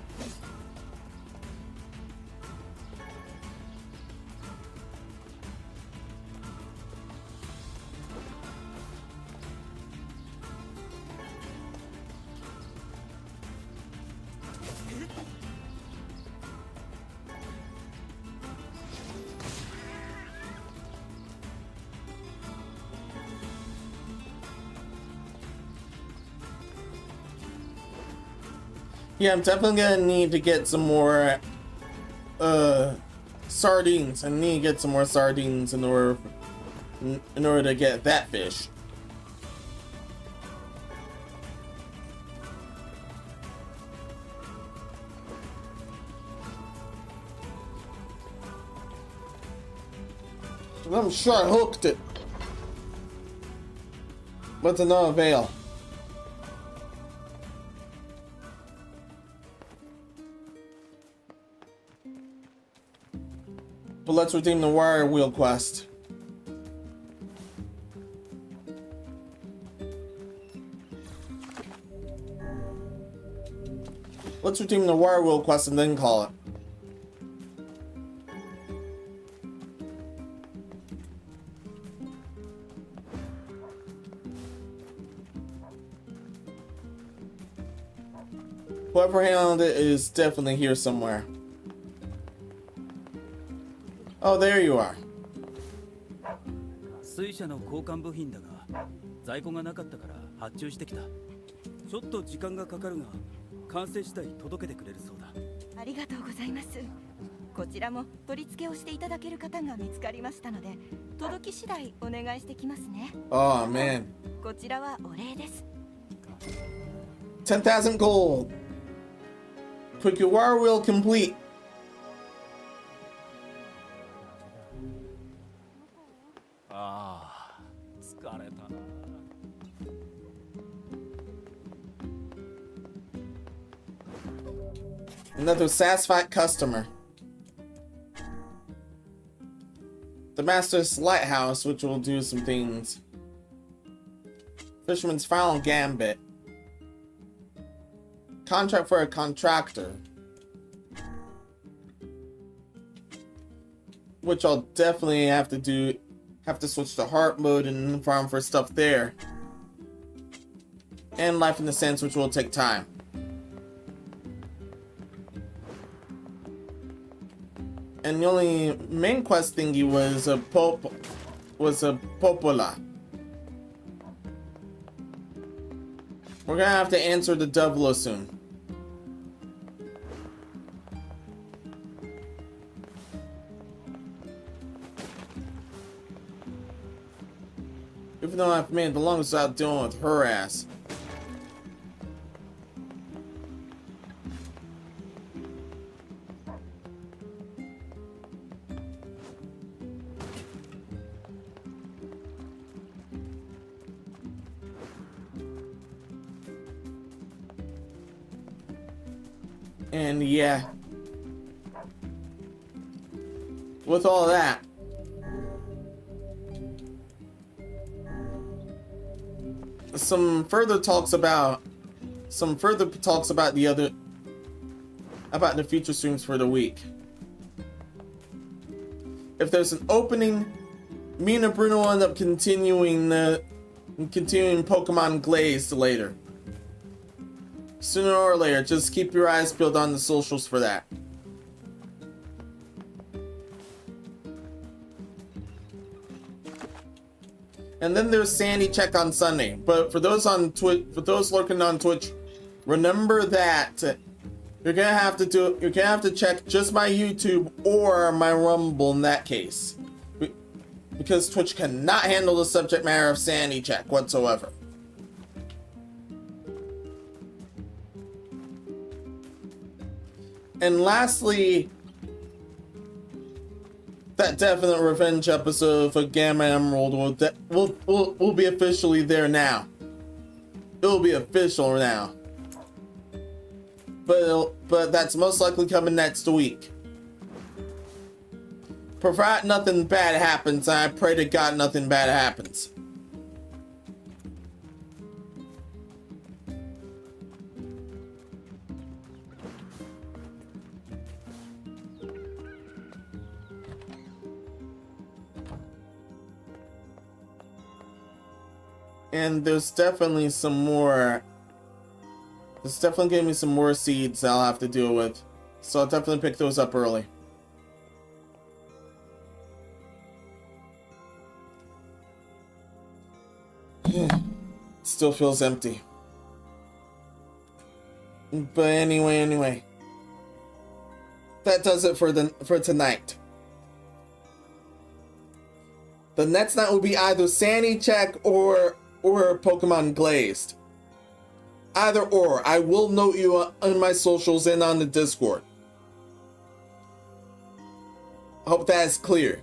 S1: Yeah, I'm definitely gonna need to get some more sardines. I need to get some more sardines in order to get that fish. I'm sure I hooked it, but to no avail. But let's redeem the wire wheel quest. Let's redeem the wire wheel quest and then call it. Whoever handled it is definitely here somewhere. Oh, there you are.
S5: 水車の交換部品だが在庫がなかったから発注してきた。ちょっと時間がかかるが完成次第届けてくれるそうだ。
S8: ありがとうございます。こちらも取り付けをしていただける方が見つかりましたので、届き次第お願いしてきますね。
S1: Oh man.
S8: こちらはお礼です。
S1: 10,000 gold. Quick wire wheel complete. Another satisfied customer. The Master's Lighthouse, which will do some things. Fisherman's Final Gambit. Contract for a contractor. Which I'll definitely have to switch to heart mode and farm for stuff there. And Life in the Sands, which will take time. And the only main quest thingy was a Popola. We're gonna have to answer the Double soon. even though I've made the longest without dealing with her ass. And yeah, with all that, some further talks about the future streams for the week. If there's an opening, me and Bruno will end up continuing Pokemon Glazed later. Sooner or later, just keep your eyes peeled on the socials for that. And then there's Sandy Check on Sunday. But for those on Twitch, for those lurking on Twitch, remember that you're gonna have to check just my YouTube or my Rumble in that case, because Twitch cannot handle the subject matter of Sandy Check whatsoever. And lastly, that definite revenge episode for Gamma Emerald will be officially there now. It'll be official now. But that's most likely coming next week. Provided nothing bad happens, I pray to God nothing bad happens. And there's definitely some more. There's definitely gonna be some more seeds I'll have to deal with. So I'll definitely pick those up early. Still feels empty. But anyway. That does it for tonight. The next night will be either Sandy Check or Pokemon Glazed. Either or. I will note you on my socials and on the Discord. I hope that is clear.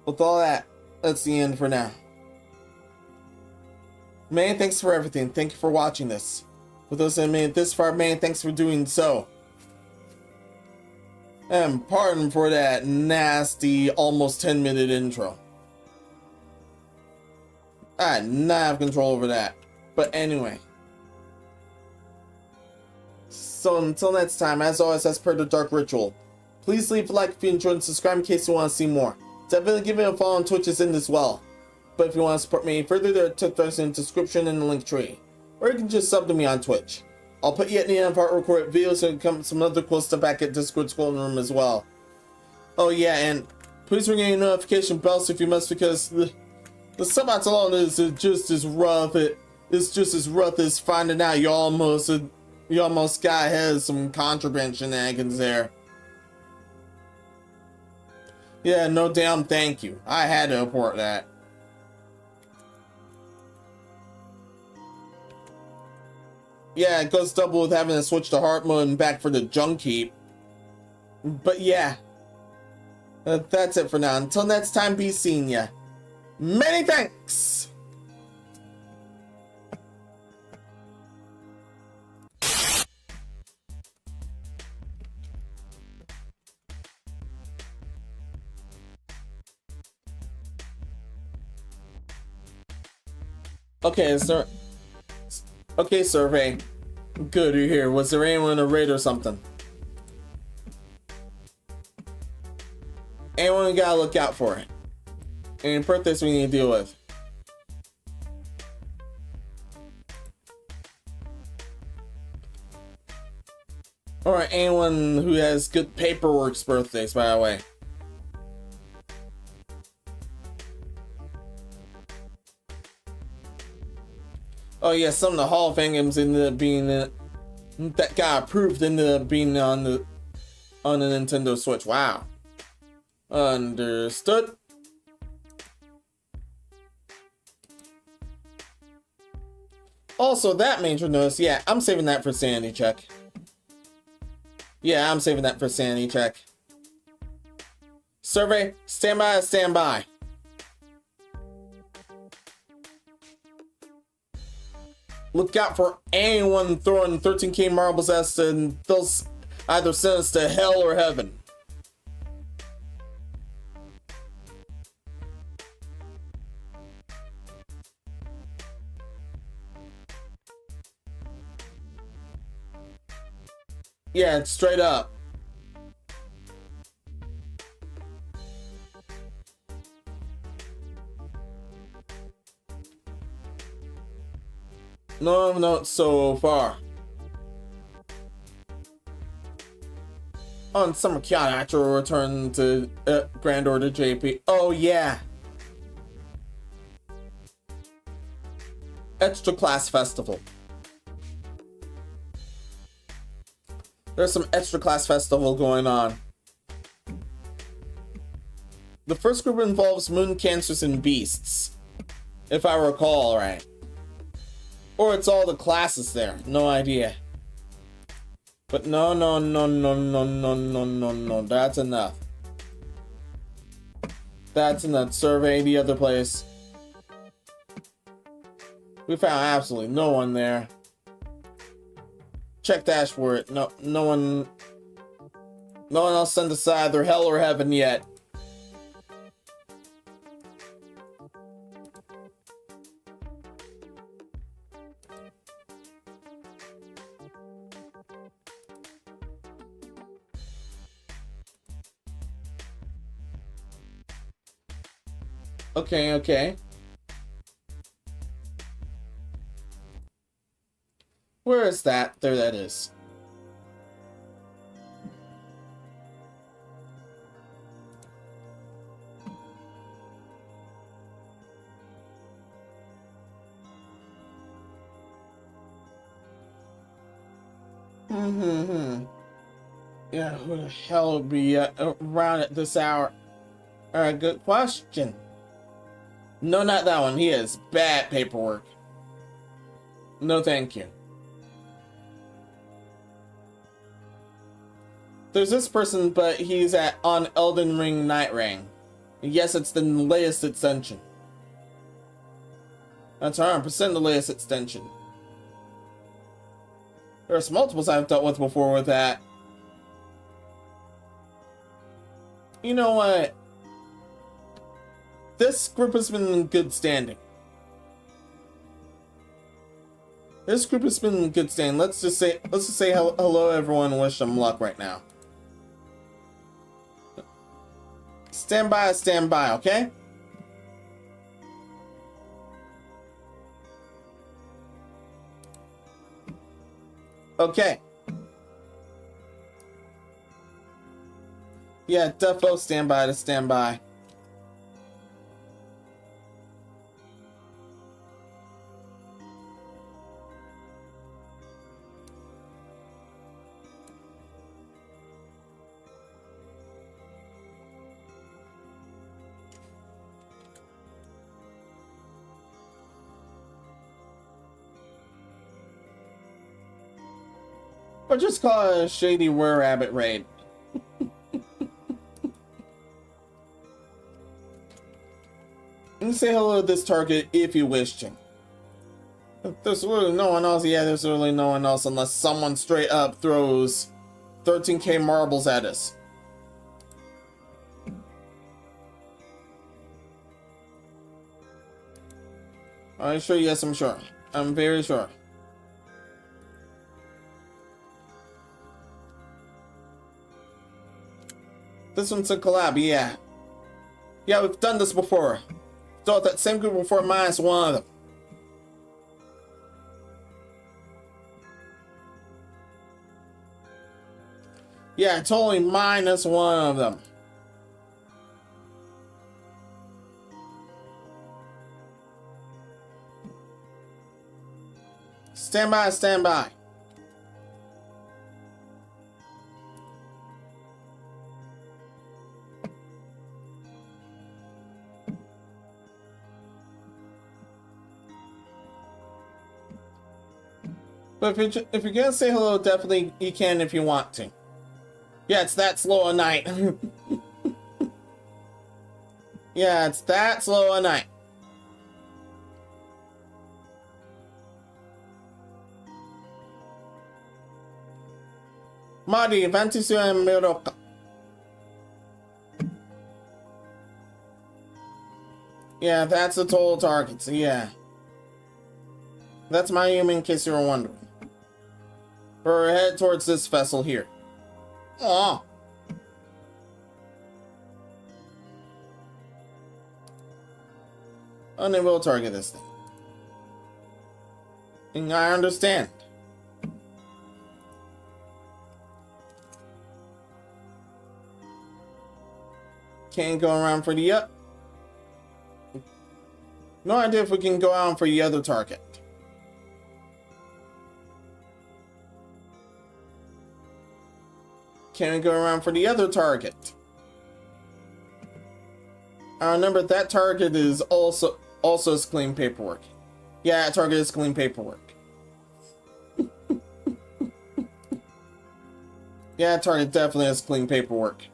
S1: With all that, that's the end for now. Many thanks for everything. Thank you for watching this. For those that made it this far, many thanks for doing so. And pardon for that nasty, almost 10-minute intro. I did not have control over that. But anyway. So until next time, as always, as per the Dark Ritual, please leave a like if you enjoyed and subscribe in case you want to see more. Definitely give me a follow on Twitch is in as well. But if you want to support me further, there are TikToks in the description and the link tree. Or you can just sub to me on Twitch. I'll put you at the end of our recorded videos and come some other cool stuff back at Discord's Golden Room as well. Oh yeah, and please ring any notification bells if you must, because the subbots alone is just as rough. It's just as rough as finding out you almost got ahead of some contraband shenanigans there. Yeah, no damn thank you. I had to report that. Yeah, it goes double with having to switch to hard mode and back for the junk heap. But yeah, that's it for now. Until next time, be seeing ya. Many thanks! Okay, survey. Good, you're here. Was there anyone in a raid or something? Anyone we gotta look out for it. Any birthdays we need to deal with? Or anyone who has good paperwork's birthdays, by the way. Oh yeah, some of the Hall of Fames ended up being that got approved ended up being on the Nintendo Switch. Wow. Understood. Also, that major notice, yeah, I'm saving that for sanity check. Yeah, I'm saving that for sanity check. Survey, stand by, stand by. Look out for anyone throwing 13k marbles at us, and they'll either send us to hell or heaven. Yeah, it's straight up. No notes so far. On summer Kiana actual return to Grand Order JP. Oh yeah. Extra class festival. There's some extra class festival going on. The first group involves moon cancers and beasts, if I recall right. Or it's all the classes there, no idea. But no, that's enough. That's enough. Survey the other place. We found absolutely no one there. Check dashboard. No one else sent us either hell or heaven yet. Okay. Where is that? There that is. Yeah, who the hell would be around at this hour? Good question. No, not that one. He has bad paperwork. No, thank you. There's this person, but he's on Elden Ring Night Ring. Yes, it's the latest extension. That's 100% the latest extension. There's multiples I've dealt with before with that. You know what? This group has been in good standing. Let's just say hello everyone and wish them luck right now. Stand by, okay? Okay. Yeah, defo stand by. Or just call it a shady were-rabbit raid. And say hello to this target if you wish to. If there's really no one else, yeah, there's really no one else unless someone straight up throws 13k marbles at us. Are you sure? Yes, I'm sure. I'm very sure. This one's a collab, yeah. Yeah, we've done this before. Thought that same group before minus one of them. Yeah, totally minus one of them. Stand by. But if you're gonna say hello, definitely you can if you want to. Yeah, it's that slow a night. Yeah, it's that slow a night. Mari, Ventus and Miroka. Yeah, that's the total target, so yeah. That's my human in case you were wondering. We're head towards this vessel here. Aww. And then we'll target this thing. And I understand. Can't go around for the no idea if we can go out for the other target. Can we go around for the other target? I remember that target is also is clean paperwork. Yeah, that target is clean paperwork. Yeah, that target definitely has clean paperwork.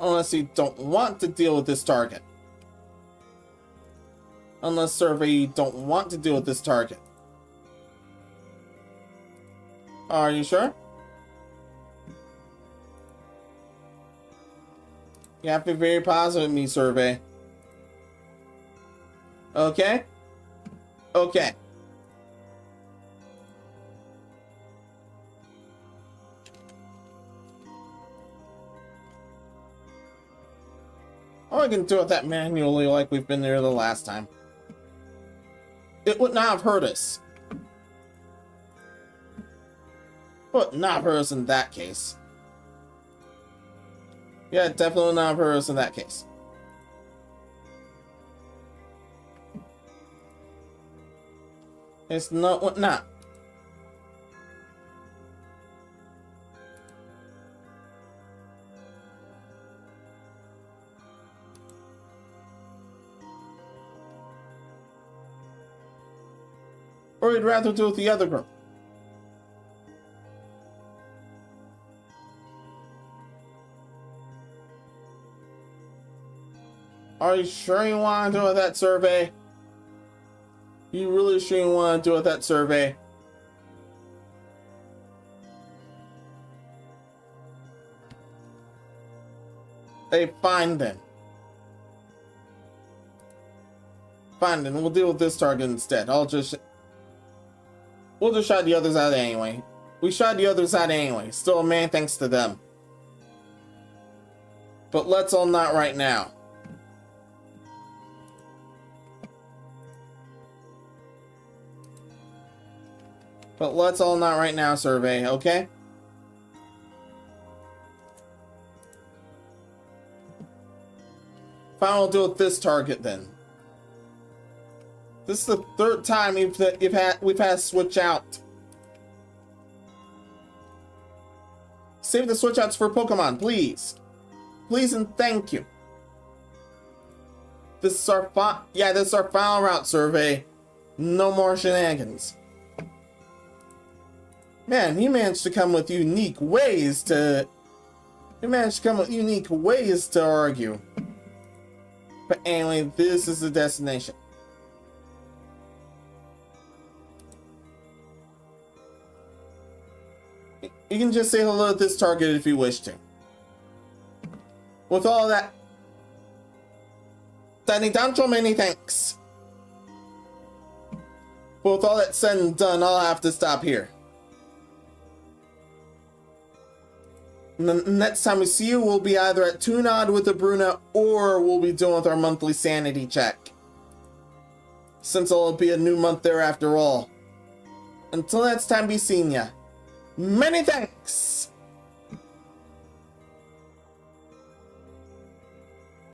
S1: Unless you don't want to deal with this target. Unless survey you don't want to deal with this target. Are you sure? You have to be very positive with me, survey. Okay? Okay. Or I can do it that manually like we've been there the last time. It would not have hurt us. Would not hurt us in that case. Yeah, definitely would not have hurt us in that case. It's not what not. Or you'd rather do it with the other group. Are you sure you want to do it with that survey? You really sure you want to do it with that survey? Hey, fine then. Fine then, we'll deal with this target instead. We'll just shot the others out anyway. We shot the others out anyway. Still a man thanks to them. But let's all not right now. But let's all not right now, survey, okay? Fine, we'll deal with this target then. This is the third time we've had to switch out. Save the switch outs for Pokemon, please. Please and thank you. This is our final route, survey. No more shenanigans. Man, he managed to come with unique ways to argue. But anyway, this is the destination. You can just say hello to this target if you wish to. With all that, Danidancho, many thanks. But with all that said and done, I'll have to stop here. And the next time we see you, we'll be either at Tunad with the Bruna, or we'll be doing with our monthly sanity check. Since it'll be a new month there after all. Until next time, be seen ya. Many thanks!